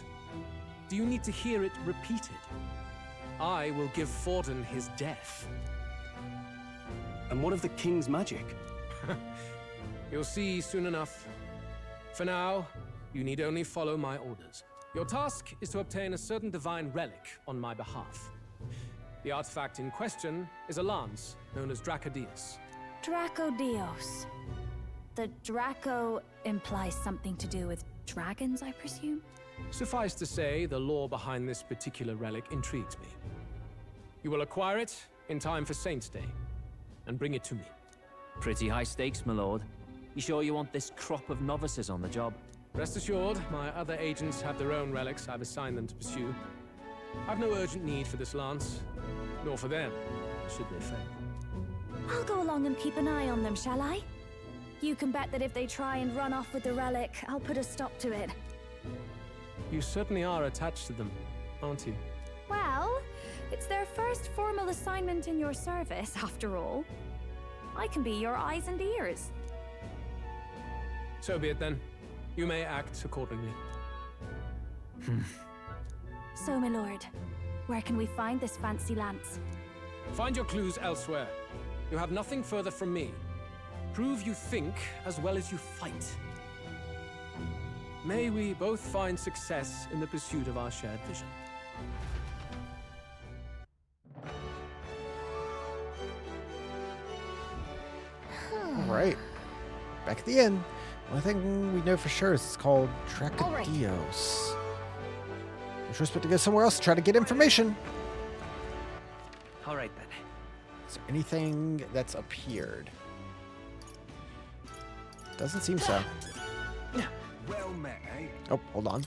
Do you need to hear it repeated? I will give Forden his death. And what of the king's magic? You'll see soon enough. For now, you need only follow my orders. Your task is to obtain a certain divine relic on my behalf. The artifact in question is a lance known as Dracodius. Dracodios. The Draco implies something to do with dragons, I presume? Suffice to say, the lore behind this particular relic intrigues me. You will acquire it in time for Saints' Day, and bring it to me. Pretty high stakes, my lord. You sure you want this crop of novices on the job? Rest assured, my other agents have their own relics I've assigned them to pursue. I've no urgent need for this lance, nor for them, should they fail. I'll go along and keep an eye on them, shall I? You can bet that if they try and run off with the relic, I'll put a stop to it. You certainly are attached to them, aren't you? Well, it's their first formal assignment in your service, after all. I can be your eyes and ears. So be it then. You may act accordingly. So, my lord, where can we find this fancy lance? Find your clues elsewhere. You have nothing further from me. Prove you think as well as you fight. May we both find success in the pursuit of our shared vision. All right. Back at the inn. One thing we know for sure is it's called Dracodios. We're supposed to go somewhere else to try to get information. All right, then. Is there anything that's appeared? Doesn't seem so. Well met, eh? Oh, hold on.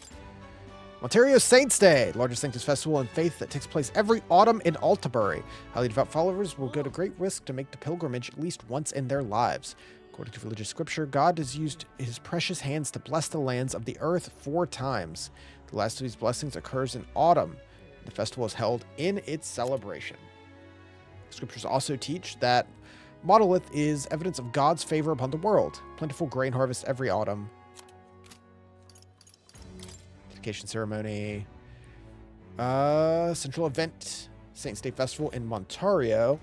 Ontario Saints' Day, largest Sanctus festival in faith that takes place every autumn in Altabury. Highly devout followers will go to great risk to make the pilgrimage at least once in their lives. According to religious scripture, God has used his precious hands to bless the lands of the earth 4 times. The last of these blessings occurs in autumn. The festival is held in its celebration. Scriptures also teach that monolith is evidence of God's favor upon the world. Plentiful grain harvest every autumn. Dedication ceremony. Central event. Saints' Day Festival in Montario.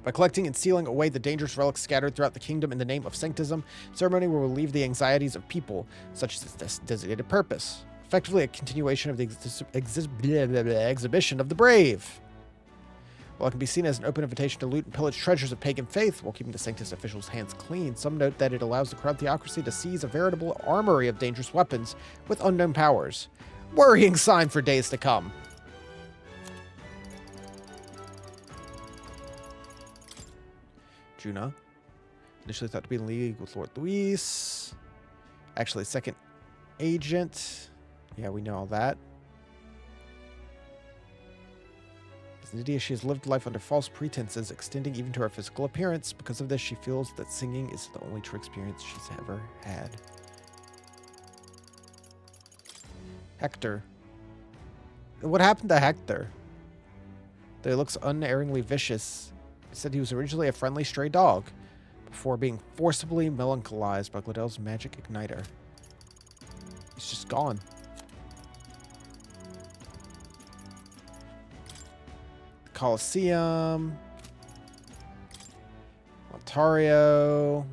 By collecting and sealing away the dangerous relics scattered throughout the kingdom in the name of sanctism, ceremony will relieve the anxieties of people, such as its designated purpose. Effectively a continuation of the exhibition of the brave. While it can be seen as an open invitation to loot and pillage treasures of pagan faith while keeping the Sanctus officials' hands clean, some note that it allows the Crown Theocracy to seize a veritable armory of dangerous weapons with unknown powers. Worrying sign for days to come. Juna. Initially thought to be in league with Lord Luis. Actually, second agent. Yeah, we know all that. As Nydia, she has lived life under false pretenses, extending even to her physical appearance. Because of this, she feels that singing is the only true experience she's ever had. Hector. What happened to Hector? Though he looks unerringly vicious, he said he was originally a friendly stray dog before being forcibly melancholized by Gladel's magic igniter. He's just gone. The Colosseum. Ontario.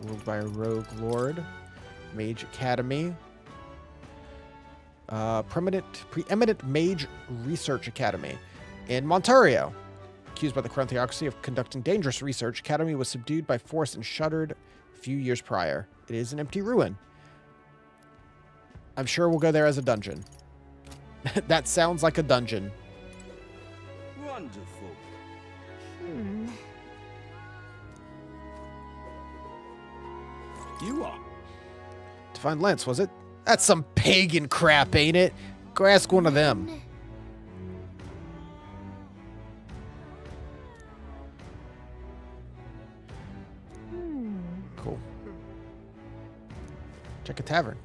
Ruled by a rogue lord. Mage Academy. Preeminent Mage Research Academy in Montario. Accused by the Crown Theocracy of conducting dangerous research, Academy was subdued by force and shuttered a few years prior. It is an empty ruin. I'm sure we'll go there as a dungeon. That sounds like a dungeon. Wonderful. You are. Divine Lance, was it? That's some pagan crap, ain't it? Go ask one of them. Cool. Check a tavern.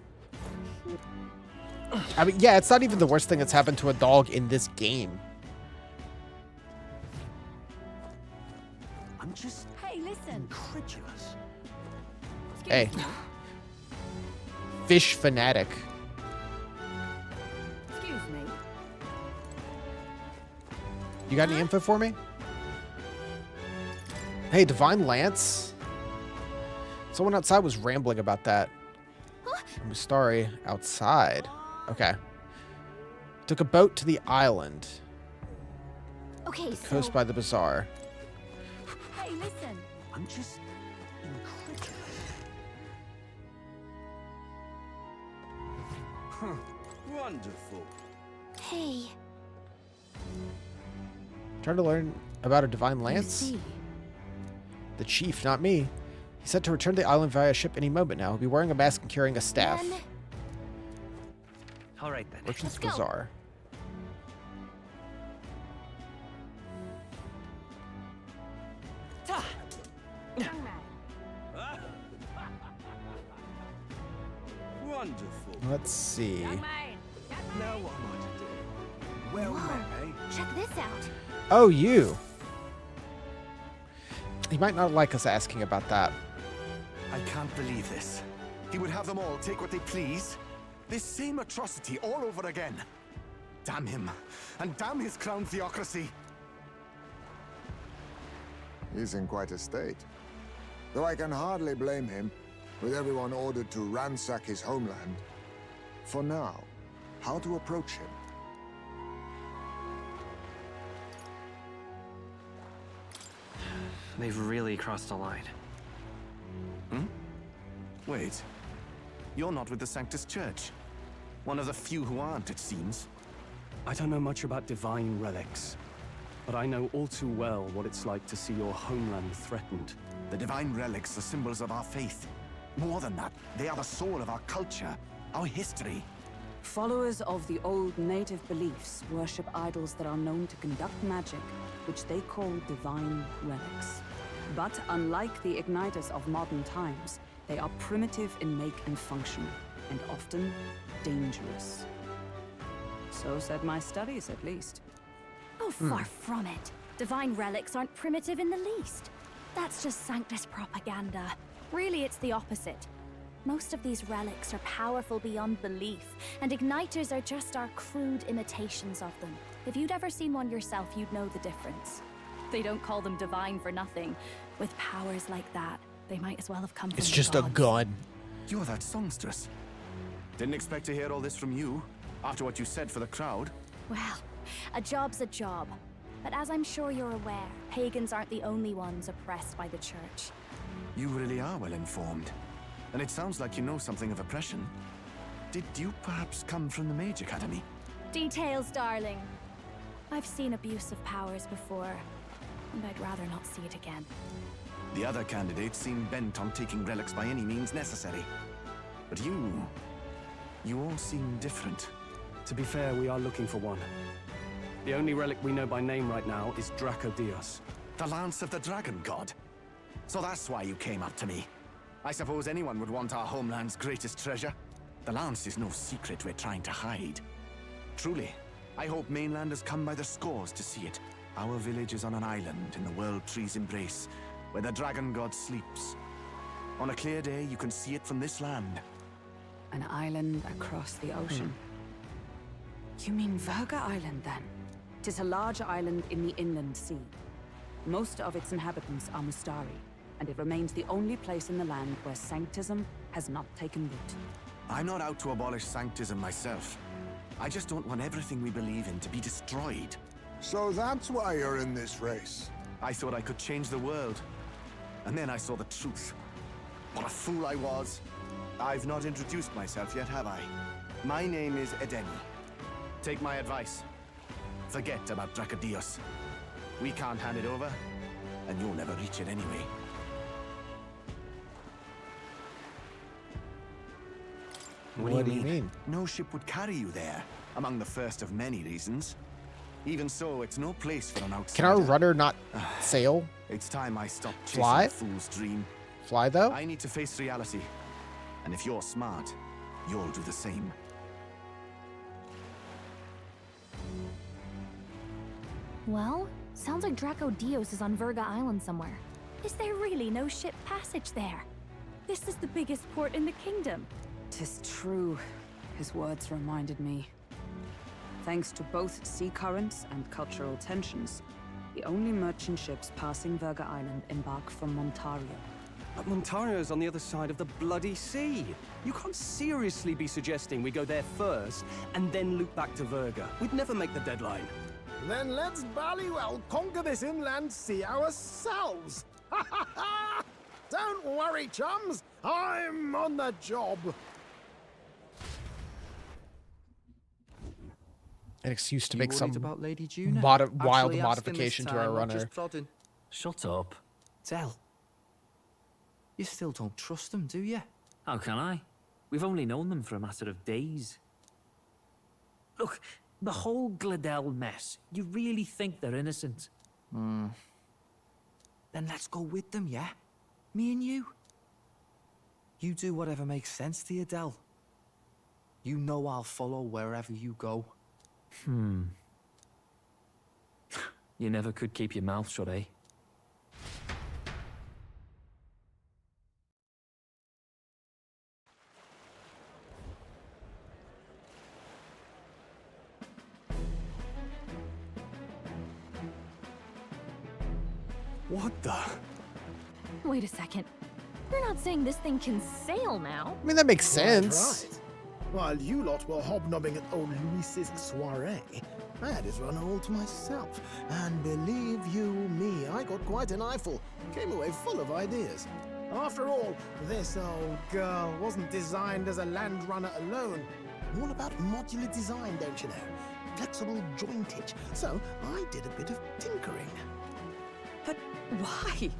I mean, yeah, it's not even the worst thing that's happened to a dog in this game. I'm just incredulous. Hey. Fish fanatic. Excuse me. You got any info for me? Hey, Divine Lance? Someone outside was rambling about that. Mustari outside. Okay. Took a boat to the island. Okay, the coast by the bazaar. Hey, listen. I'm just incredulous. Wonderful. Hey. Trying to learn about a Divine Lance? The chief, not me. He said to return to the island via ship any moment now. He'll be wearing a mask and carrying a staff. All right then. Merchant's Bazaar. Wonderful. Let's see. Now what am I to do? Well met, eh? Check this out. Oh, you. He might not like us asking about that. I can't believe this. He would have them all take what they please. This same atrocity all over again. Damn him. And damn his crown theocracy. He's in quite a state. Though I can hardly blame him, with everyone ordered to ransack his homeland. For now, how to approach him? They've really crossed the line. Wait. You're not with the Sanctus Church. One of the few who aren't, it seems. I don't know much about divine relics, but I know all too well what it's like to see your homeland threatened. The divine relics are symbols of our faith. More than that, they are the soul of our culture, our history. Followers of the old native beliefs worship idols that are known to conduct magic, which they call divine relics. But unlike the igniters of modern times, they are primitive in make and function, and often dangerous. So said my studies, at least. Oh, far from it. Divine relics aren't primitive in the least. That's just Sanctus propaganda. Really, it's the opposite. Most of these relics are powerful beyond belief, and igniters are just our crude imitations of them. If you'd ever seen one yourself, you'd know the difference. They don't call them divine for nothing. With powers like that, they might as well have come from It's the just a gods. gun. You're that songstress. Didn't expect to hear all this from you, after what you said for the crowd. Well, a job's a job. But as I'm sure you're aware, pagans aren't the only ones oppressed by the church. You really are well informed. And it sounds like you know something of oppression. Did you perhaps come from the Mage Academy? Details, darling. I've seen abuse of powers before, and I'd rather not see it again. The other candidates seem bent on taking relics by any means necessary. But you all seem different. To be fair, we are looking for one. The only relic we know by name right now is Dracodios. The Lance of the Dragon God? So that's why you came up to me. I suppose anyone would want our homeland's greatest treasure. The Lance is no secret we're trying to hide. Truly, I hope mainlanders come by the scores to see it. Our village is on an island in the World Tree's embrace, where the Dragon God sleeps. On a clear day, you can see it from this land. An island across the ocean. You mean Verga Island, then? 'Tis a large island in the inland sea. Most of its inhabitants are Mustari, and it remains the only place in the land where sanctism has not taken root. I'm not out to abolish sanctism myself. I just don't want everything we believe in to be destroyed. So that's why you're in this race. I thought I could change the world. And then I saw the truth. What a fool I was. I've not introduced myself yet, have I? My name is Edeni. Take my advice. Forget about Dracodios. We can't hand it over, and you'll never reach it anyway. What do you mean? No ship would carry you there, among the first of many reasons. Even so, it's no place for an outsider. Can our rudder not sail? It's time I stopped chasing Fly? a fool's dream. Fly, though? I need to face reality. And if you're smart, you'll do the same. Well, sounds like Dracodios is on Verga Island somewhere. Is there really no ship passage there? This is the biggest port in the kingdom. 'Tis true. His words reminded me. Thanks to both sea currents and cultural tensions, the only merchant ships passing Verga Island embark from Montario. But Montario's on the other side of the bloody sea. You can't seriously be suggesting we go there first and then loop back to Verga. We'd never make the deadline. Then let's ballywell conquer this inland sea ourselves! Ha ha ha! Don't worry, chums! I'm on the job! An excuse to You make some worried about Lady Juna? wild Actually ask him modification this to our time, not runner. just prodding. Shut up. Tell. You still don't trust them, do you? How can I? We've only known them for a matter of days. Look, the whole Gladell mess, you really think they're innocent? Then let's go with them, yeah? Me and you. You do whatever makes sense to you, Del. You know I'll follow wherever you go. You never could keep your mouth shut, eh? What the? Wait a second. You're not saying this thing can sail now? I mean, that makes sense. Right. While you lot were hobnobbing at old Luis's soiree, I had his runner all to myself. And believe you me, I got quite an eyeful. Came away full of ideas. After all, this old girl wasn't designed as a land runner alone. All about modular design, don't you know? Flexible jointage. So I did a bit of tinkering. But why?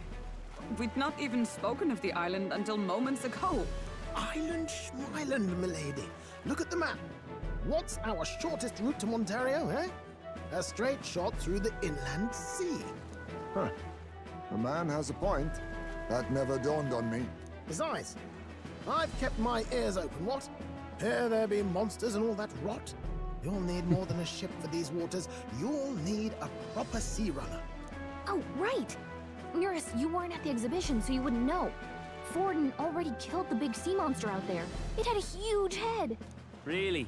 We'd not even spoken of the island until moments ago. Island Schmeiland, milady. Look at the map. What's our shortest route to Montario, eh? A straight shot through the inland sea. Huh. The man has a point. That never dawned on me. Besides, I've kept my ears open, what? Here there be monsters and all that rot. You'll need more than a ship for these waters. You'll need a proper sea runner. Oh, right! Eurus, you weren't at the exhibition, so you wouldn't know. Forden already killed the big sea monster out there. It had a huge head. Really?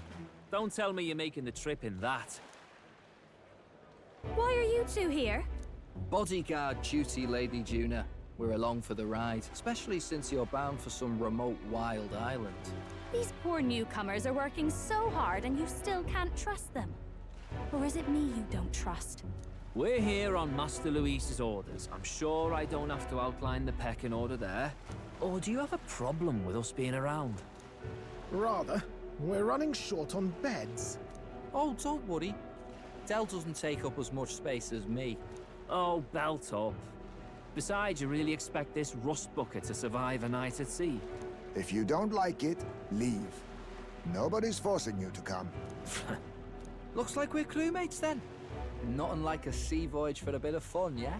Don't tell me you're making the trip in that. Why are you two here? Bodyguard duty, Lady Juna. We're along for the ride, especially since you're bound for some remote wild island. These poor newcomers are working so hard and you still can't trust them. Or is it me you don't trust? We're here on Master Luis's orders. I'm sure I don't have to outline the pecking order there. Or do you have a problem with us being around? Rather, we're running short on beds. Oh, don't worry. Dell doesn't take up as much space as me. Oh, belt up. Besides, you really expect this rust bucket to survive a night at sea? If you don't like it, leave. Nobody's forcing you to come. Looks like we're crewmates then. Nothing like a sea voyage for a bit of fun, yeah?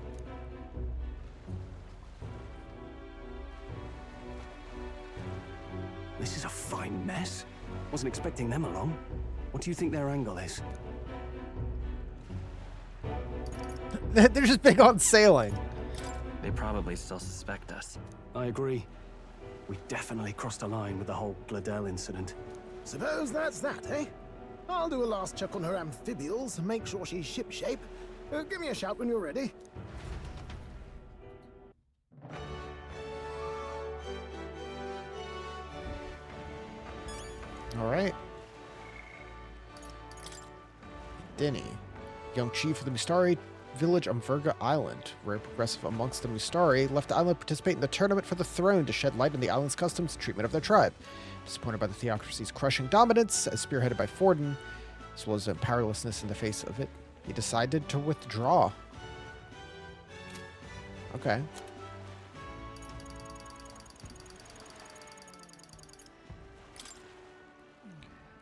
This is a fine mess. Wasn't expecting them along. What do you think their angle is? They're just big on sailing. They probably still suspect us. I agree. We definitely crossed a line with the whole Gladell incident. Suppose that's that, eh? I'll do a last check on her amphibials, make sure she's shipshape. Give me a shout when you're ready. All right. Denny, young chief of the Mustari village on Verga Island, rare progressive amongst the Mustari, left the island to participate in the tournament for the throne to shed light on the island's customs and treatment of their tribe. Disappointed by the theocracy's crushing dominance, as spearheaded by Forden, as well as powerlessness in the face of it, he decided to withdraw. Okay.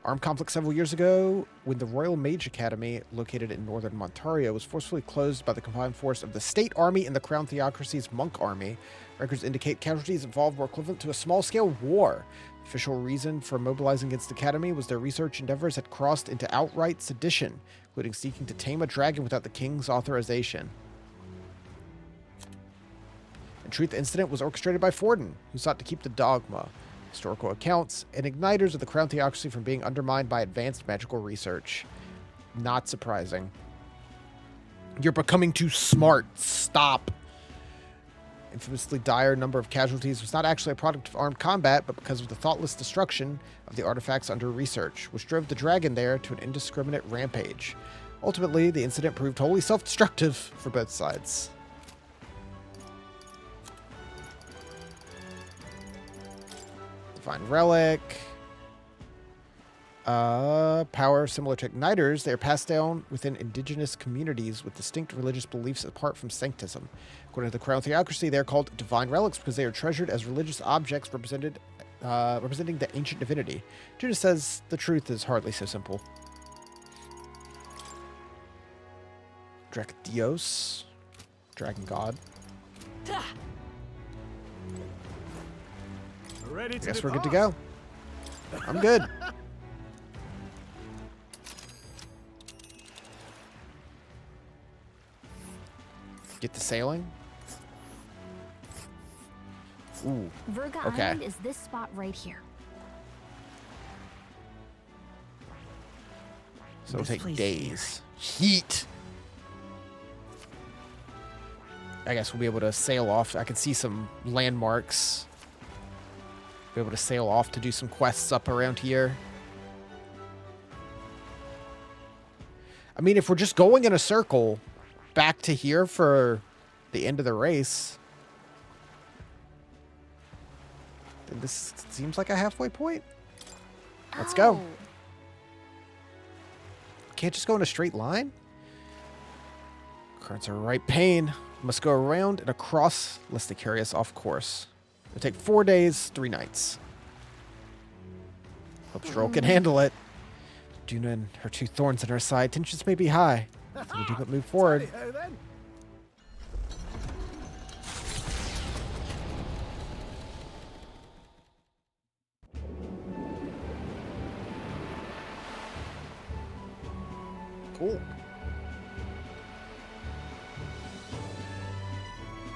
Armed conflict several years ago, when the Royal Mage Academy, located in northern Montario, was forcefully closed by the combined force of the State Army and the Crown Theocracy's Monk Army. Records indicate casualties involved were equivalent to a small-scale war. The official reason for mobilizing against the Academy was their research endeavors had crossed into outright sedition, including seeking to tame a dragon without the King's authorization. In truth, the incident was orchestrated by Forden, who sought to keep the dogma, historical accounts, and igniters of the Crown Theocracy from being undermined by advanced magical research. Not surprising. You're becoming too smart. Stop. Infamously dire number of casualties was not actually a product of armed combat, but because of the thoughtless destruction of the artifacts under research, which drove the dragon there to an indiscriminate rampage. Ultimately, the incident proved wholly self-destructive for both sides. Divine Relic. Power similar to igniters, they are passed down within indigenous communities with distinct religious beliefs apart from sanctism. According to the Crown Theocracy, they are called divine relics because they are treasured as religious objects representing the ancient divinity. Judas says the truth is hardly so simple. Drakdios, dragon god. Ready to I guess we're good depart. to go. I'm good. Get to sailing. Ooh. Verga Okay. Island is this spot right here. So it'll This take place days. Heat. I guess we'll be able to sail off. I can see some landmarks. Be able to sail off to do some quests up around here. I mean, if we're just going in a circle back to here for the end of the race, then this seems like a halfway point. Let's go. Can't just go in a straight line. Currents are right pain. Must go around and across lest they carry us off course. It'll take 4 days, 3 nights. Hope Stroll can handle it. Juna and her 2 thorns in her side. Tensions may be high. So we do but move forward. Cool.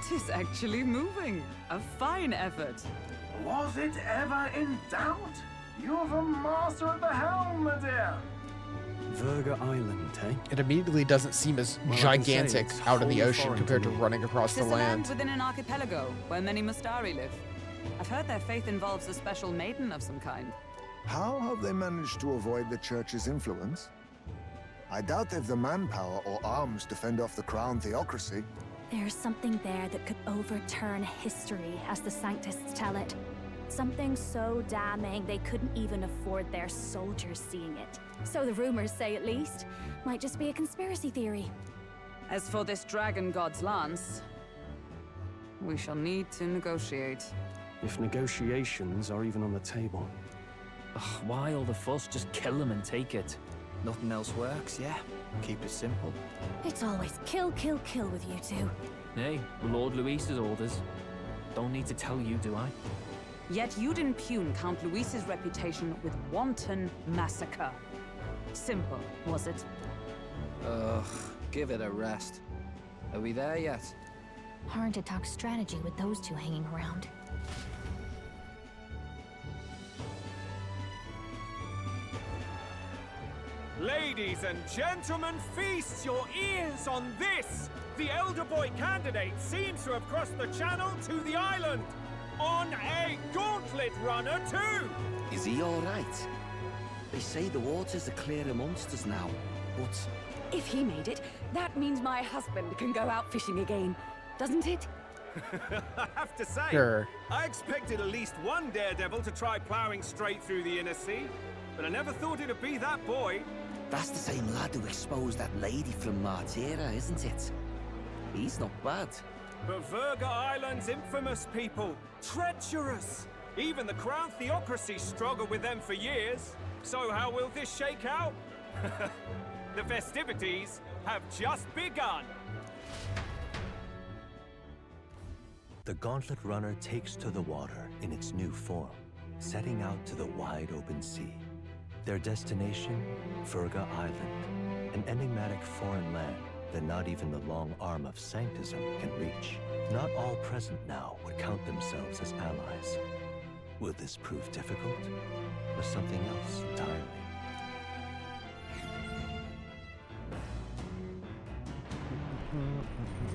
Tis actually moving. A fine effort. Was it ever in doubt? You're the master of the helm, my dear. Verga Island, eh? It immediately doesn't seem as Well, I can say gigantic it's out in the wholly ocean foreign compared to to me. running across the Tis a land land. within an archipelago where many Mustari live. I've heard their faith involves a special maiden of some kind. How have they managed to avoid the church's influence? I doubt they've the manpower or arms to fend off the Crown Theocracy. There's something there that could overturn history, as the Sanctists tell it. Something so damning they couldn't even afford their soldiers seeing it. So the rumors say, at least. Might just be a conspiracy theory. As for this dragon god's lance, we shall need to negotiate. If negotiations are even on the table. Ugh, why all the fuss? Just kill them and take it. Nothing else works, yeah. Keep it simple. It's always kill, kill, kill with you two. Hey, Lord Luis's orders. Don't need to tell you, do I? Yet you'd impugn Count Luis's reputation with wanton massacre. Simple, was it? Ugh, give it a rest. Are we there yet? Hard to talk strategy with those two hanging around. Ladies and gentlemen, feast your ears on this! The elder boy candidate seems to have crossed the channel to the island! On a gauntlet runner too! Is he alright? They say the waters are clear amongst us now, but... If he made it, that means my husband can go out fishing again, doesn't it? I have to say, Sure. I expected at least one daredevil to try plowing straight through the inner sea, but I never thought it'd be that boy. That's the same lad who exposed that lady from Martira, isn't it? He's not bad. But Verga Island's infamous people, treacherous. Even the Crown Theocracy struggled with them for years. So how will this shake out? The festivities have just begun. The Gauntlet Runner takes to the water in its new form, setting out to the wide open sea. Their destination, Verga Island, an enigmatic foreign land that not even the long arm of Sanctism can reach. Not all present now would count themselves as allies. Will this prove difficult, or something else entirely?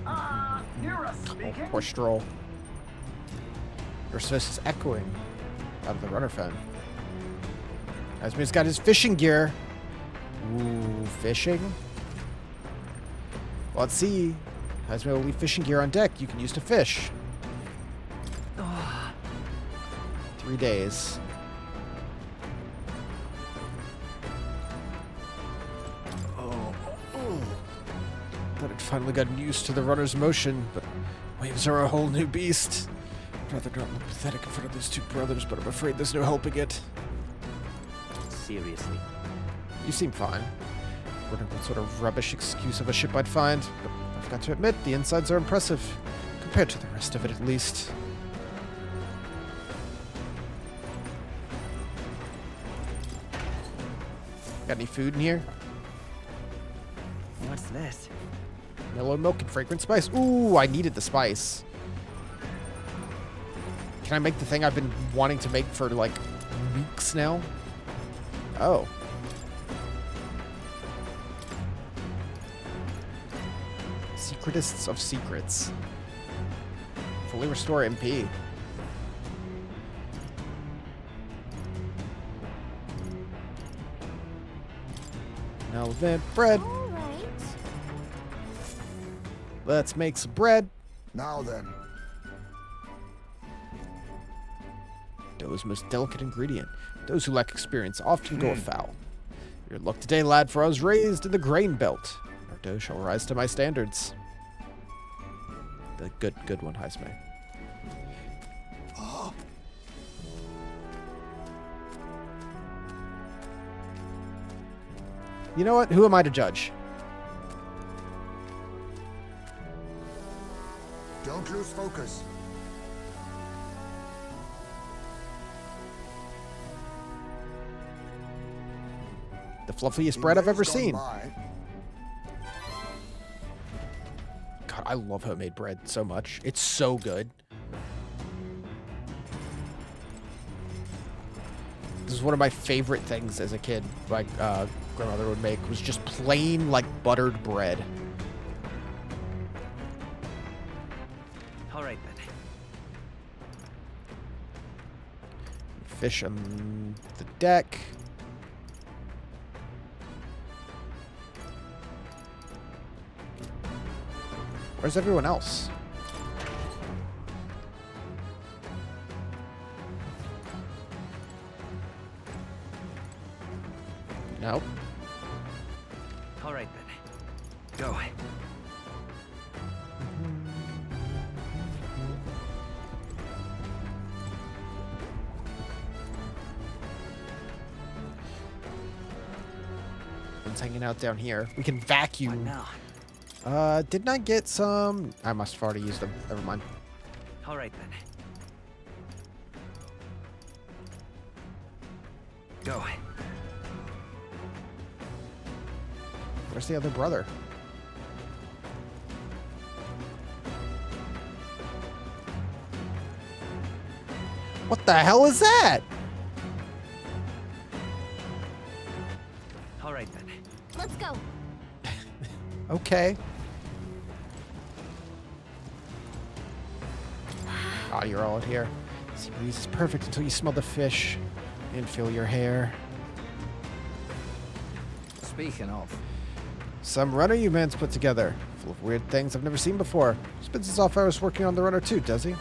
Oh, poor Stroll. Your voice is echoing out of the runner phone. Asmi's got his fishing gear. Ooh, fishing? Well, let's see. Asmi will leave fishing gear on deck you can use to fish. 3 days. Thought I'd finally gotten used to the runner's motion, but waves are a whole new beast. I'd rather not look pathetic in front of those two brothers, but I'm afraid there's no helping it. Seriously. You seem fine. Wondering what sort of rubbish excuse of a ship I'd find, but I've got to admit, the insides are impressive. Compared to the rest of it, at least. Got any food in here? What's this? Mellow milk and fragrant spice. Ooh, I needed the spice. Can I make the thing I've been wanting to make for, like, weeks now? Oh. Secretists of secrets. Fully restore MP. Now event bread. Let's make some bread. Now then. Dough's most delicate ingredient. Those who lack experience often go afoul. Your luck today, lad, for I was raised in the grain belt. Our dough shall rise to my standards. The good one, Heisme. You know what? Who am I to judge? Don't lose focus. The fluffiest bread I've ever seen. God, I love homemade bread so much. It's so good. This is one of my favorite things as a kid. My grandmother would make was just plain, like, buttered bread. All right, then. Fish on the deck. Where's everyone else? Nope. All right, then. Go. One's hanging out down here. We can vacuum. What now? Didn't I get some? I must have already used them. Never mind. All right, then. Go. Where's the other brother? What the hell is that? All right, then. Let's go. Okay. Oh, you're all out here. Sea breeze is perfect until you smell the fish and feel your hair. Speaking of, Some runner you man's put together. Full of weird things I've never seen before. Spends his off hours working on the runner too, does he?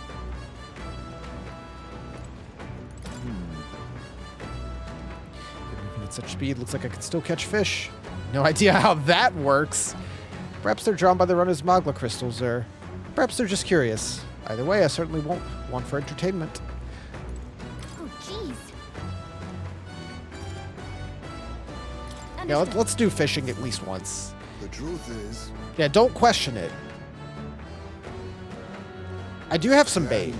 Moving at such speed, looks like I could still catch fish. No idea how that works. Perhaps they're drawn by the runner's magla crystals, or perhaps they're just curious. Either way, I certainly won't want for entertainment. Oh, jeez. Yeah, let's do fishing at least once. The truth is... Yeah, don't question it. I do have some bait.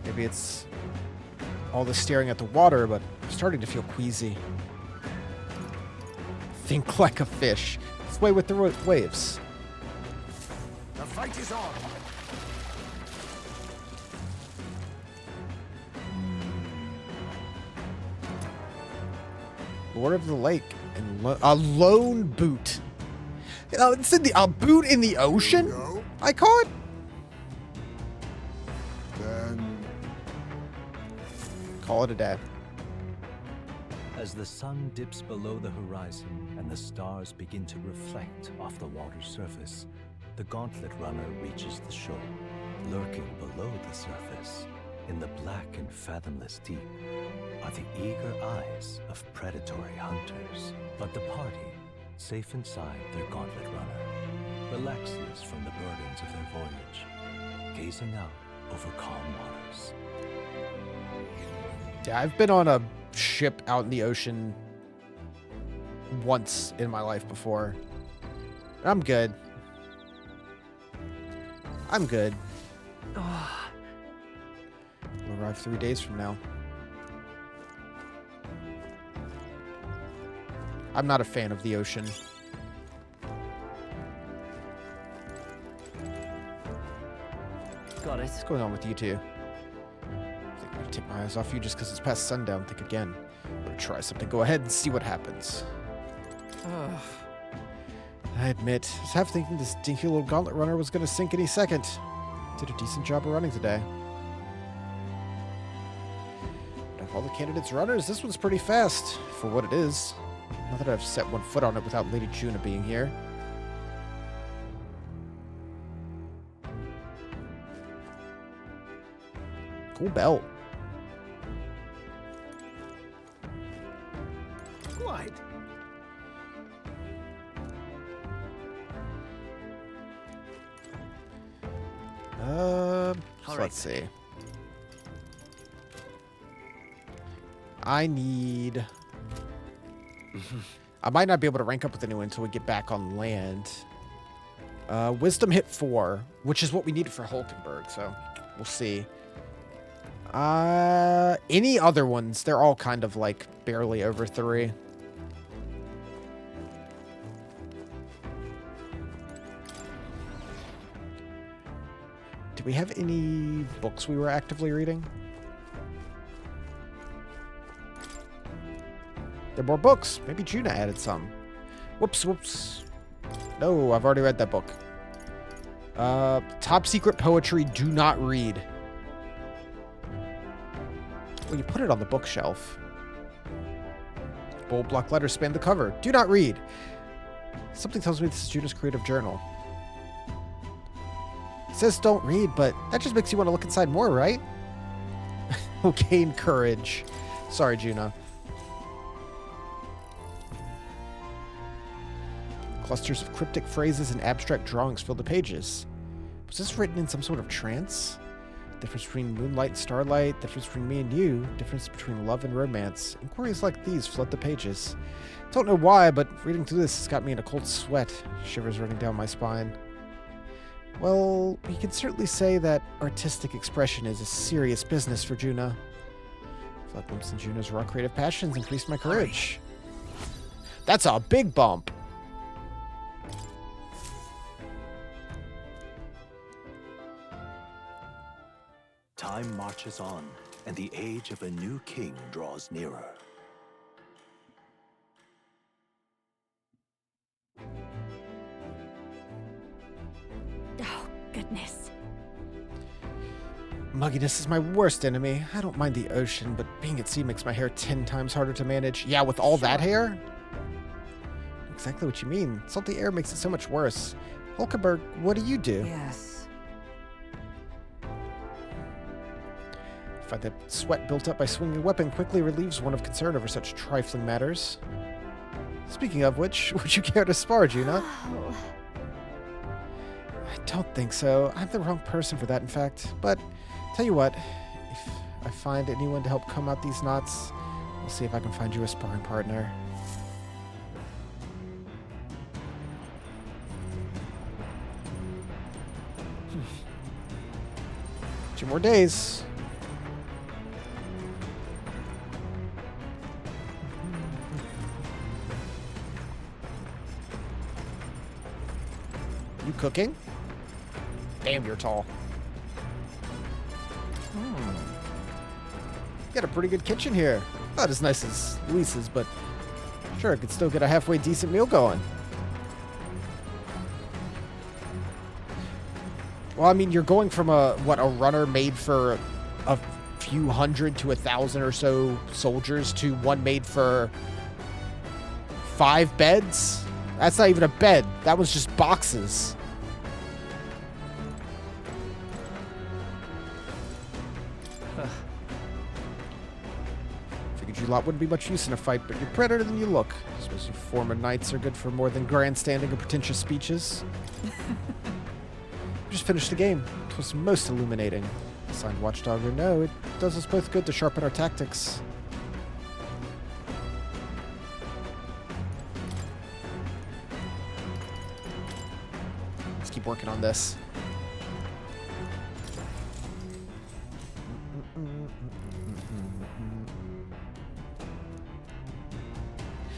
Maybe it's all the staring at the water, but I'm starting to feel queasy. Think like a fish. Sway with the waves. The fight is on. Lord of the Lake and a lone boot. It's in a boot in the ocean. I call it. Then call it a day. As the sun dips below the horizon and the stars begin to reflect off the water's surface, the gauntlet runner reaches the shore. Lurking below the surface, in the black and fathomless deep, are the eager eyes of predatory hunters. But the party, safe inside their gauntlet runner, relaxes from the burdens of their voyage, gazing out over calm waters. Yeah, I've been on a ship out in the ocean once in my life before. I'm good. I'm good. We'll arrive 3 days from now. I'm not a fan of the ocean. Got it. What's going on with you two? I think I'm gonna take my eyes off you just because it's past sundown. Think again. I'm gonna try something. Go ahead and see what happens. I admit, I was half thinking this dinky little gauntlet runner was gonna sink any second. Did a decent job of running today. But of all the candidates runners, this one's pretty fast for what it is. Not that I've set one foot on it without Lady Juna being here. Cool belt. Quite. So let's see. I need... I might not be able to rank up with anyone until we get back on land. Wisdom hit 4, which is what we needed for Hulkenberg, so we'll see. Any other ones, they're all kind of like barely over 3. Do we have any books we were actively reading? There are more books. Maybe Juna added some. Whoops. No, I've already read that book. Top secret poetry, do not read. Well, you put it on the bookshelf. Bold block letters span the cover. Do not read. Something tells me this is Juna's creative journal. It says don't read, but that just makes you want to look inside more, right? Will gain courage. Sorry, Juna. Clusters of cryptic phrases and abstract drawings fill the pages. Was this written in some sort of trance? Difference between moonlight and starlight, difference between me and you, difference between love and romance. Inquiries like these flood the pages. Don't know why, but reading through this has got me in a cold sweat, shivers running down my spine. Well, we can certainly say that artistic expression is a serious business for Juna. Felt bumps in Juna's raw creative passions increased my courage. That's a big bump! Time marches on, and the age of a new king draws nearer. Oh, goodness. Mugginess is my worst enemy. I don't mind the ocean, but being at sea makes my hair 10 times harder to manage. Yeah, with all that hair? Exactly what you mean. Salty air makes it so much worse. Hulkenberg, what do you do? Yes. Find that sweat built up by swinging a weapon quickly relieves one of concern over such trifling matters. Speaking of which, would you care to spar, Juna? I don't think so. I'm the wrong person for that, in fact. But, tell you what, if I find anyone to help comb out these knots, I'll see if I can find you a sparring partner. 2 more days. You cooking? Damn, you're tall. Got a pretty good kitchen here. Not as nice as Luis's, but sure, I could still get a halfway decent meal going. Well, I mean, you're going from a runner made for a few hundred to 1,000 or so soldiers to one made for 5 beds? That's not even a bed. That was just boxes. Figured you lot wouldn't be much use in a fight, but you're prettier than you look. I suppose you former knights are good for more than grandstanding or pretentious speeches. We just finished the game. It was most illuminating. Signed watchdog or no, it does us both good to sharpen our tactics. Let's keep working on this.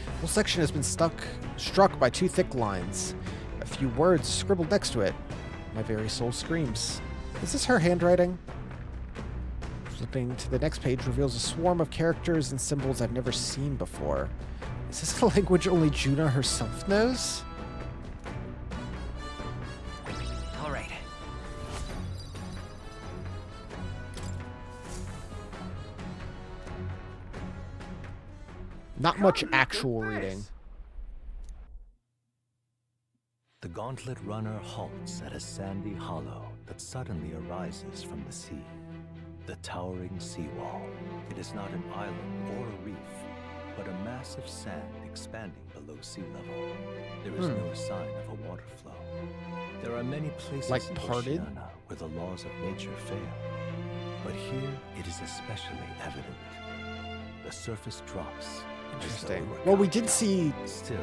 The whole section has been struck by 2 thick lines. A few words scribbled next to it. My very soul screams. Is this her handwriting? Flipping to the next page reveals a swarm of characters and symbols I've never seen before. Is this a language only Juna herself knows? All right. Not much actual reading. The gauntlet runner halts at a sandy hollow that suddenly arises from the sea. The towering seawall. It is not an island or a reef, but a mass of sand expanding below sea level. There is no sign of a water flow. There are many places like in parted Oceania where the laws of nature fail, but here it is especially evident. The surface drops. Interesting. Well, we did see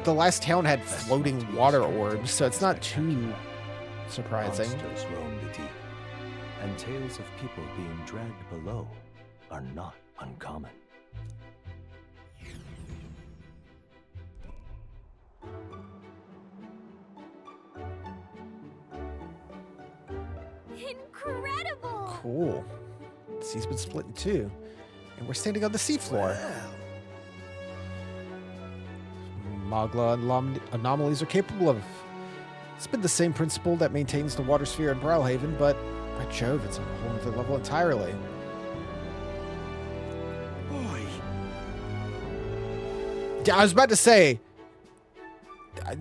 the last town had floating water orbs, so it's not too surprising. Monsters roam the deep, and tales of people being dragged below are not uncommon. Incredible! Cool. The sea's been split in 2, and we're standing on the seafloor. Magla anomalies are capable of. It's been the same principle that maintains the water sphere in Brawlhaven, but by Jove, it's on a whole other level entirely. Boy. I was about to say,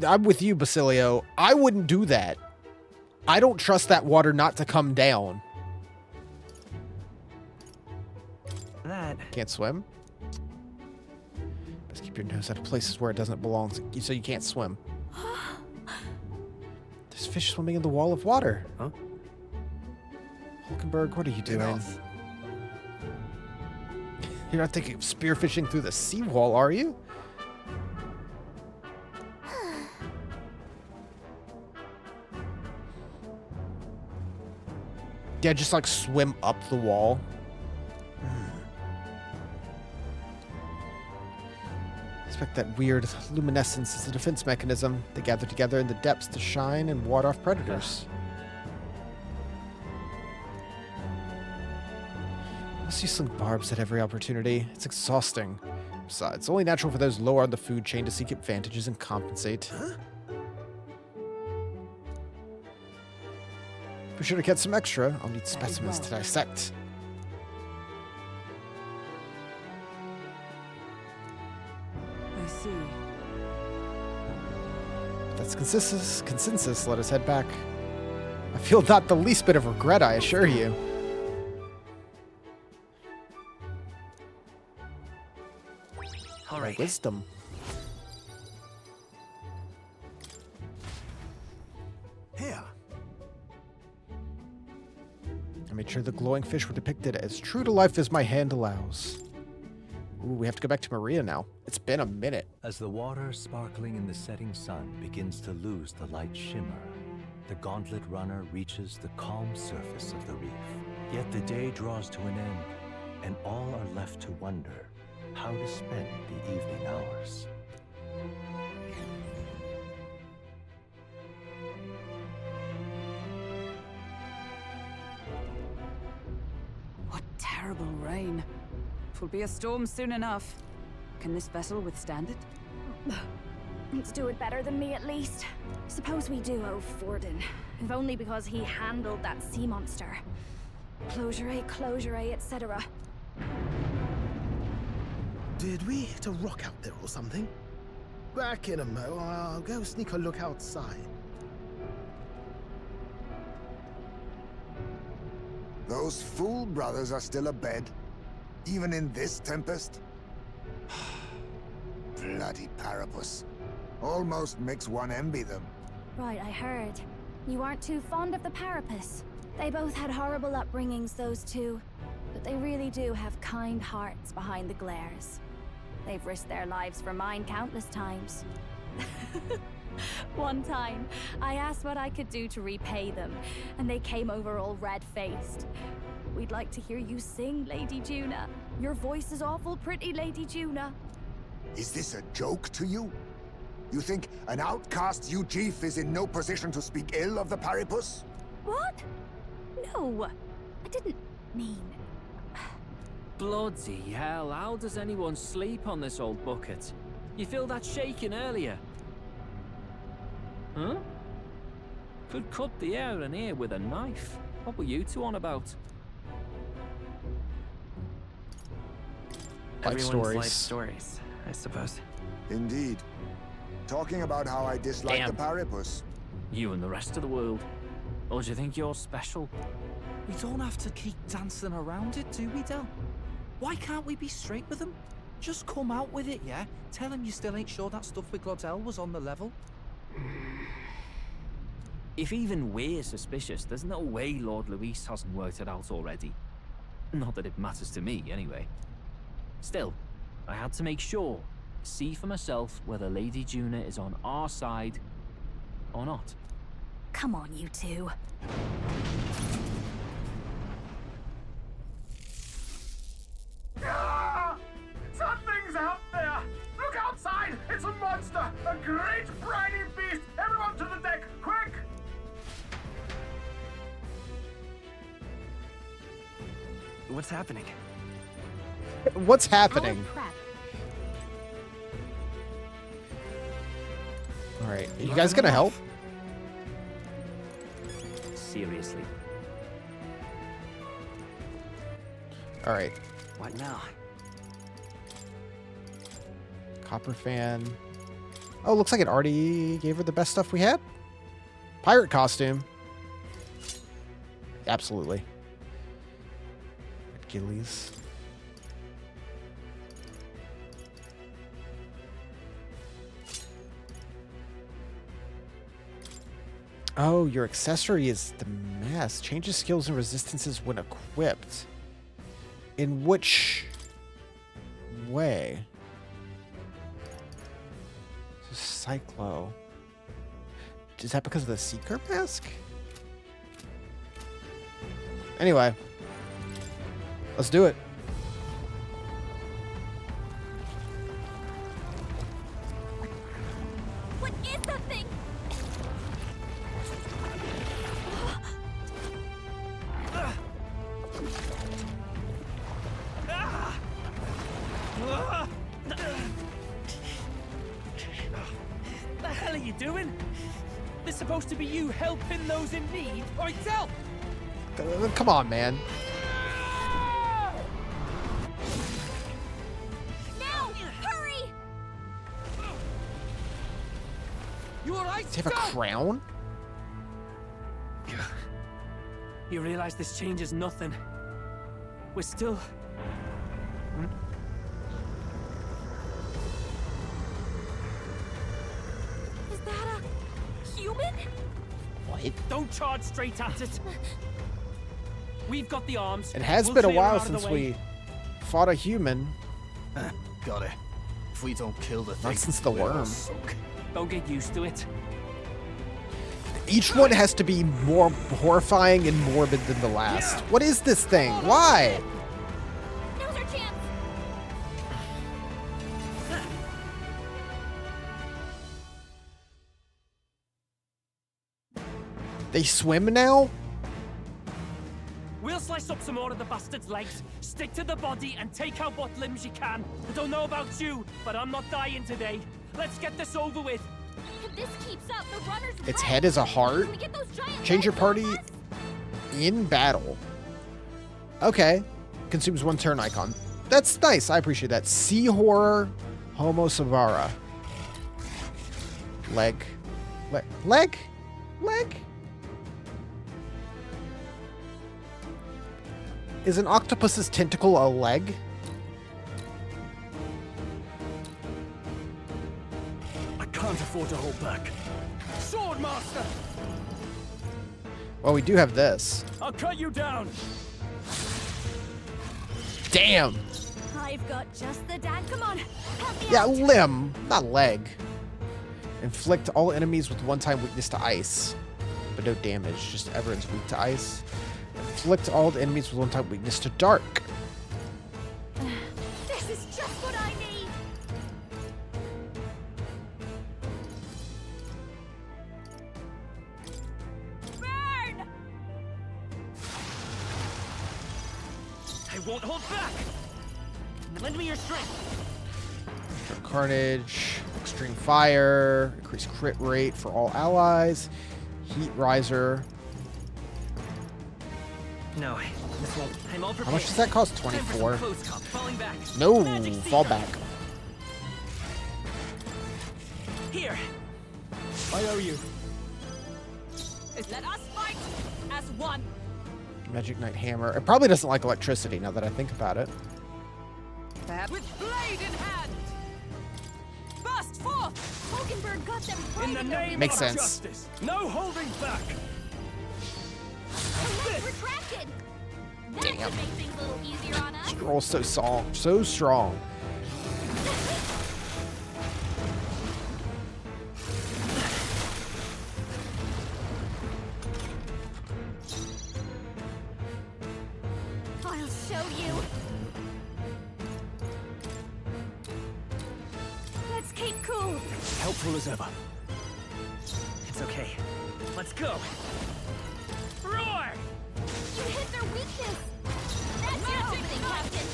I'm with you, Basilio. I wouldn't do that. I don't trust that water not to come down. That. Can't swim? Best keep your nose out of places where it doesn't belong so you can't swim. There's fish swimming in the wall of water. Huh? Hulkenberg, what are you doing? You're not thinking of spearfishing through the seawall, are you? Yeah, just like swim up the wall. I expect that weird luminescence is a defense mechanism. They gather together in the depths to shine and ward off predators. Must use some barbs at every opportunity. It's exhausting. Besides, it's only natural for those lower on the food chain to seek advantages and compensate. Be sure to get some extra. I'll need specimens to dissect. I see. If that's consensus. Let us head back. I feel not the least bit of regret, I assure you. All right. Wisdom. Here. I made sure the glowing fish were depicted as true to life as my hand allows. Ooh, we have to go back to Maria now. It's been a minute. As the water sparkling in the setting sun begins to lose the light shimmer, the gauntlet runner reaches the calm surface of the reef. Yet the day draws to an end, and all are left to wonder how to spend the evening hours. What terrible rain. Twill be a storm soon enough. Can this vessel withstand it? Let's do it better than me, at least. Suppose we do, oh Forden. If only because he handled that sea monster. Closure, etc. Did we hit a rock out there or something? Back in a mo. I'll go sneak a look outside. Those fool brothers are still abed, even in this tempest? Bloody Parapus. Almost makes one envy them. Right, I heard. You aren't too fond of the Parapus. They both had horrible upbringings, those two. But they really do have kind hearts behind the glares. They've risked their lives for mine countless times. One time, I asked what I could do to repay them, and they came over all red-faced. We'd like to hear you sing, Lady Juna. Your voice is awful pretty, Lady Juna. Is this a joke to you? You think an outcast Ujief is in no position to speak ill of the Paripus? What? No, I didn't mean... Bloody hell, how does anyone sleep on this old bucket? You feel that shaking earlier? Huh? Could cut the air in here with a knife. What were you two on about? Everyone's life stories, I suppose. Indeed. Talking about how I dislike Damn. the Paripus. You and the rest of the world. Or do you think you're special? We don't have to keep dancing around it, do we, Del? Why can't we be straight with them? Just come out with it, yeah? Tell him you still ain't sure that stuff with Glodell was on the level. If even we're suspicious, there's no way Lord Luis hasn't worked it out already. Not that it matters to me, anyway. Still, I had to make sure, see for myself whether Lady Juna is on our side or not. Come on, you two. Ah! Something's out there! Look outside! It's a monster! A great briny beast! Everyone to the deck, quick! What's happening? What's happening? Alright, are you guys gonna help? Seriously. Alright. What now? Copper fan. Oh, looks like it already gave her the best stuff we had. Pirate costume. Absolutely. Achilles. Oh, your accessory is the mask. Changes skills and resistances when equipped. In which way? Cyclo. Is that because of the Seeker mask? Anyway. Let's do it. What is that thing? The hell are you doing? This is supposed to be you helping those in need. Oi, Del! Come on, man. Now! Hurry! You alright? Does he have a crown? You realize this changes nothing. We're still... Is that a human? What? Don't charge straight at it. We've got the arms. It has We'll been a clear her while out of the since way. we fought a human. Got it. If we don't kill the thing, Not since the we're all worm. sunk. Don't get used to it. Each one has to be more horrifying and morbid than the last. What is this thing? Why? Now's our chance. They swim now? We'll slice up some more of the bastard's legs, stick to the body, and take out what limbs you can. I don't know about you, but I'm not dying today. Let's get this over with. If this keeps up, the runners Its run. head is a heart? Can we get those giant Change your legs party off us? in battle. Okay. Consumes 1 turn icon. That's nice. I appreciate that. Sea Horror Homo Savara. Leg. Leg? Is an octopus's tentacle a leg? I can't afford to hold back. Sword Master! Well, we do have this. I'll cut you down! Damn! I've got just the dad. Come on, help me Yeah, out. limb, not leg. Inflict all enemies with 1-time weakness to ice. But no damage, just everyone's weak to ice. Inflict all the enemies with 1-time weakness to dark. This is just what I need. Burn! I won't hold back. Lend me your strength. Carnage, extreme fire, increased crit rate for all allies, heat riser. No, this won't. I'm all prepared. How much does that cost? Time for some 24. close comp. Falling back. No, Magic fall Seeker. back. Here. I owe you. Let us fight as one. Magic Knight Hammer. It probably doesn't like electricity now that I think about it. With blade in hand! Burst forth! Hulkenberg got them In right the name Makes of sense. justice, no holding back! The legs retracted. That Damn. should make things a little easier on us. Scroll so strong. I'll show you. Let's keep cool. Helpful as ever. It's okay. Let's go. Roar! You hit their weakness. That's your opening, Captain.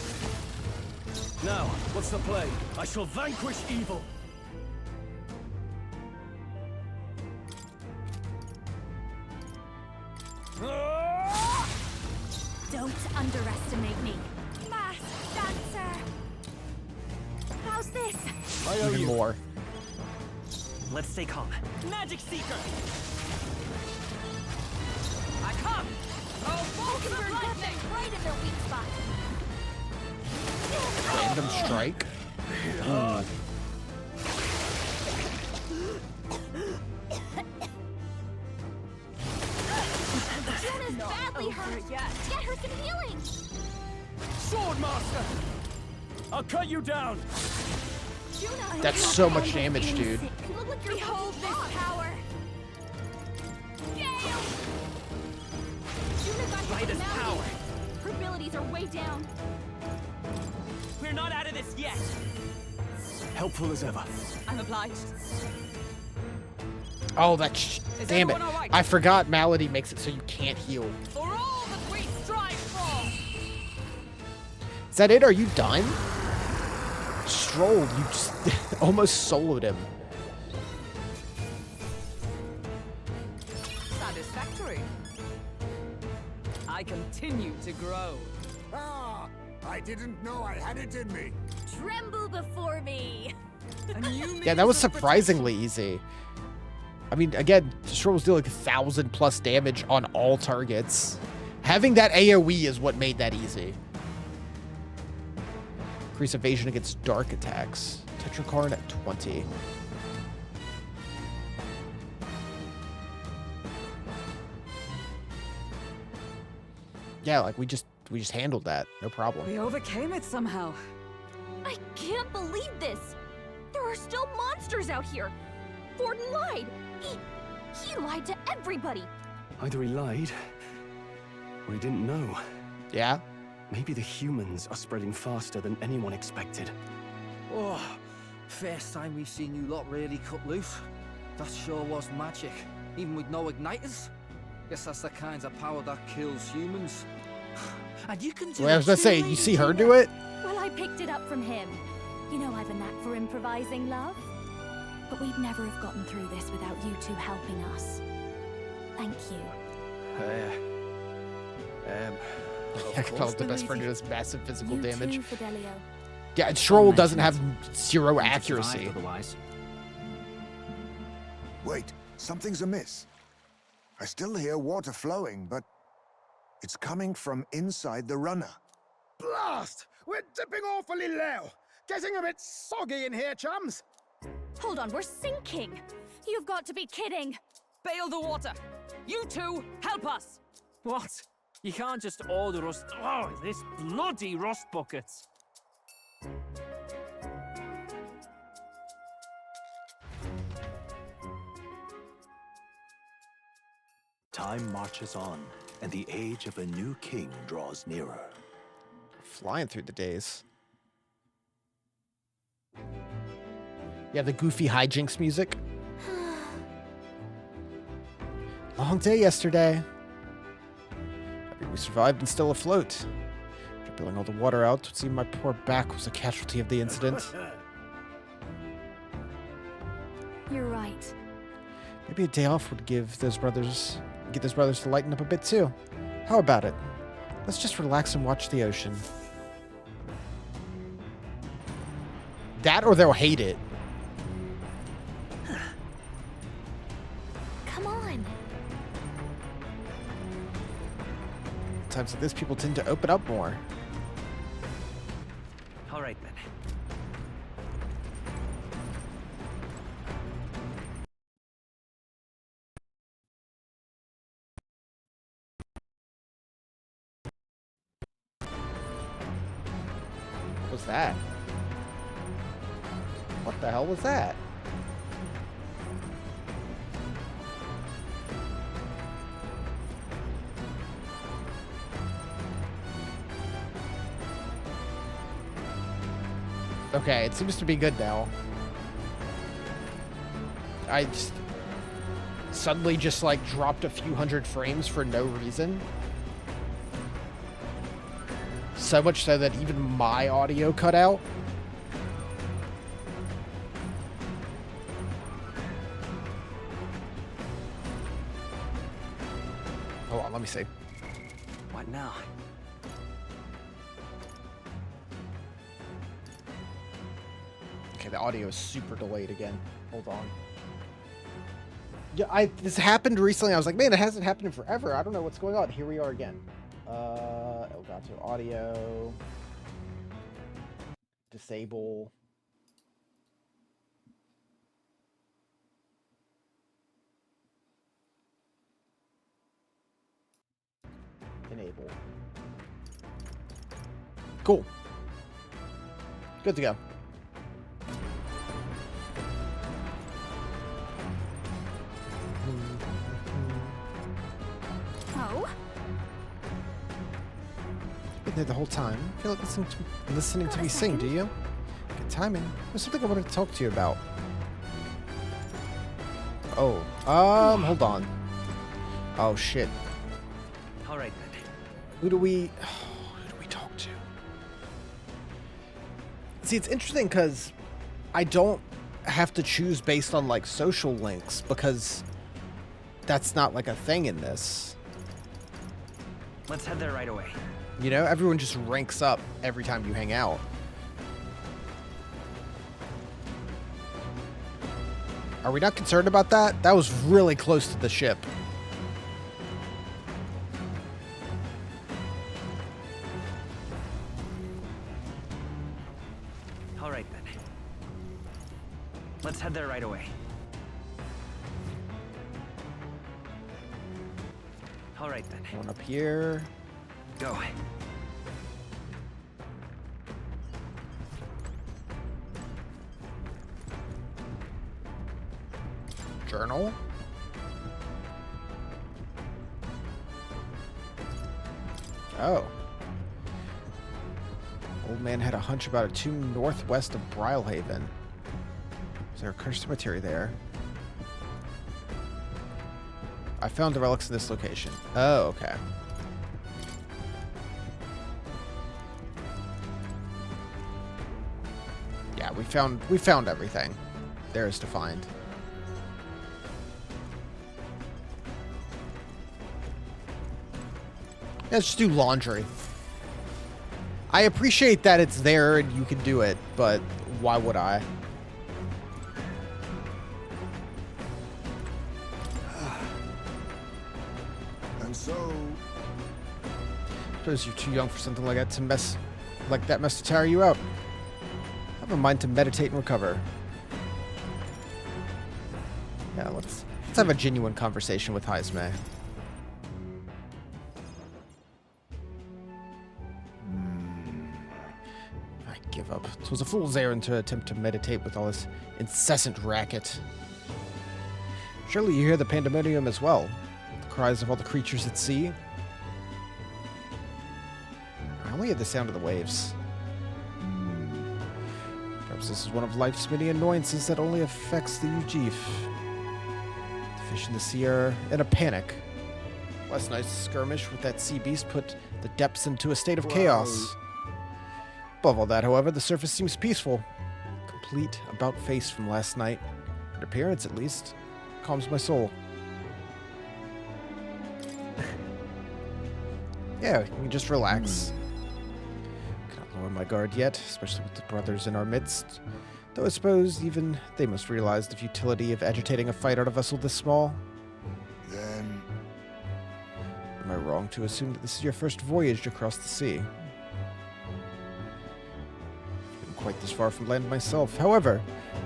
Now, what's the play? I shall vanquish evil. Don't underestimate me. Mass dancer. How's this? I owe Even you. more. Let's stay calm. Magic Seeker! I come! Looking for nothing right in their weak spot. Random strike. Ooh. Juna's badly hurt. Get her some healing. Swordmaster! I'll cut you down! Juna, That's so much damage, dude. you look like you're behold this power. Gale! Juna got hit with power. Her abilities are way down. We're not out of this yet! Helpful as ever. I'm obliged. Oh, that's... Damn it. I forgot Malady makes it so you can't heal. For all that we strive for! Is that it? Are you done? Strolled. You just almost soloed him. Satisfactory. I continue to grow. Ah, I didn't know I had it in me. Tremble before me. Yeah, that was surprisingly easy. I mean, again, Stroll was doing like 1,000+ damage on all targets. Having that AoE is what made that easy. Increase evasion against dark attacks. Tetrakarn at 20. Yeah, like we just handled that. No problem. We overcame it somehow. I can't believe this. There are still monsters out here. Forden lied. He lied to everybody. Either he lied, or he didn't know. Yeah? Maybe the humans are spreading faster than anyone expected. Oh, first time we've seen you lot really cut loose. That sure was magic, even with no igniters. Guess that's the kind of power that kills humans. And you can do Well, I was gonna say, you see her do it? Well, I picked it up from him. You know I've a knack for improvising, love. But we'd never have gotten through this without you two helping us. Thank you. I called the best friend who does massive physical You damage. too, Fidelio. Yeah, and Stroll doesn't have 0 accuracy. Otherwise. Wait, something's amiss. I still hear water flowing, but it's coming from inside the runner. Blast! We're dipping awfully low. Getting a bit soggy in here, chums. Hold on, we're sinking. You've got to be kidding. Bail the water. You two, help us. What? You can't just order us... Oh, this bloody rust buckets. Time marches on, and the age of a new king draws nearer. Flying through the days. Yeah, the goofy hijinks music. Long day yesterday. Happy we survived and still afloat. Dribbling all the water out, it seemed my poor back was a casualty of the incident. You're right. Maybe a day off would get those brothers to lighten up a bit too. How about it? Let's just relax and watch the ocean. That or they'll hate it. Come on. Times like this, people tend to open up more. All right, then. What's that? What the hell was that? Okay, it seems to be good now. I just suddenly just like dropped a few hundred frames for no reason. So much so that even my audio cut out. Hold on, let me see. What now? Okay, the audio is super delayed again. Hold on. Yeah, this happened recently. I was like, man, it hasn't happened in forever. I don't know what's going on. Here we are again. Elgato audio. Disable. Enable. Cool. Good to go. Oh? Been there the whole time. I feel like listening to me sing, do you? Good timing. There's something I wanted to talk to you about. Oh, hold on. Oh shit. All right then. Who do we talk to? See, it's interesting because I don't have to choose based on like social links because that's not like a thing in this. Let's head there right away. You know, everyone just ranks up every time you hang out. Are we not concerned about that? That was really close to the ship. All right then. Let's head there right away. All right then. One up here. Go. Journal. Oh. Old man had a hunch about a tomb northwest of Brylehaven. Is there a cursed cemetery there? I found the relics in this location. Oh, okay. Yeah, we found everything there is to find. Let's just do laundry. I appreciate that it's there and you can do it, but why would I? And so... Suppose you're too young for something like that to tire you out. I have a mind to meditate and recover. Yeah, let's have a genuine conversation with Heisme. I give up. It was a fool's errand to attempt to meditate with all this incessant racket. Surely you hear the pandemonium as well. The cries of all the creatures at sea. I only hear the sound of the waves. Perhaps this is one of life's many annoyances that only affects the Ujif. The fish in the sea are in a panic. Last night's skirmish with that sea beast put the depths into a state of chaos. Above all that, however, the surface seems peaceful. Complete about-face from last night. In appearance, at least. Calms my soul. Yeah, you can just relax. Cannot lower my guard yet, especially with the brothers in our midst. Though I suppose even they must realize the futility of agitating a fight on a vessel this small. Then... Am I wrong to assume that this is your first voyage across the sea? Been quite this far from land myself. However,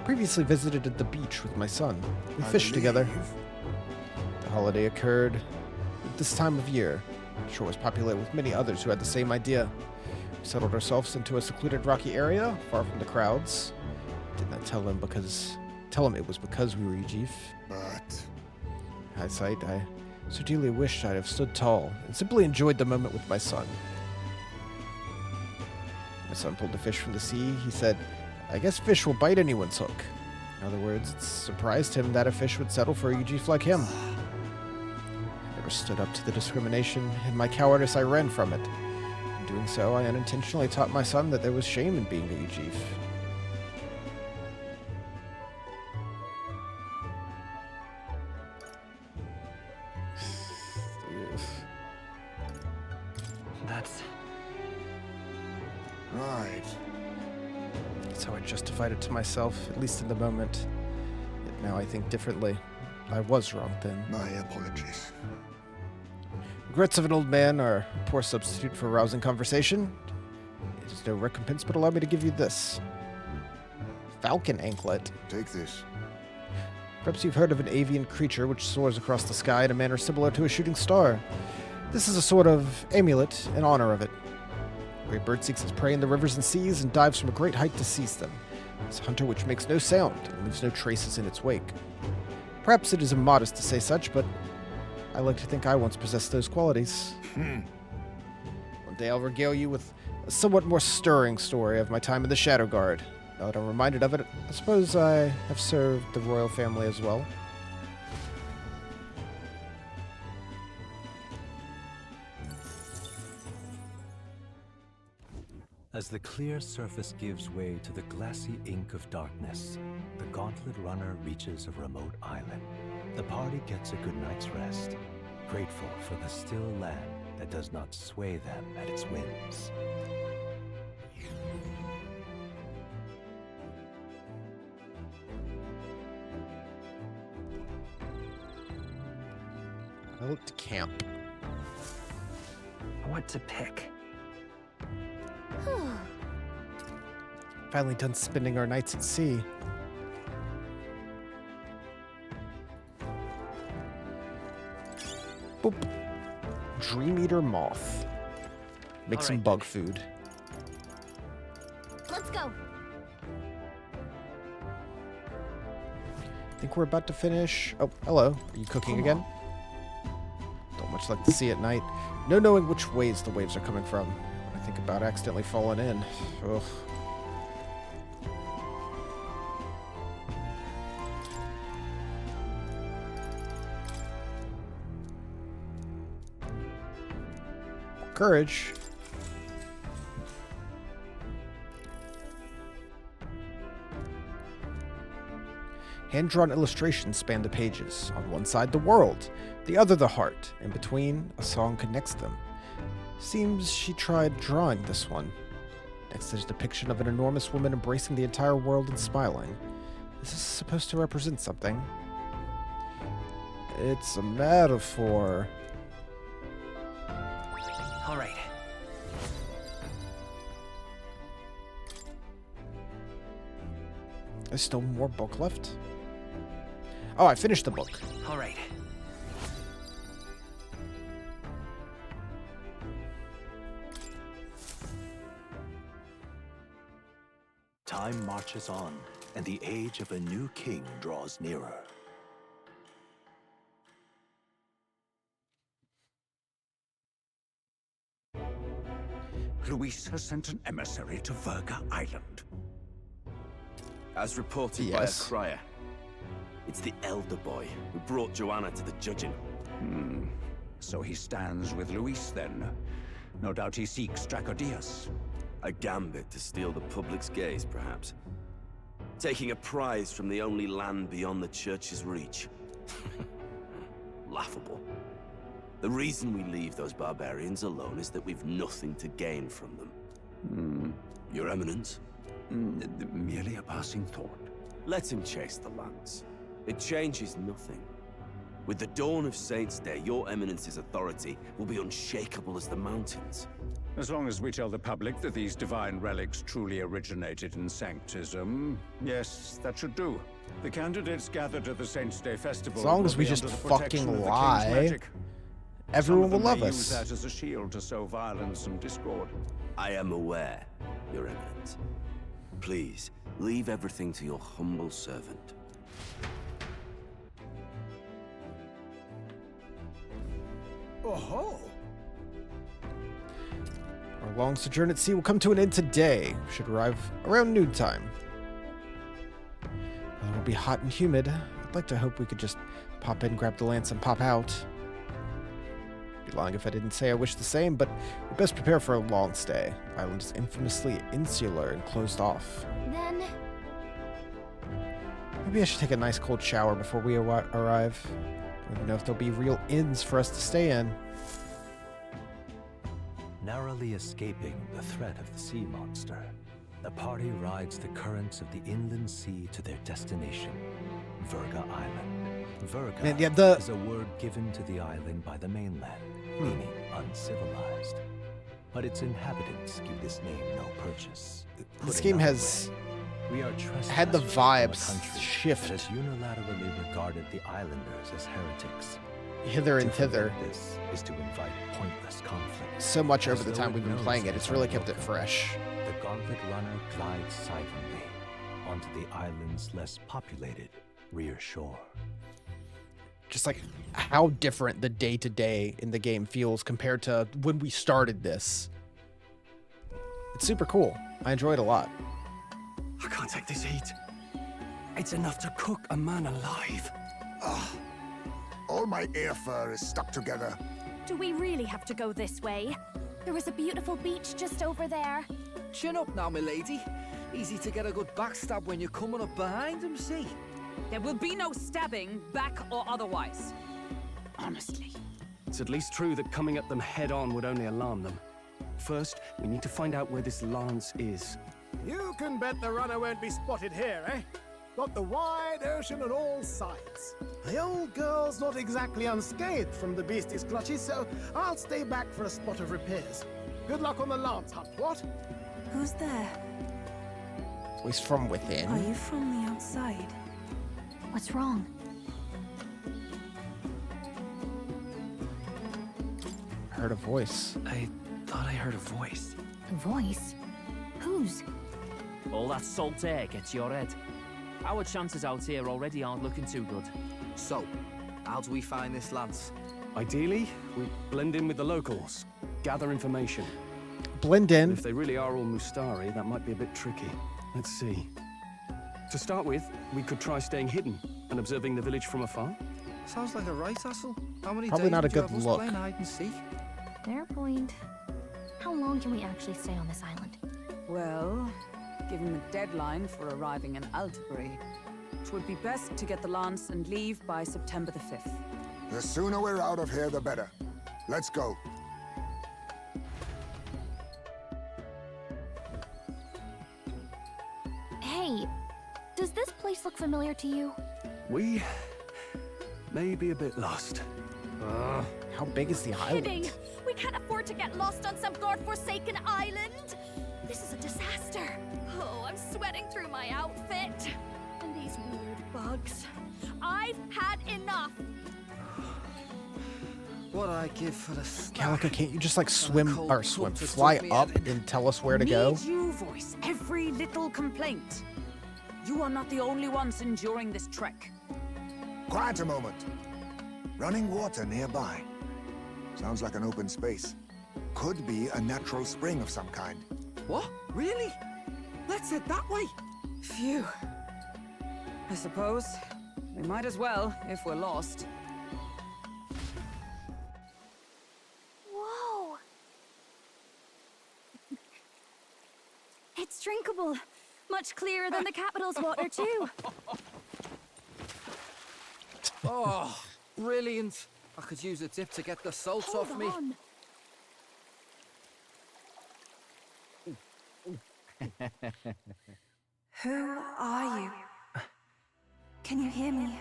previously visited the beach with my son. We fished together. The holiday occurred at this time of year. The shore was populated with many others who had the same idea. We settled ourselves into a secluded rocky area, far from the crowds. Did not tell him it was because we were Ujif. But... Hindsight, I so dearly wished I'd have stood tall and simply enjoyed the moment with my son. My son pulled the fish from the sea. He said, I guess fish will bite anyone's hook. In other words, it surprised him that a fish would settle for a Ujif like him. I never stood up to the discrimination. In my cowardice, I ran from it. In doing so, I unintentionally taught my son that there was shame in being a Ujif. That's... Right. That's how I justified it to myself, at least in the moment. Yet now I think differently. I was wrong then. My apologies. Regrets of an old man are a poor substitute for a rousing conversation. It is no recompense, but allow me to give you this. Falcon anklet. Take this. Perhaps you've heard of an avian creature which soars across the sky in a manner similar to a shooting star. This is a sort of amulet in honor of it. A great bird seeks its prey in the rivers and seas and dives from a great height to seize them. It's a hunter which makes no sound and leaves no traces in its wake. Perhaps it is immodest to say such, but I like to think I once possessed those qualities. One day I'll regale you with a somewhat more stirring story of my time in the Shadow Guard. Now that I'm reminded of it, I suppose I have served the royal family as well. As the clear surface gives way to the glassy ink of darkness, the Gauntlet Runner reaches a remote island. The party gets a good night's rest, grateful for the still land that does not sway them at its whims. I look to camp. What to pick? Finally done spending our nights at sea. Boop. Dream Eater Moth. Make some bug food. Let's go. I think we're about to finish. Oh, hello. Are you cooking again? Don't much like to see at night. No knowing which ways the waves are coming from. When I think about accidentally falling in. Ugh. Courage. Hand-drawn illustrations span the pages. On one side, the world, the other, the heart. In between, a song connects them. Seems she tried drawing this one. Next, there's a depiction of an enormous woman embracing the entire world and smiling. Is this supposed to represent something? It's a metaphor. All right. There's still more book left? Oh, I finished the book. All right. Time marches on, and the age of a new king draws nearer. Luis has sent an emissary to Verga Island. As reported by a crier, it's the elder boy who brought Joanna to the judging. So he stands with Luis then. No doubt he seeks Dracodius. A gambit to steal the public's gaze, perhaps. Taking a prize from the only land beyond the church's reach. Laughable. The reason we leave those barbarians alone is that we've nothing to gain from them. Your Eminence? Merely a passing thought. Let him chase the lands. It changes nothing. With the dawn of Saints' Day, your Eminence's authority will be unshakable as the mountains. As long as we tell the public that these divine relics truly originated in Sanctism, yes, that should do. The candidates gathered at the Saints' Day festival. As long as we just fucking lie, everyone will love us. Use that as a shield to sow violence and discord. I am aware, Your Eminence. Please, leave everything to your humble servant. Oh-ho! Our long sojourn at sea will come to an end today. We should arrive around noontime. It will be hot and humid. I'd like to hope we could just pop in, grab the lance, and pop out. I'd be lying if I didn't say I wish the same, but we best prepare for a long stay. The island is infamously insular and closed off. Then... Maybe I should take a nice cold shower before we arrive. I don't even know if there'll be real inns for us to stay in. Narrowly escaping the threat of the sea monster, the party rides the currents of the inland sea to their destination, Verga Island. Verga Man, yeah, is a word given to the island by the mainland, meaning uncivilized. But its inhabitants give this name no purchase. This Put game another has way, we are had the trespassers from a vibes country shift that has unilaterally regarded the islanders as heretics. hither and To thither prevent this is to invite pointless conflict. so much over As the though time we've been knows playing it. It's really kept it unwelcome, fresh. The Gauntlet Runner glides silently onto the island's less populated rear shore. Just like how different the day-to-day in the game feels compared to when we started this. It's super cool. I enjoy it a lot. I can't take this heat. It's enough to cook a man alive. All my ear fur is stuck together. Do we really have to go this way? There was a beautiful beach just over there. Chin up now, milady. Easy to get a good backstab when you're coming up behind him, see? There will be no stabbing, back or otherwise. Honestly. It's at least true that coming at them head-on would only alarm them. First, we need to find out where this lance is. You can bet the runner won't be spotted here, eh? Got the wide ocean on all sides. The old girl's not exactly unscathed from the beastie's clutches, so I'll stay back for a spot of repairs. Good luck on the lance hunt, what? Who's there? At least from within. Are you from the outside? What's wrong? Heard a voice. I thought I heard a voice. A voice? Whose? All that salt air gets your head. Our chances out here already aren't looking too good. So, how do we find this lance? Ideally, we blend in with the locals, gather information. Blend in. If they really are all Mustari, that might be a bit tricky. Let's see. To start with, we could try staying hidden and observing the village from afar. Sounds like a right hassle. How many Probably days not a would you good have us look. playing hide and seek? Fair point. How long can we actually stay on this island? Well, given the deadline for arriving in Altabury, it would be best to get the lance and leave by September the 5th. The sooner we're out of here, the better. Let's go. Hey, does this place look familiar to you? We may be a bit lost. How big is the island? Kidding! We can't afford to get lost on some god-forsaken island! This is a disaster! Oh, I'm sweating through my outfit! And these weird bugs. I've had enough! What I give for the Calico, can't you just like fly up and tell us where to go? Need you voice every little complaint. You are not the only ones enduring this trek. Quiet a moment. Running water nearby. Sounds like an open space. Could be a natural spring of some kind. What? Really? Let's head that way. Phew. I suppose we might as well if we're lost. Whoa! It's drinkable. Much clearer than the capital's water, too. Oh, brilliant. I could use a dip to get the salt Hold off me. on. Who are you? Can you hear me?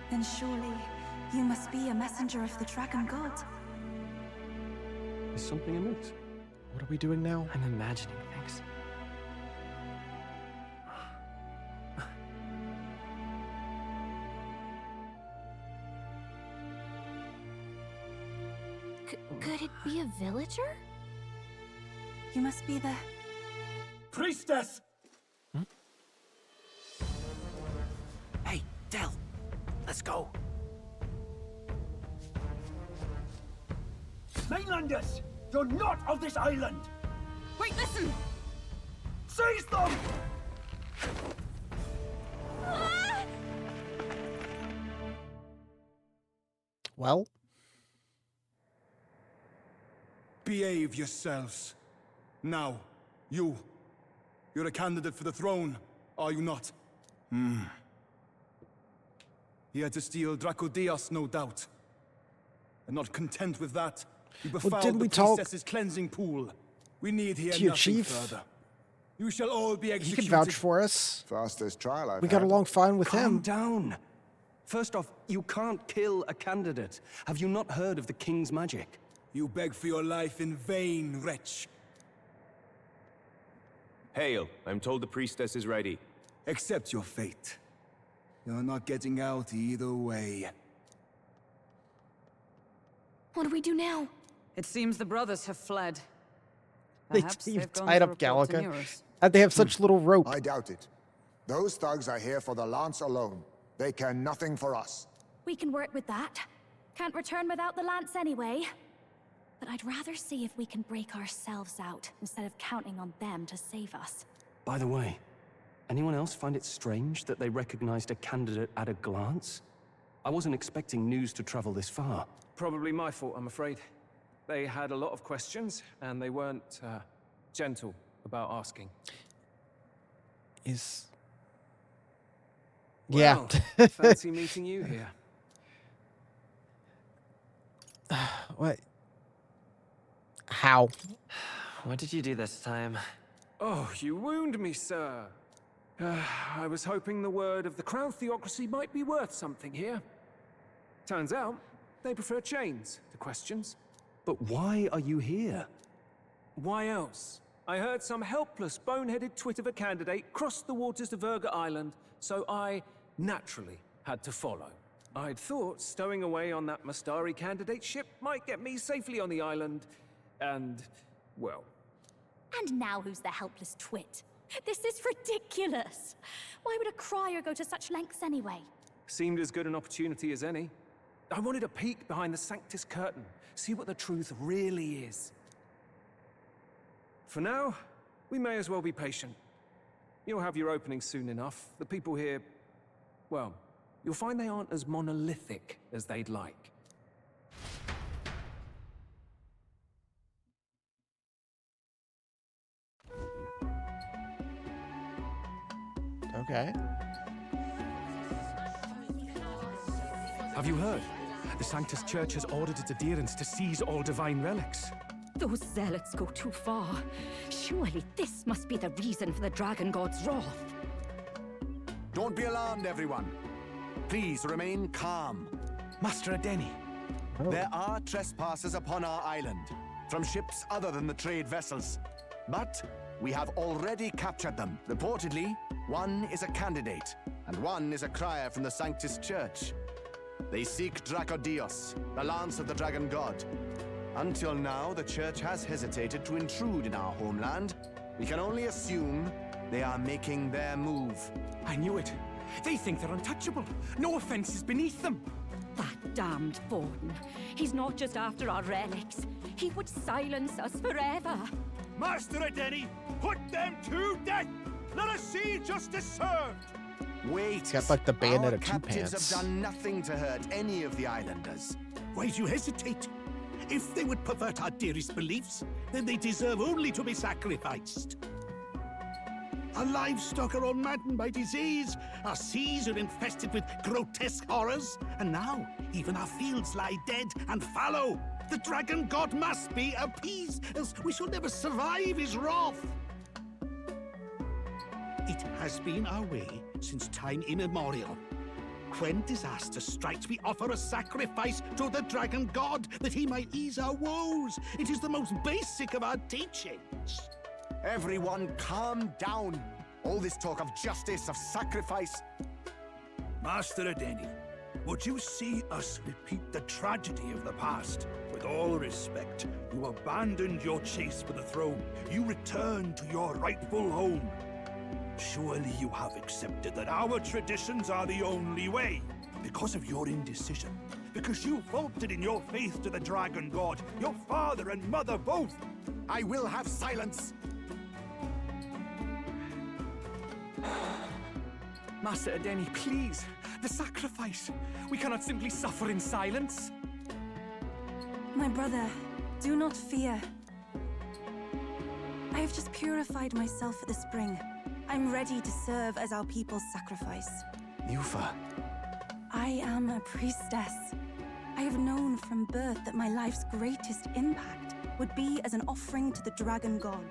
Then surely you must be a messenger of the dragon god. Is something amiss? What are we doing now? I'm imagining things. Could it be a villager? You must be the... Priestess! Hey, Del, let's go. Mainlanders! You're not of this island! Wait, listen! Seize them! Well, behave yourselves. Now, you're a candidate for the throne, are you not? He had to steal Draco Diaz, no doubt. And not content with that, he befouled didn't the we talk priestess's cleansing pool. We need hear to your nothing chief? further. You shall all be he executed. can vouch for us. Fastest trial I've We got had. along fine with Calm him. down. First off, you can't kill a candidate. Have you not heard of the king's magic? You beg for your life in vain, wretch. Hail, I'm told the priestess is ready. Accept your fate. You're not getting out either way. What do we do now? It seems the brothers have fled. You've they've gone tied to up report to Gallica. Nearest. And they have such little rope. I doubt it. Those thugs are here for the lance alone. They care nothing for us. We can work with that. Can't return without the lance anyway. But I'd rather see if we can break ourselves out instead of counting on them to save us. By the way, anyone else find it strange that they recognized a candidate at a glance? I wasn't expecting news to travel this far. Probably my fault, I'm afraid. They had a lot of questions, and they weren't gentle about asking. Yeah. Well, fancy meeting you here. What? How? What did you do this time? Oh, you wound me, sir. I was hoping the word of the Crown Theocracy might be worth something here. Turns out, they prefer chains to questions. But why are you here? Why else? I heard some helpless, boneheaded twit of a candidate crossed the waters to Verga Island, so I naturally had to follow. I'd thought stowing away on that Mastari candidate ship might get me safely on the island, and, well... And now who's the helpless twit? This is ridiculous. Why would a crier go to such lengths anyway? Seemed as good an opportunity as any. I wanted a peek behind the Sanctus curtain, see what the truth really is. For now, we may as well be patient. You'll have your opening soon enough. The people here, well, you'll find they aren't as monolithic as they'd like. Okay. Have you heard? The Sanctus Church has ordered its adherents to seize all divine relics. Those zealots go too far. Surely this must be the reason for the Dragon God's wrath. Don't be alarmed, everyone. Please remain calm. Master Adeni. There are trespassers upon our island, from ships other than the trade vessels. But we have already captured them. Reportedly, one is a candidate, and one is a crier from the Sanctus Church. They seek Dracodios, the lance of the Dragon God. Until now, the Church has hesitated to intrude in our homeland. We can only assume they are making their move. I knew it. They think they're untouchable. No offense is beneath them. That damned Borden. He's not just after our relics. He would silence us forever. Master Adeni, put them to death! Let us see justice served! Wait. He's got like the bayonet Our of two captives pants. have done nothing to hurt any of the islanders. Why do you hesitate? If they would pervert our dearest beliefs, then they deserve only to be sacrificed. Our livestock are all maddened by disease, our seas are infested with grotesque horrors, and now even our fields lie dead and fallow. The Dragon God must be appeased, else we shall never survive his wrath. It has been our way since time immemorial. When disaster strikes, we offer a sacrifice to the Dragon God that he might ease our woes. It is the most basic of our teachings. Everyone calm down. All this talk of justice, of sacrifice. Master Adeni, would you see us repeat the tragedy of the past? With all respect, you abandoned your chase for the throne. You returned to your rightful home. Surely you have accepted that our traditions are the only way. Because of your indecision. Because you faltered in your faith to the Dragon God. Your father and mother both. I will have silence. Master Adeni, please. The sacrifice. We cannot simply suffer in silence. My brother, do not fear. I have just purified myself for the spring. I'm ready to serve as our people's sacrifice. Yufa. I am a priestess. I have known from birth that my life's greatest impact would be as an offering to the Dragon God.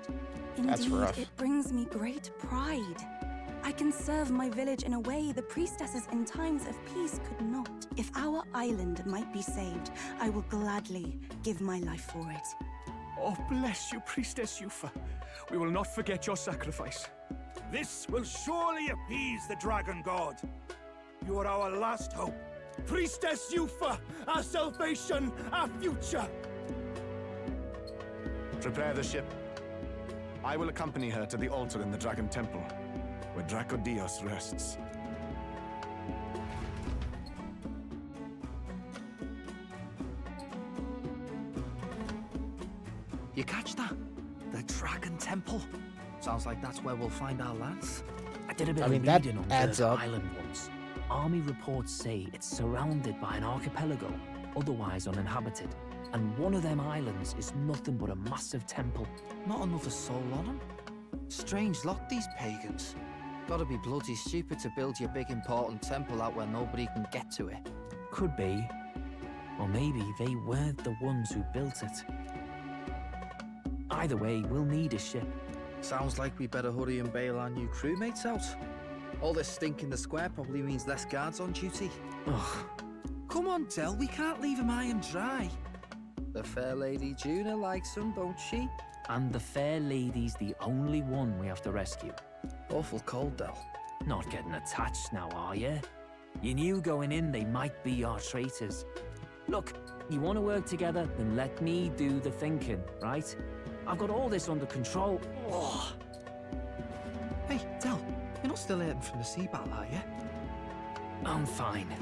That's Indeed, rough. it brings me great pride. I can serve my village in a way the priestesses in times of peace could not. If our island might be saved, I will gladly give my life for it. Oh, bless you, Priestess Yufa. We will not forget your sacrifice. This will surely appease the Dragon God. You are our last hope. Priestess Yufa, our salvation, our future! Prepare the ship. I will accompany her to the altar in the Dragon Temple, where Draco Dios rests. You catch that? The Dragon Temple. Sounds like that's where we'll find our lance. I did a bit I of mean, that reading on adds Dirt up. Island once. Army reports say it's surrounded by an archipelago, otherwise uninhabited. And one of them islands is nothing but a massive temple. Not another soul on them. Strange lot, these pagans. Gotta be bloody stupid to build your big important temple out where nobody can get to it. Could be. Or maybe they weren't the ones who built it. Either way, we'll need a ship. Sounds like we better hurry and bail our new crewmates out. All this stink in the square probably means less guards on duty. Ugh. Come on, Del, we can't leave him high and dry. The fair lady Juna likes him, don't she? And the fair lady's the only one we have to rescue. Awful cold, Del. Not getting attached now, are you? You knew going in they might be our traitors. Look, you want to work together, then let me do the thinking, right? I've got all this under control. Oh. Hey, Del, you're not still hurting from the sea battle, are you? I'm fine.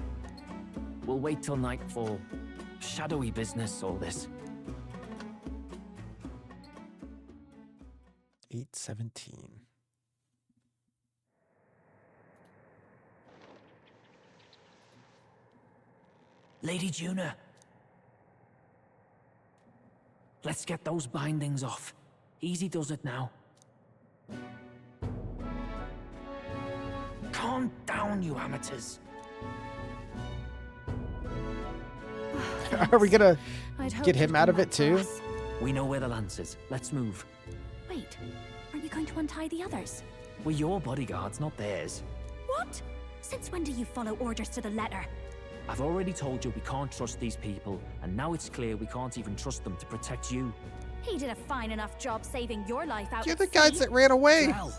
We'll wait till nightfall. Shadowy business, all this. 8:17. Lady Juna. Let's get those bindings off. Easy does it now. Calm down, you amateurs. Are we gonna I'd hoped get him you'd out come of it back too? fast. We know where the lance is. Let's move. Wait, aren't you going to untie the others? We're your bodyguards, not theirs. What? Since when do you follow orders to the letter? I've already told you we can't trust these people, and now it's clear we can't even trust them to protect you. He did a fine enough job saving your life out You're at the guys sea. that ran away. Well,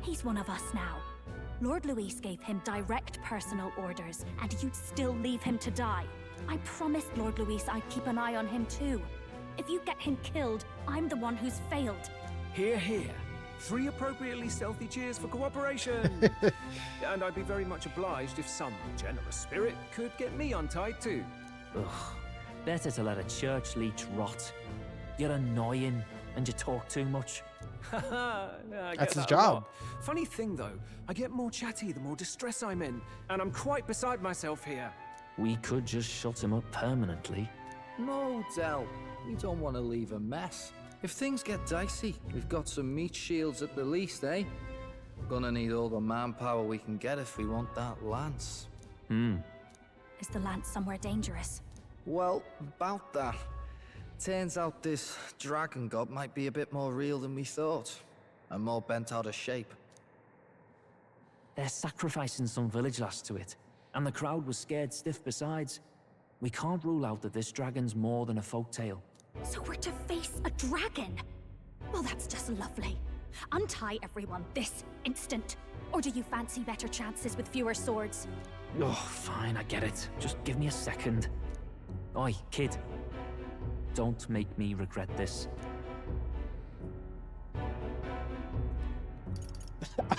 He's one of us now. Lord Luis gave him direct personal orders, and you'd still leave him to die. I promised Lord Luis I'd keep an eye on him too. If you get him killed, I'm the one who's failed. Hear, hear. 3 appropriately stealthy cheers for cooperation. And I'd be very much obliged if some generous spirit could get me untied too. ugh. Better to let a church leech rot. You're annoying, and you talk too much. That's his job. Funny thing though, I get more chatty the more distress I'm in, and I'm quite beside myself here. We could just shut him up permanently. No, Del. We don't want to leave a mess. If things get dicey, we've got some meat shields at the least, eh? Gonna need all the manpower we can get if we want that lance. Is the lance somewhere dangerous? Well, about that. Turns out this dragon god might be a bit more real than we thought. And more bent out of shape. They're sacrificing some village lass to it, and the crowd was scared stiff besides. We can't rule out that this dragon's more than a folktale. So we're to face a dragon? Well, that's just lovely. Untie everyone this instant. Or do you fancy better chances with fewer swords? Oh, fine, I get it. Just give me a second. Oi, kid. Don't make me regret this.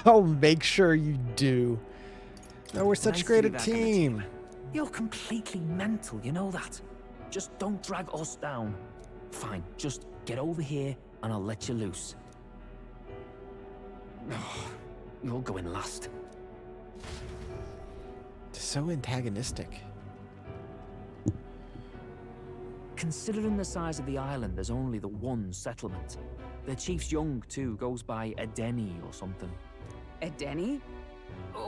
I'll make sure you do. No, we're such Nice great a to be back on the team. You're completely mental, you know that? Just don't drag us down. Fine, just get over here and I'll let you loose. Oh, you're going last. So antagonistic. Considering the size of the island, there's only the one settlement. The chief's young, too, goes by Edeni or something. Edeni?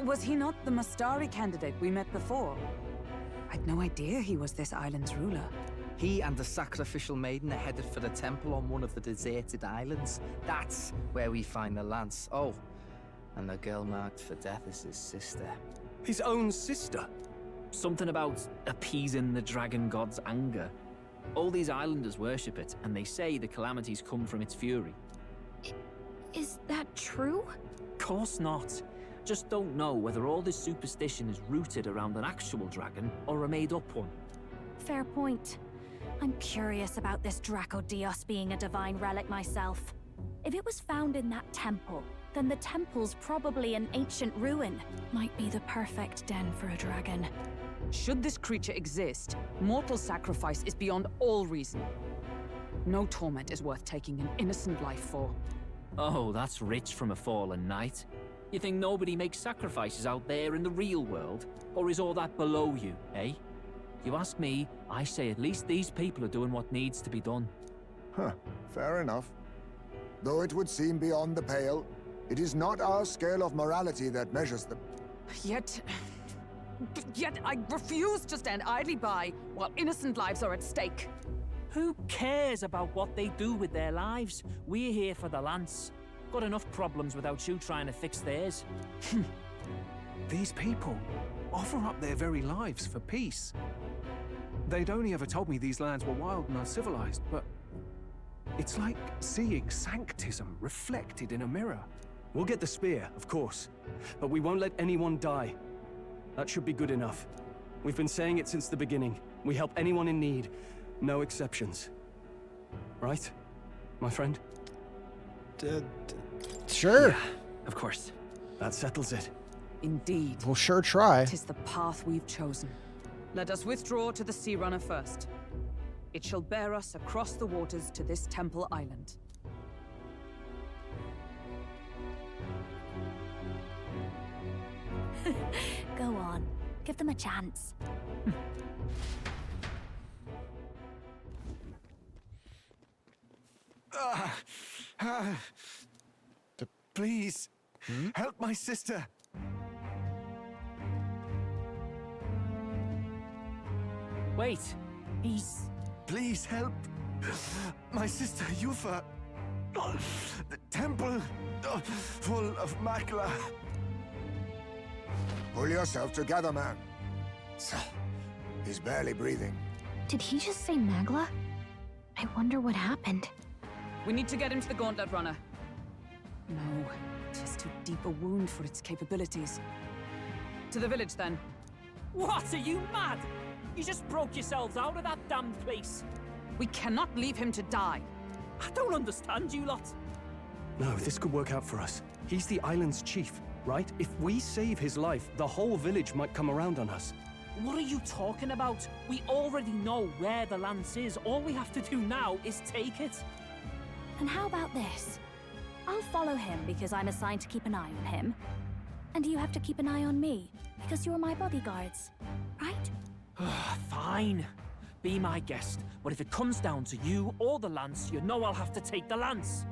Was he not the Mastari candidate we met before? I'd no idea he was this island's ruler. He and the sacrificial maiden are headed for the temple on one of the deserted islands. That's where we find the lance. Oh, And the girl marked for death is his sister. His own sister? Something about appeasing the dragon god's anger. All these islanders worship it, and they say the calamities come from its fury. Is that true? Course not. Just don't know whether all this superstition is rooted around an actual dragon or a made-up one. Fair point. I'm curious about this Draco Dios being a divine relic myself. If it was found in that temple, then the temple's probably an ancient ruin. Might be the perfect den for a dragon. Should this creature exist, mortal sacrifice is beyond all reason. No torment is worth taking an innocent life for. Oh, that's rich from a fallen knight. You think nobody makes sacrifices out there in the real world? Or is all that below you, eh? You ask me, I say at least these people are doing what needs to be done. Huh, fair enough. Though it would seem beyond the pale, it is not our scale of morality that measures them. Yet I refuse to stand idly by while innocent lives are at stake. Who cares about what they do with their lives? We're here for the lance. Got enough problems without you trying to fix theirs. These people offer up their very lives for peace. They'd only ever told me these lands were wild and uncivilized, but it's like seeing sanctism reflected in a mirror. We'll get the spear, of course, but we won't let anyone die. That should be good enough. We've been saying it since the beginning. We help anyone in need, no exceptions. Right, my friend? Sure. Yeah, of course. That settles it. Indeed. We'll sure try. It is the path we've chosen. Let us withdraw to the Sea Runner first. It shall bear us across the waters to this temple island. Go on. Give them a chance. Please, help my sister. Wait, he's... Please help my sister Yufa. The temple full of Makla. Pull yourself together, man. He's barely breathing. Did he just say Magla? I wonder what happened. We need to get him to the Gauntlet Runner. No, it is too deep a wound for its capabilities. To the village, then. What, are you mad? You just broke yourselves out of that damned place. We cannot leave him to die. I don't understand you lot. No, this could work out for us. He's the island's chief, right? If we save his life, the whole village might come around on us. What are you talking about? We already know where the lance is. All we have to do now is take it. And how about this? I'll follow him because I'm assigned to keep an eye on him. And you have to keep an eye on me because you're my bodyguards, right? Fine. Be my guest. But if it comes down to you or the lance, you know I'll have to take the lance.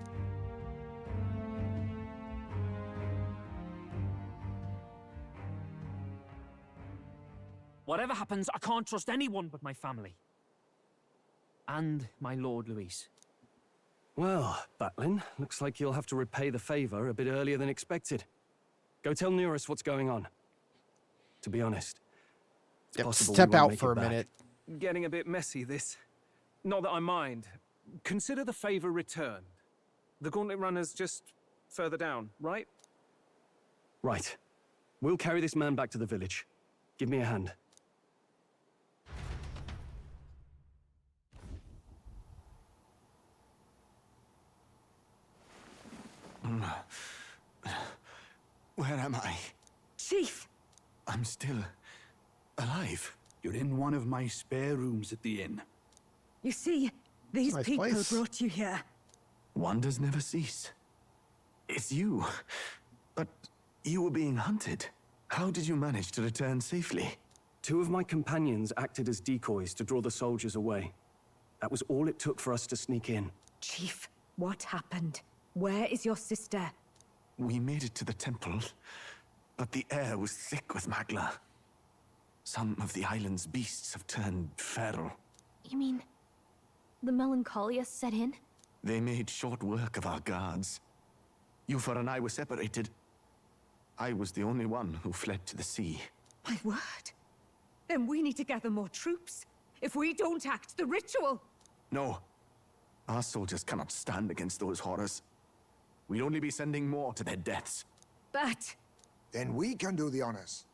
Whatever happens, I can't trust anyone but my family. And my Lord Luis. Well, Batlin, looks like you'll have to repay the favor a bit earlier than expected. Go tell Neurus what's going on. To be honest, it's possible step we won't out make for it a back. minute. Getting a bit messy, this. Not that I mind. Consider the favor returned. The Gauntlet Runner's just further down, right? Right. We'll carry this man back to the village. Give me a hand. Where am I? Chief! I'm still alive. You're in one of my spare rooms at the inn. You see, these Nice people place. brought you here. Wonders never cease. It's you. But you were being hunted. How did you manage to return safely? 2 of my companions acted as decoys to draw the soldiers away. That was all it took for us to sneak in. Chief, what happened? Where is your sister? We made it to the temple, but the air was thick with Magla. Some of the island's beasts have turned feral. You mean the melancholia set in? They made short work of our guards. Yufa and I were separated. I was the only one who fled to the sea. My word. Then we need to gather more troops. If we don't act, the ritual... No. Our soldiers cannot stand against those horrors. We'd only be sending more to their deaths. But... Then we can do the honors.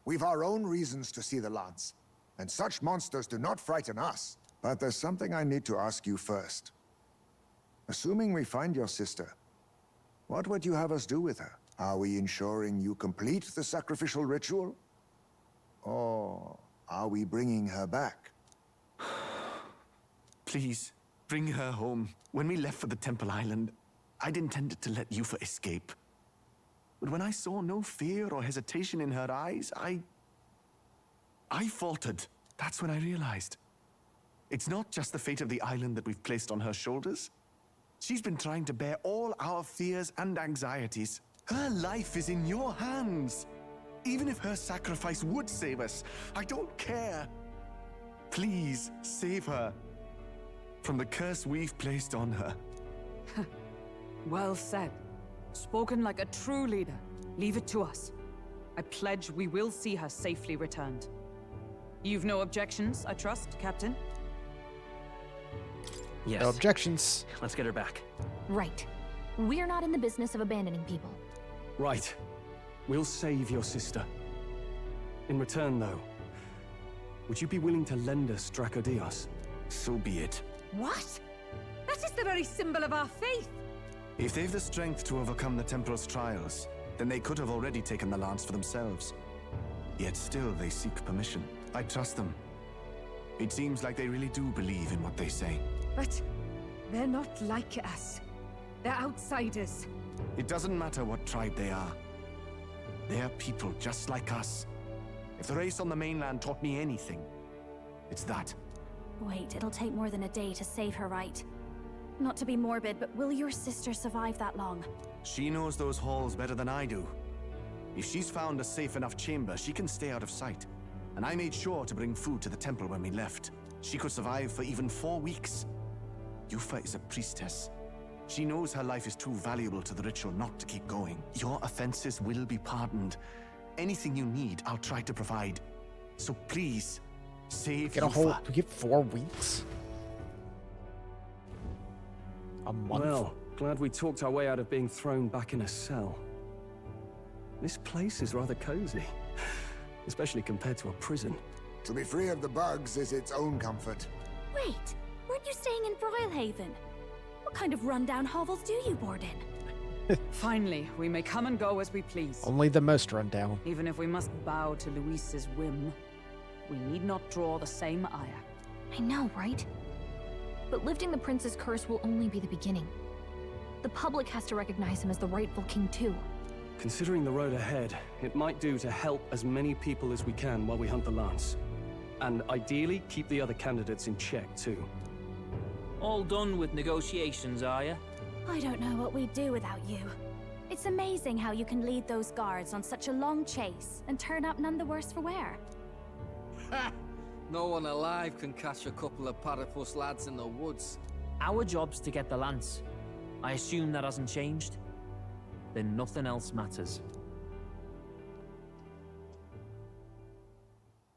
We've our own reasons to see the lance, and such monsters do not frighten us. But there's something I need to ask you first. Assuming we find your sister, what would you have us do with her? Are we ensuring you complete the sacrificial ritual? Or are we bringing her back? Please, bring her home. When we left for the Temple Island, I'd intended to let Yufa escape. But when I saw no fear or hesitation in her eyes, I faltered. That's when I realized. It's not just the fate of the island that we've placed on her shoulders. She's been trying to bear all our fears and anxieties. Her life is in your hands. Even if her sacrifice would save us, I don't care. Please, save her from the curse we've placed on her. Well said. Spoken like a true leader. Leave it to us. I pledge we will see her safely returned. You've no objections, I trust, Captain? Yes. No objections. Let's get her back. Right. We're not in the business of abandoning people. Right. We'll save your sister. In return, though, would you be willing to lend us Dracodios? So be it. What? That is the very symbol of our faith! If they've the strength to overcome the Templars' trials, then they could have already taken the lance for themselves. Yet still they seek permission. I trust them. It seems like they really do believe in what they say. But they're not like us. They're outsiders. It doesn't matter what tribe they are. They're people just like us. If the race on the mainland taught me anything, it's that. Wait, it'll take more than a day to save her, right? Not to be morbid, but will your sister survive that long? She knows those halls better than I do. If she's found a safe enough chamber, she can stay out of sight. And I made sure to bring food to the temple when we left. She could survive for even 4 weeks. Yufa is a priestess. She knows her life is too valuable to the ritual not to keep going. Your offenses will be pardoned. Anything you need, I'll try to provide. So please, save Get a whole. We get 4 weeks. A month. Well, glad we talked our way out of being thrown back in a cell. This place is rather cozy, especially compared to a prison. To be free of the bugs is its own comfort. Wait, weren't you staying in Broilhaven? What kind of rundown hovels do you board in? Finally, we may come and go as we please. Only the most rundown. Even if we must bow to Luis's whim, we need not draw the same ire. I know, right? But lifting the prince's curse will only be the beginning. The public has to recognize him as the rightful king too. Considering the road ahead, it might do to help as many people as we can while we hunt the lance. And ideally, keep the other candidates in check too. All done with negotiations, are you? I don't know what we'd do without you. It's amazing how you can lead those guards on such a long chase and turn up none the worse for wear. No one alive can catch a couple of platypus lads in the woods. Our job's to get the lance. I assume that hasn't changed? Then nothing else matters.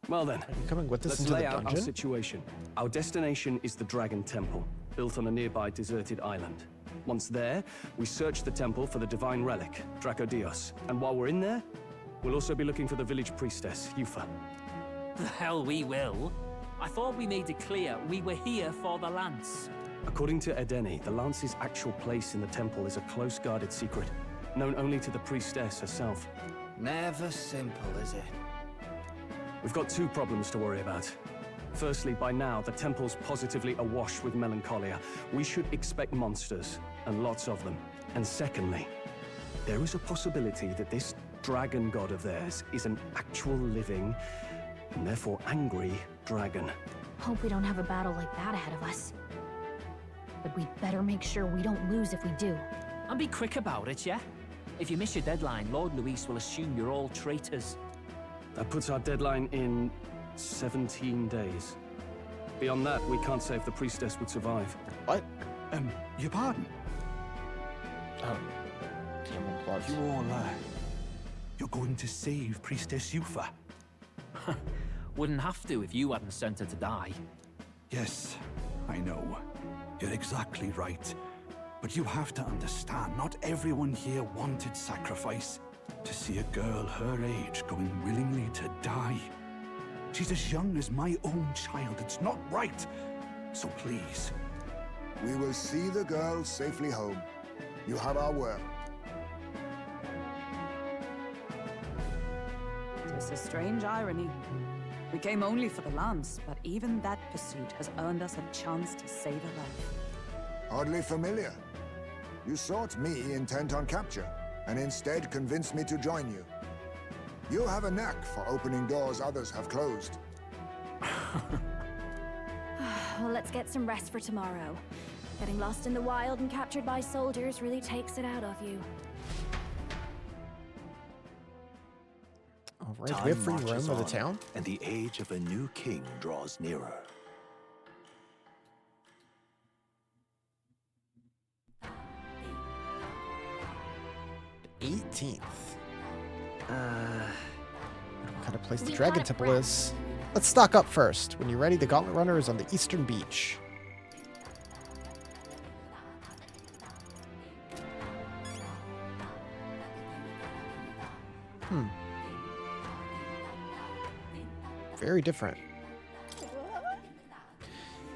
Well then, coming with us let's into lay the out our dungeon? situation. Our destination is the Dragon Temple, built on a nearby deserted island. Once there, we search the temple for the divine relic, Dracodios. And while we're in there, we'll also be looking for the village priestess, Yufa. The hell we will. I thought we made it clear we were here for the lance. According to Edeni, the lance's actual place in the temple is a close-guarded secret, known only to the priestess herself. Never simple, is it? We've got 2 problems to worry about. Firstly, by now, the temple's positively awash with melancholia. We should expect monsters, and lots of them. And secondly, there is a possibility that this dragon god of theirs is an actual living, and therefore angry, dragon. Hope we don't have a battle like that ahead of us. But we'd better make sure we don't lose if we do. And be quick about it, yeah? If you miss your deadline, Lord Luis will assume you're all traitors. That puts our deadline in 17 days. Beyond that, we can't say if the priestess would survive. What? Your pardon? Oh. You all, You're going to save Priestess Yufa. Wouldn't have to if you hadn't sent her to die. Yes, I know. You're exactly right. But you have to understand, not everyone here wanted sacrifice. To see a girl her age going willingly to die. She's as young as my own child. It's not right. So please. We will see the girl safely home. You have our word. It's a strange irony. We came only for the lance, but even that pursuit has earned us a chance to save a life. Hardly familiar. You sought me intent on capture, and instead convinced me to join you. You have a knack for opening doors others have closed. Well, let's get some rest for tomorrow. Getting lost in the wild and captured by soldiers really takes it out of you. All right, we have free roam of the on, town. And the age of a new king draws nearer. The 18th. What kind of place the Dragon Temple is? Let's stock up first. When you're ready, the Gauntlet Runner is on the eastern beach. Very different.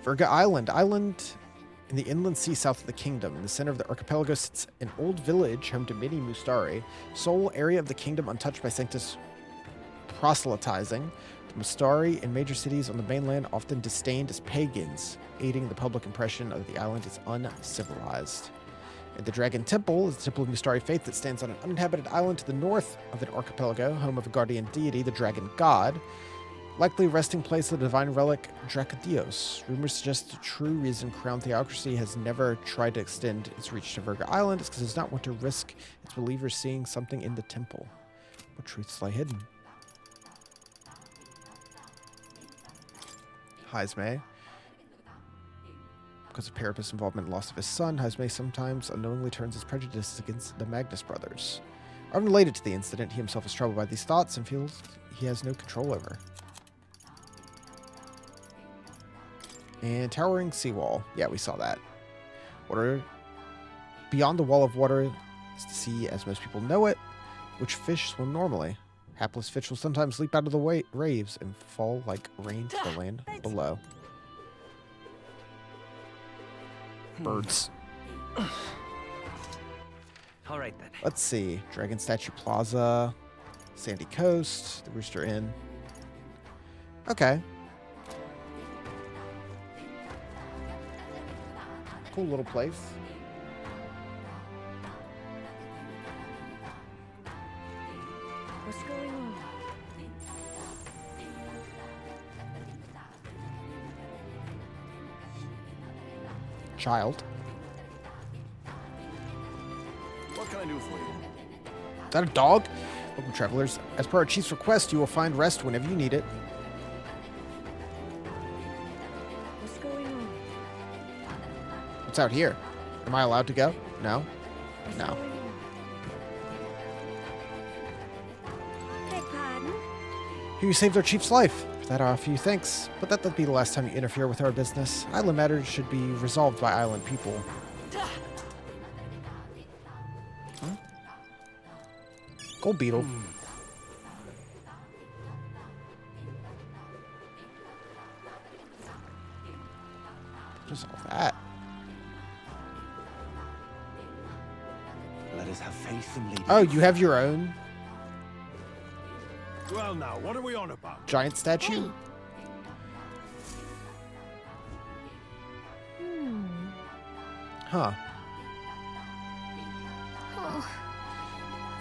Virga Island. Island in the inland sea south of the kingdom. In the center of the archipelago sits an old village home to many Mustari, sole area of the kingdom untouched by Sanctus proselytizing. The Mustari in major cities on the mainland often disdained as pagans, aiding the public impression of the island as uncivilized. And the Dragon Temple is the temple of Mustari faith that stands on an uninhabited island to the north of an archipelago, home of a guardian deity, the Dragon God. Likely resting place of the divine relic Dracodios. Rumors suggest the true reason Crown Theocracy has never tried to extend its reach to Virga Island is because it does not want to risk its believers seeing something in the temple. What truths lie hidden? Haisme. Because of Parapus' involvement in the loss of his son, Haisme sometimes unknowingly turns his prejudices against the Magnus brothers. Unrelated to the incident, he himself is troubled by these thoughts and feels he has no control over. And towering seawall. Yeah, we saw that. Water. Beyond the wall of water is the sea as most people know it, which fish swim normally. Hapless fish will sometimes leap out of the waves and fall like rain to the land below. Birds. All right then. Let's see. Dragon Statue Plaza, Sandy Coast, the Rooster Inn. Okay. Cool little place. What's going on? Child. What can I do for you? Is that a dog? Welcome, travelers. As per our chief's request, you will find rest whenever you need it. What's going on? What's out here? Am I allowed to go? No? No. Beg pardon? You saved our chief's life. For that, I offer you thanks. But that will be the last time you interfere with our business. Island matters should be resolved by island people. Huh? Gold beetle. Just all that. Let us have faith in Lady. Oh, you have your own Well now, what are we on about? giant statue? Huh.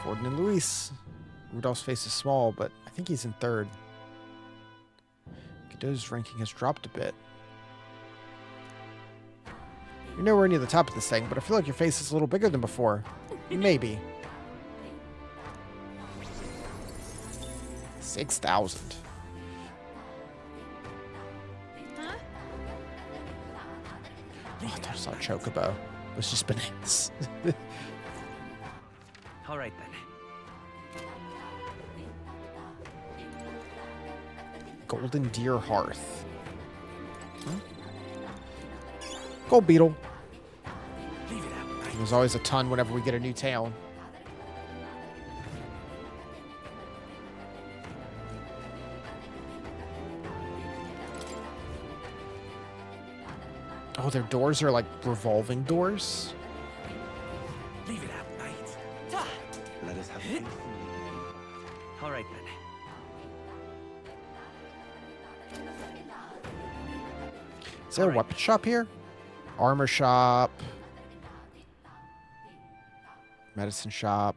Forden and Luis. Rudolph's face is small, but I think he's in third. Godot's ranking has dropped a bit. You're nowhere near the top of this thing, but I feel like your face is a little bigger than before. Maybe. 6,000. Huh? Oh, I thought I saw a chocobo. It was just bananas. All right then. Golden Deer Hearth. Gold Beetle. There's always a ton whenever we get a new town. Oh, their doors are like revolving doors. Leave it at night. Let us have faith in you. All right, then. Is there a weapon shop here? Armor shop. Medicine shop.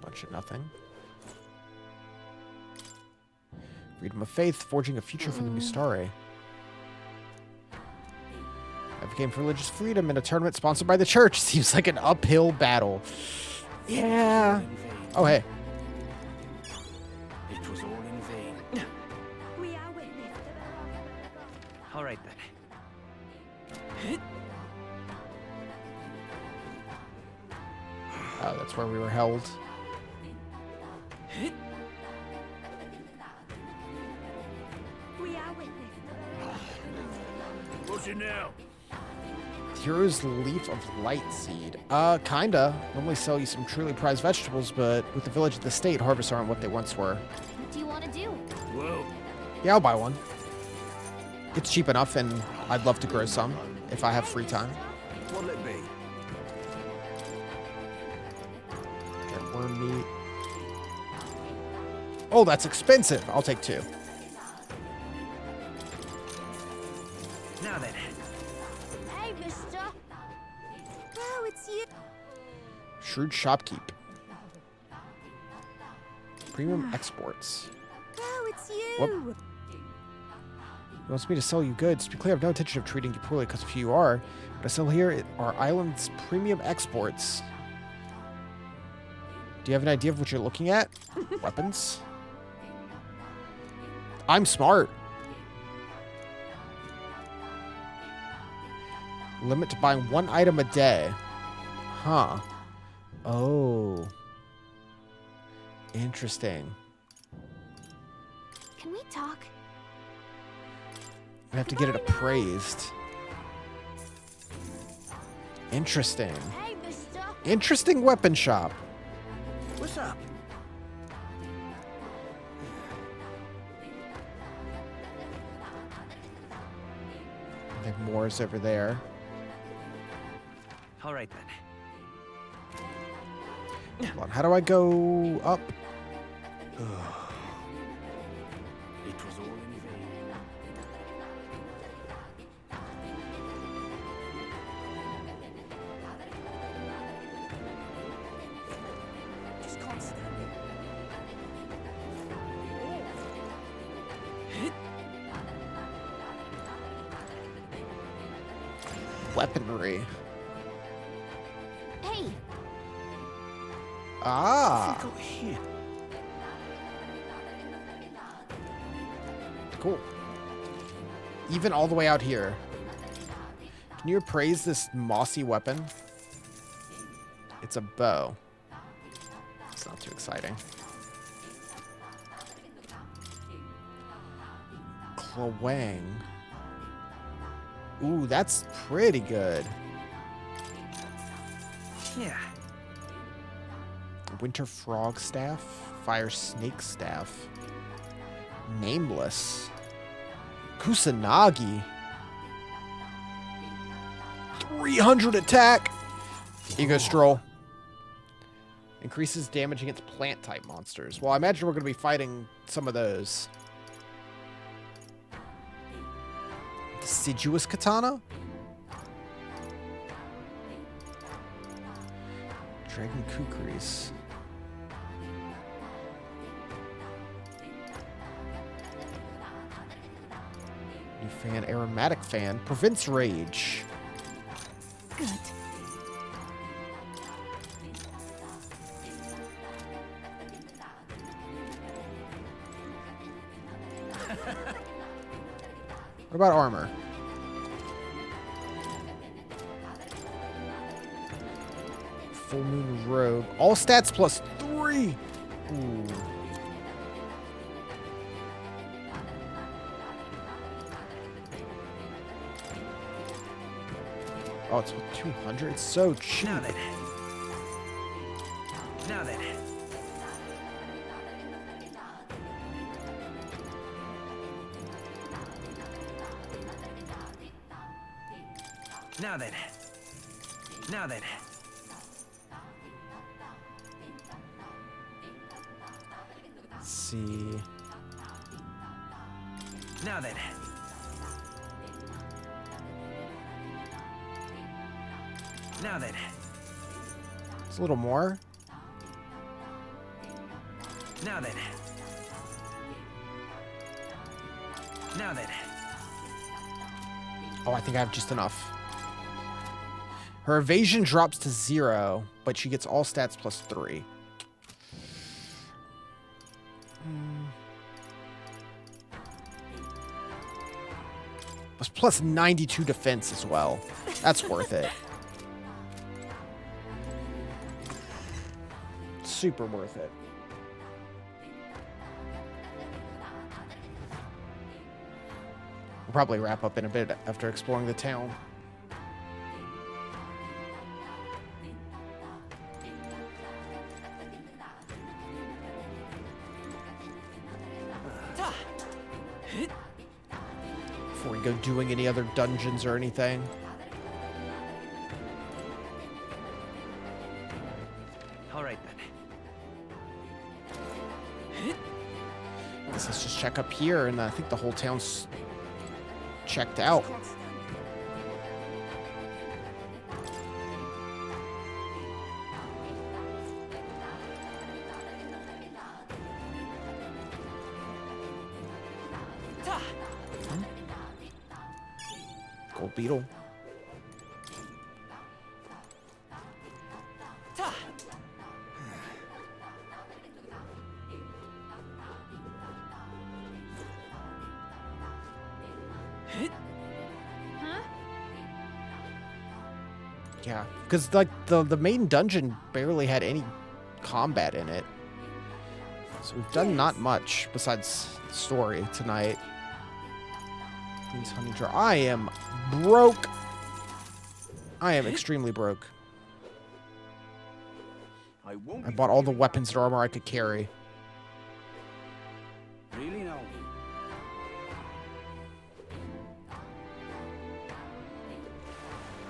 Bunch of nothing. Freedom of faith, forging a future for the Mustare. Advocating for religious freedom in a tournament sponsored by the church. Seems like an uphill battle. Yeah. Oh, hey. It was all in vain. All right, then. Oh, that's where we were held. What's it now? Hero's Leaf of Light Seed. Kinda. Normally sell you some truly prized vegetables, but with the village of the state, harvests aren't what they once were. What do you want to do? Whoa. Yeah, I'll buy one. It's cheap enough, and I'd love to grow some if I have free time. What'll it be? Get worm meat. Oh, that's expensive. I'll take 2. Now then. Hey, mister. Oh, it's you. Shrewd Shopkeep. Premium exports. Oh, it's you. Whoop. He wants me to sell you goods. To be clear, I have no intention of treating you poorly because of who you are. What I sell here are island's premium exports. Do you have an idea of what you're looking at? Weapons? I'm smart. Limit to buying 1 item a day. Huh. Oh. Interesting. Can we talk? I have to get it appraised. Interesting. Hey, mister. Interesting weapon shop. What's up? I think more is over there. All right, then. Hold on. How do I go up? It was all in vain. Just can't stand Weaponry. Hey. Ah. Got here. Cool. Even all the way out here. Can you appraise this mossy weapon? It's a bow. It's not too exciting. Klawang. Ooh, that's pretty good. Yeah. Winter Frog Staff. Fire Snake Staff. Nameless. Kusanagi. 300 attack. Ego Stroll. Increases damage against plant type monsters. Well, I imagine we're going to be fighting some of those. Deciduous Katana. Dragon Kukris. New fan, aromatic fan. Prevents rage. Good. What about armor? Full Moon Robe. All stats plus 3. Ooh. Oh, it's 200. It's so cheap. Now then. Now then. Now then. Now then. Let's see. Now then. Now then. It's a little more. Now then. Now then. Oh, I think I have just enough. Her evasion drops to 0, but she gets all stats plus 3. Plus 92 defense as well. That's worth it. Super worth it. We'll probably wrap up in a bit after exploring the town. Before we go doing any other dungeons or anything. All right then. Guess let's just check up here, and I think the whole town's checked out. Gold beetle. Yeah, because like the main dungeon barely had any combat in it, so we've done not much besides story tonight. Queen's honey jar. I am broke. I am extremely broke. I bought all the weapons and armor I could carry. Really now?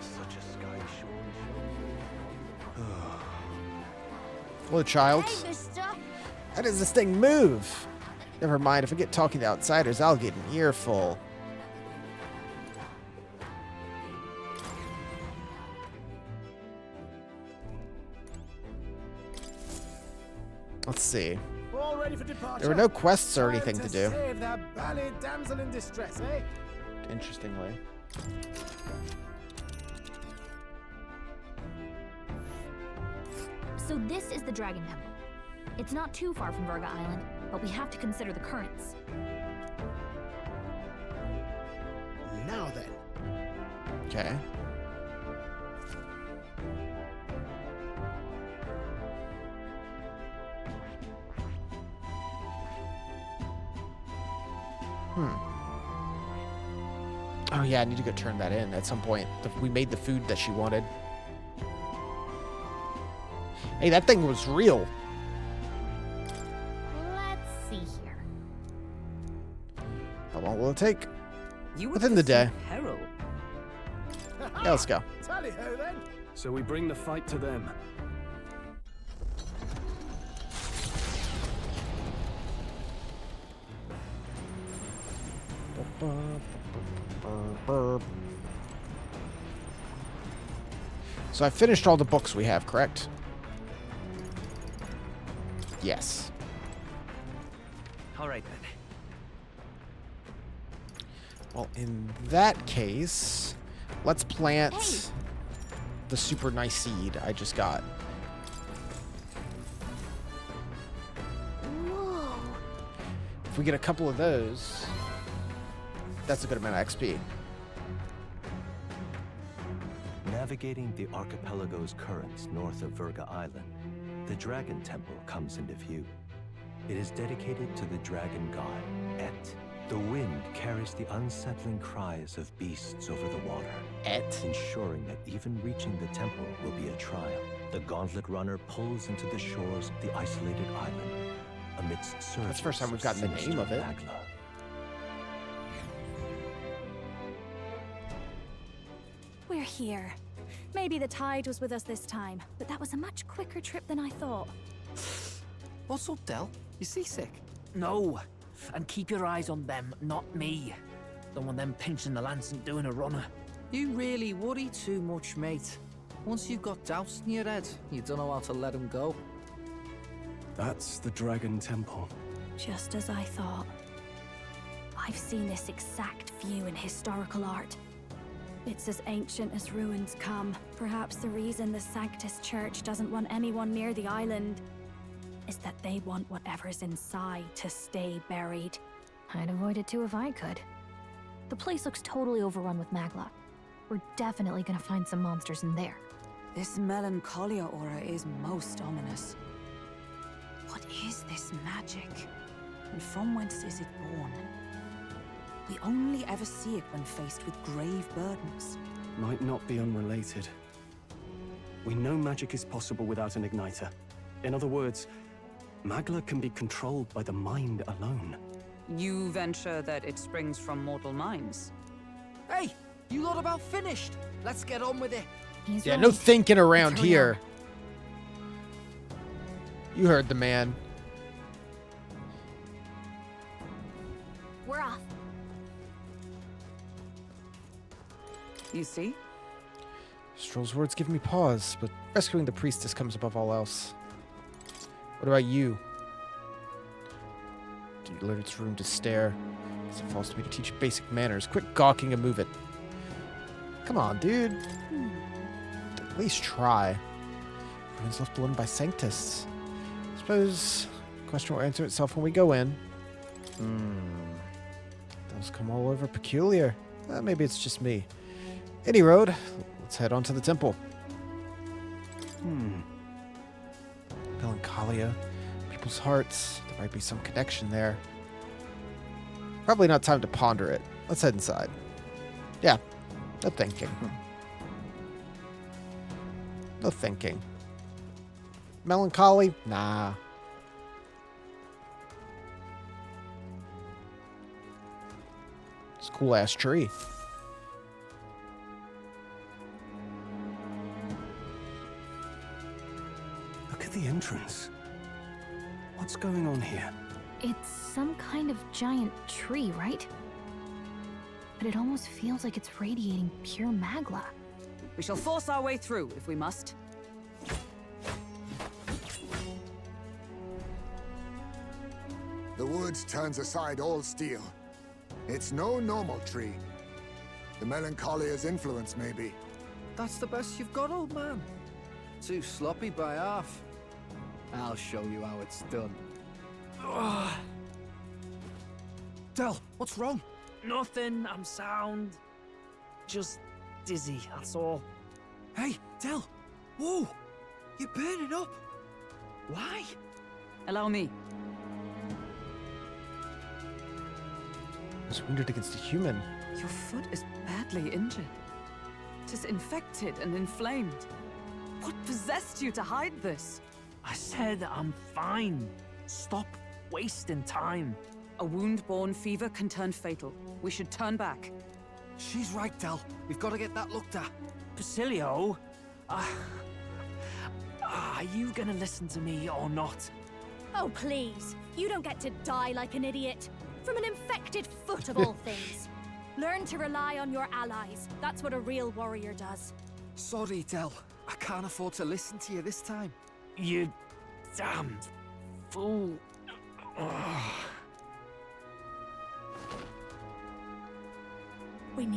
Such a sky Hello, child. Hey, mister. How does this thing move? Never mind, if I get talking to outsiders, I'll get an earful. Let's see. All ready for departure. There were no quests or Time anything to do. Save that bally damsel in distress, eh? Interestingly. So this is the Dragon Temple. It's not too far from Verga Island, but we have to consider the currents. Now then. Okay. Oh yeah, I need to go turn that in at some point. We made the food that she wanted. Hey, that thing was real. Let's see here. How long will it take? You Within the day. Peril. Yeah, let's go. Tally-ho then. So we bring the fight to them. So I finished all the books we have, correct? Yes. All right then. Well, in that case, let's plant the super nice seed I just got. Whoa. If we get a couple of those, that's a good amount of XP. Navigating the archipelago's currents north of Virga Island, the Dragon Temple comes into view. It is dedicated to the dragon god, Et. The wind carries the unsettling cries of beasts over the water, Et, ensuring that even reaching the temple will be a trial. The Gauntlet Runner pulls into the shores of the isolated island, amidst surges. That's the first time we've gotten the name of it. Magla. We're here. Maybe the tide was with us this time, but that was a much quicker trip than I thought. What's up, Del? You seasick? No. And keep your eyes on them, not me. Don't want them pinching the lance and doing a runner. You really worry too much, mate. Once you've got doubts in your head, you don't know how to let them go. That's the Dragon Temple. Just as I thought. I've seen this exact view in historical art. It's as ancient as ruins come. Perhaps the reason the Sanctus Church doesn't want anyone near the island is that they want whatever's inside to stay buried. I'd avoid it too if I could. The place looks totally overrun with Magla. We're definitely gonna find some monsters in there. This melancholia aura is most ominous. What is this magic? And from whence is it born? We only ever see it when faced with grave burdens. Might not be unrelated. We know magic is possible without an igniter. In other words, Magla can be controlled by the mind alone. You venture that it springs from mortal minds? Hey, you lot about finished? Let's get on with it. He's Yeah, right. no thinking around Let's hurry here. You heard the man. We're off. You see? Stroll's words give me pause, but rescuing the priestess comes above all else. What about you? Do you let its room to stare? As it falls to me to teach basic manners. Quit gawking and move it. Come on, dude. At least try. Ruins left alone by Sanctus. Suppose the question will answer itself when we go in. Those come all over peculiar. Maybe it's just me. Any road, let's head on to the temple. Melancholia, people's hearts. There might be some connection there. Probably not time to ponder it. Let's head inside. Yeah, no thinking. No thinking. Melancholy? Nah. It's a cool ass tree. Look at the entrance. What's going on here? It's some kind of giant tree, right? But it almost feels like it's radiating pure Magla. We shall force our way through if we must. The woods turns aside all steel. It's no normal tree. The Melancholia's influence, maybe. That's the best you've got, old man. Too sloppy by half. I'll show you how it's done. Del, what's wrong? Nothing, I'm sound. Just dizzy, that's all. Hey, Del! Whoa! You're burning up! Why? Allow me. I was wounded against a human. Your foot is badly injured. It is infected and inflamed. What possessed you to hide this? I said I'm fine. Stop wasting time. A wound-borne fever can turn fatal. We should turn back. She's right, Del. We've got to get that looked at. Basilio? Are you gonna listen to me or not? Oh, please. You don't get to die like an idiot. From an infected foot of all things. Learn to rely on your allies. That's what a real warrior does. Sorry, Del. I can't afford to listen to you this time. You damned fool.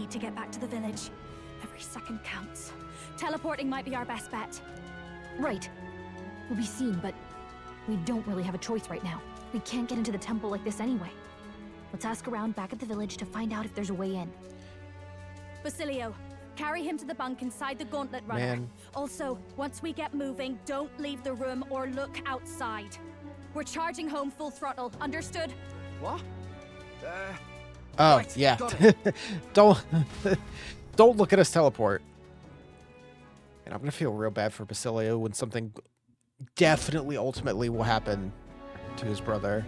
need to get back to the village. Every second counts. Teleporting might be our best bet. Right. We'll be seen, but we don't really have a choice right now. We can't get into the temple like this anyway. Let's ask around back at the village to find out if there's a way in. Basilio, carry him to the bunk inside the Gauntlet Runner. Man. Also, once we get moving, don't leave the room or look outside. We're charging home full throttle, understood? What? Oh, Right, yeah. got it. don't look at us teleport. And I'm going to feel real bad for Basilio when something definitely ultimately will happen to his brother.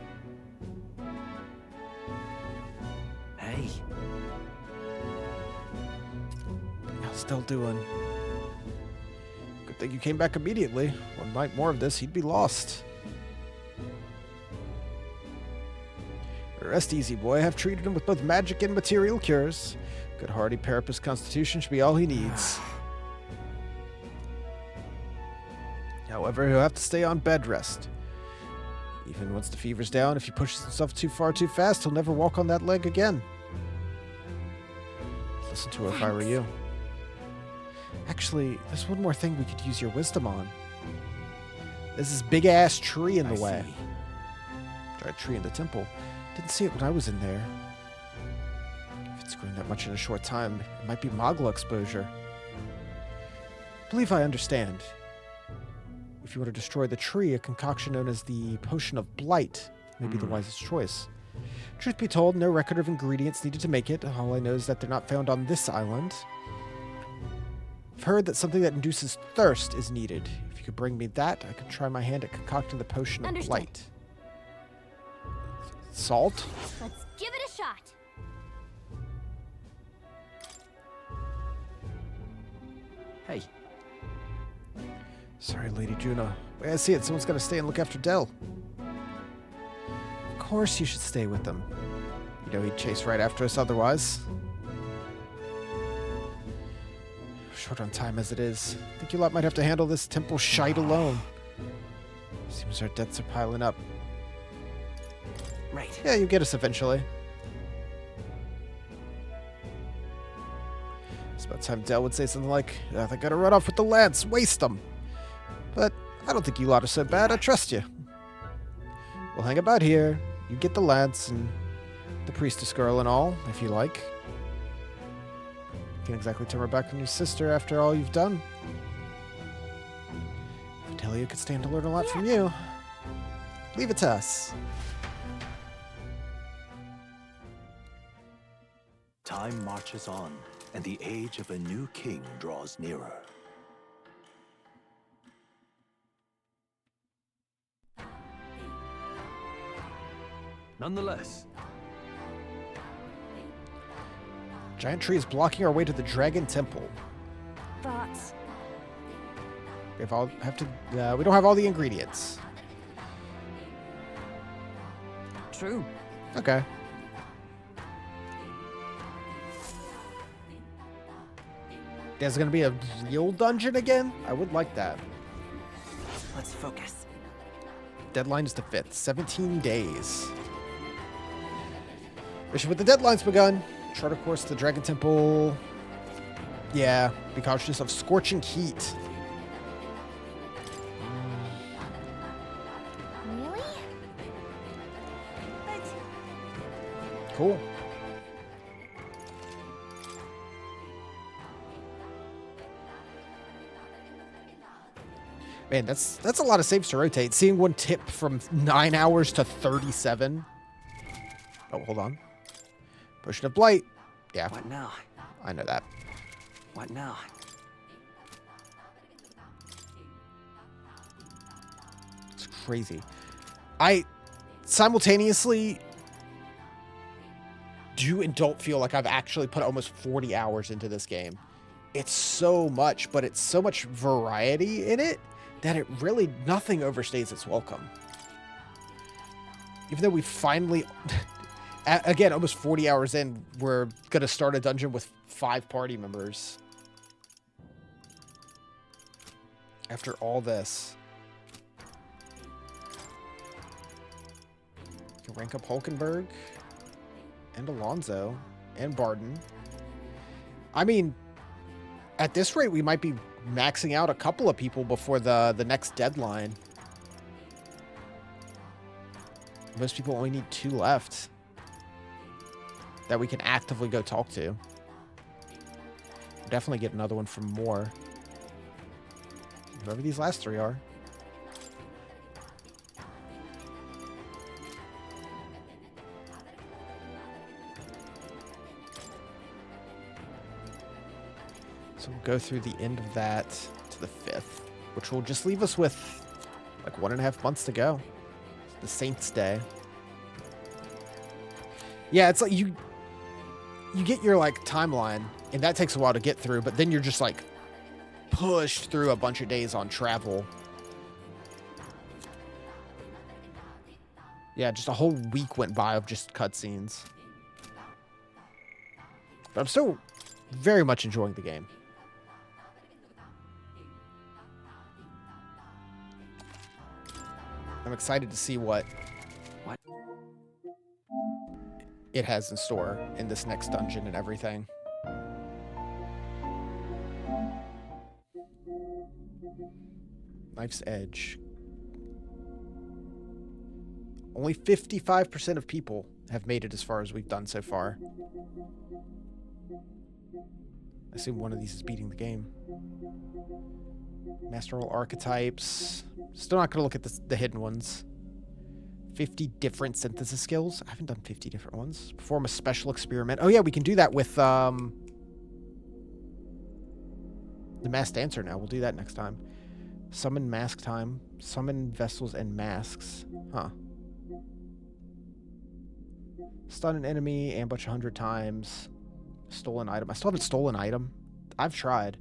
Hey. How's still doing? Good thing you came back immediately. One night more of this, he'd be lost. Rest easy, boy. I've treated him with both magic and material cures. Good hardy Parapus constitution should be all he needs. However, he'll have to stay on bed rest. Even once the fever's down, if he pushes himself too far too fast, he'll never walk on that leg again. Listen to her if I were you. Actually, there's one more thing we could use your wisdom on. There's this big-ass tree in the way. Giant tree in the temple. Didn't see it when I was in there. If it's grown that much in a short time, it might be Mogla exposure. Believe I understand. If you were to destroy the tree, a concoction known as the Potion of Blight may be the wisest choice. Truth be told, no record of ingredients needed to make it. All I know is that they're not found on this island. I've heard that something that induces thirst is needed. If you could bring me that, I could try my hand at concocting the Potion of Blight. Salt? Let's give it a shot. Hey. Sorry, Lady Juna. Way I see it, someone's got to stay and look after Del. Of course you should stay with them. You know he'd chase right after us otherwise. Short on time as it is. Think you lot might have to handle this temple shite alone. Seems our debts are piling up. Right. Yeah, you get us eventually. It's about time Del would say something like, they gotta run off with the lads, waste them. But I don't think you lot are so bad, I trust you. We'll hang about here. You get the lads and the priestess girl and all, if you like. Can't exactly turn her back on your sister after all you've done. Vitellia could stand to learn a lot from you. Leave it to us. Time marches on, and the age of a new king draws nearer. Nonetheless, Giant tree is blocking our way to the Dragon Temple. But We don't have all the ingredients. True. Okay. There's gonna be a real dungeon again? I would like that. Let's focus. Deadline is the 5th. 17 days. Mission with the deadline's begun. Charter course to the Dragon Temple. Yeah, be cautious of scorching heat. Really? Cool. Man, that's a lot of saves to rotate. Seeing one tip from 9 hours to 37. Oh, hold on. Potion of Blight. Yeah. What now? I know that. What now? It's crazy. I simultaneously do and don't feel like I've actually put almost 40 hours into this game. It's so much, but it's so much variety in it that it really, nothing overstays its welcome. Even though we finally, again, almost 40 hours in, we're going to start a dungeon with 5 party members. After all this. You can rank up Hulkenberg and Alonso and Barden. I mean, at this rate, we might be maxing out a couple of people before the next deadline. Most people only need 2 left that we can actively go talk to. Definitely get another one from more. Whoever these last 3 are. So we'll go through the end of that to the 5th, which will just leave us with like 1.5 months to go. The Saints' Day. Yeah, it's like you get your like timeline, and that takes a while to get through, but then you're just like pushed through a bunch of days on travel. Yeah, just a whole week went by of just cutscenes. But I'm still very much enjoying the game. I'm excited to see what it has in store in this next dungeon and everything. Knife's Edge. Only 55% of people have made it as far as we've done so far. I assume one of these is beating the game. Master all archetypes. Still not going to look at the hidden ones. 50 different synthesis skills. I haven't done 50 different ones. Perform a special experiment. Oh yeah, we can do that with the Masked Dancer now. We'll do that next time. Summon mask time. Summon vessels and masks. Huh. Stun an enemy. Ambush 100 times. Stolen item. I still haven't stolen item. I've tried.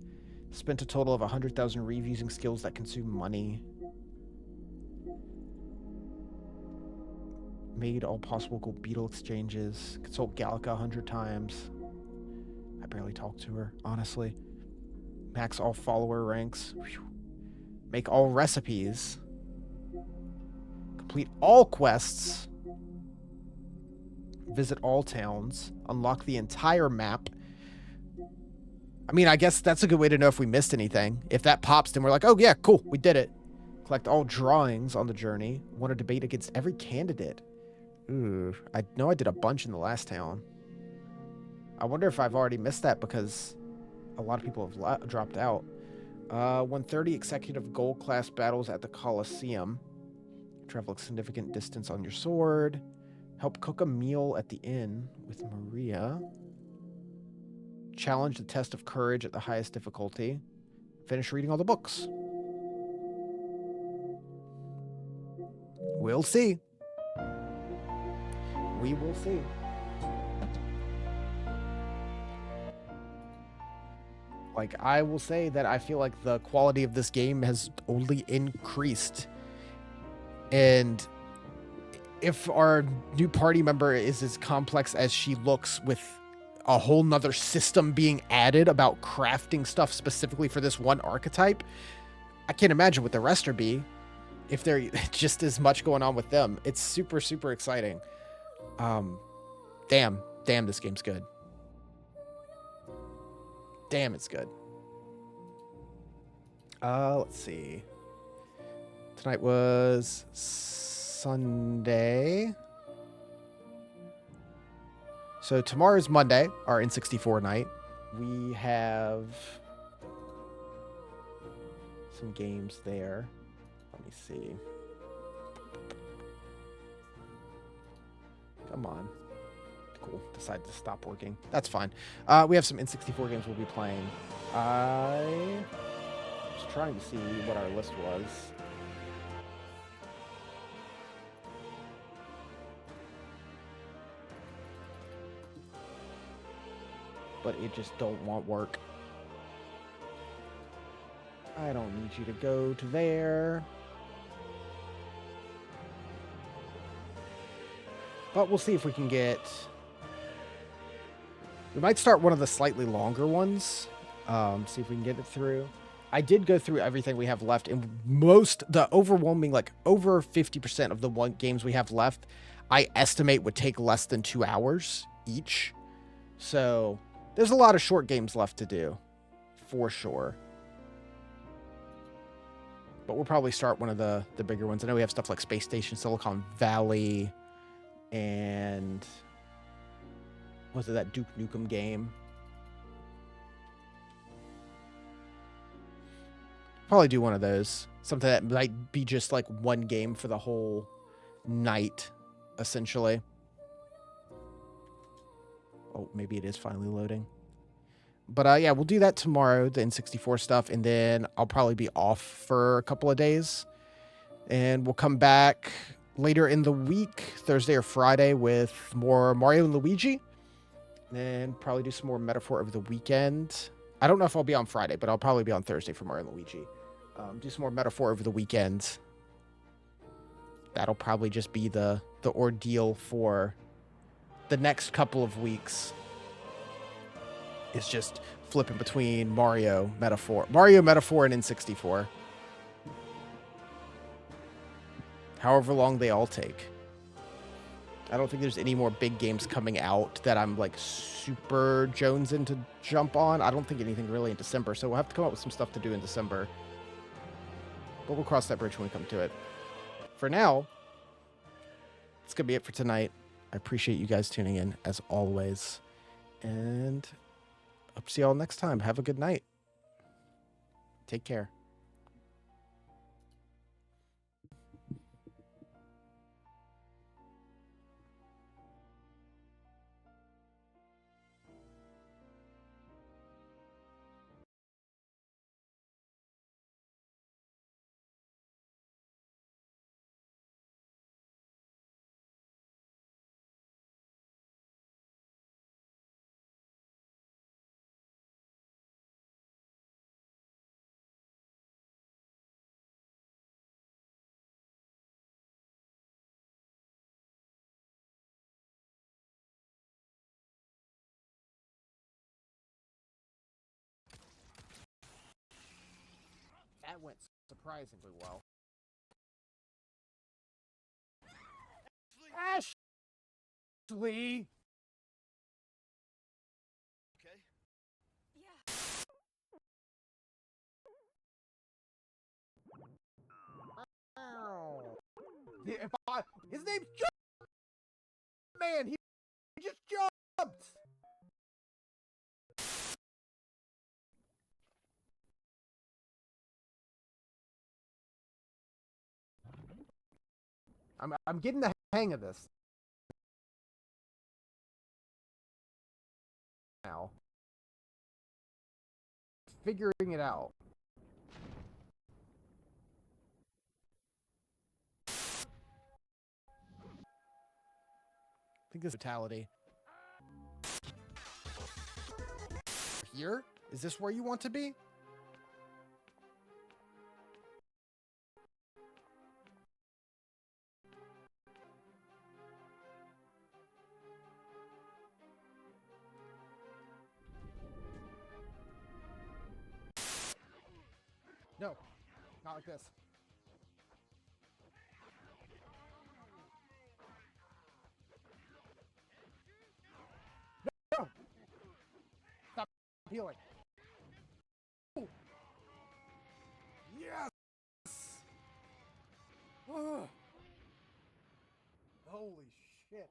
Spent a total of 100,000 Reeve using skills that consume money. Made all possible gold beetle exchanges. Consult Gallica 100 times. I barely talk to her, honestly. Max all follower ranks. Whew. Make all recipes. Complete all quests. Visit all towns. Unlock the entire map. I mean, I guess that's a good way to know if we missed anything. If that pops, then we're like, oh yeah, cool, we did it. Collect all drawings on the journey. Want to debate against every candidate. Ooh, I know I did a bunch in the last town. I wonder if I've already missed that because a lot of people have dropped out. 130 executive gold class battles at the Colosseum. Travel a significant distance on your sword. Help cook a meal at the inn with Maria. Challenge the test of courage at the highest difficulty. Finish reading all the books. We'll see. We will see. Like, I will say that I feel like the quality of this game has only increased. And if our new party member is as complex as she looks, with a whole nother system being added about crafting stuff specifically for this one archetype, I can't imagine what the rest are be if they're just as much going on with them. It's super, super exciting. Damn, this game's good. Damn, it's good. Let's see. Tonight was Sunday. So tomorrow's Monday, our N64 night. We have some games there. Let me see. Come on. Cool. Decided to stop working. That's fine. We have some N64 games we'll be playing. I was trying to see what our list was. But it just don't want work. I don't need you to go to there. But we'll see if we can get... We might start one of the slightly longer ones. See if we can get it through. I did go through everything we have left, and the overwhelming, like over 50% of the games we have left, I estimate would take less than 2 hours each. So There's a lot of short games left to do, for sure. But we'll probably start one of the bigger ones. I know we have stuff like Space Station, Silicon Valley, and was it that Duke Nukem game? Probably do one of those. Something that might be just like one game for the whole night, essentially. Oh, maybe it is finally loading. But yeah, we'll do that tomorrow, the N64 stuff, and then I'll probably be off for a couple of days. And we'll come back later in the week, Thursday or Friday, with more Mario and Luigi. And probably do some more Metaphor over the weekend. I don't know if I'll be on Friday, but I'll probably be on Thursday for Mario and Luigi. Do some more Metaphor over the weekend. That'll probably just be the ordeal for the next couple of weeks. It's just flipping between Mario, Metaphor, and N64. However long they all take. I don't think there's any more big games coming out that I'm like super jonesing to jump on. I don't think anything really in December, so we'll have to come up with some stuff to do in December. But we'll cross that bridge when we come to it. For now, it's going to be it for tonight. I appreciate you guys tuning in, as always. And I'll see y'all next time. Have a good night. Take care. That went surprisingly well. Ashley! His name's Man! He just jumped! I'm getting the hang of this now. Figuring it out. I think this is fatality. Here? Is this where you want to be? No, not like this. No! Stop healing. Yes! Holy shit.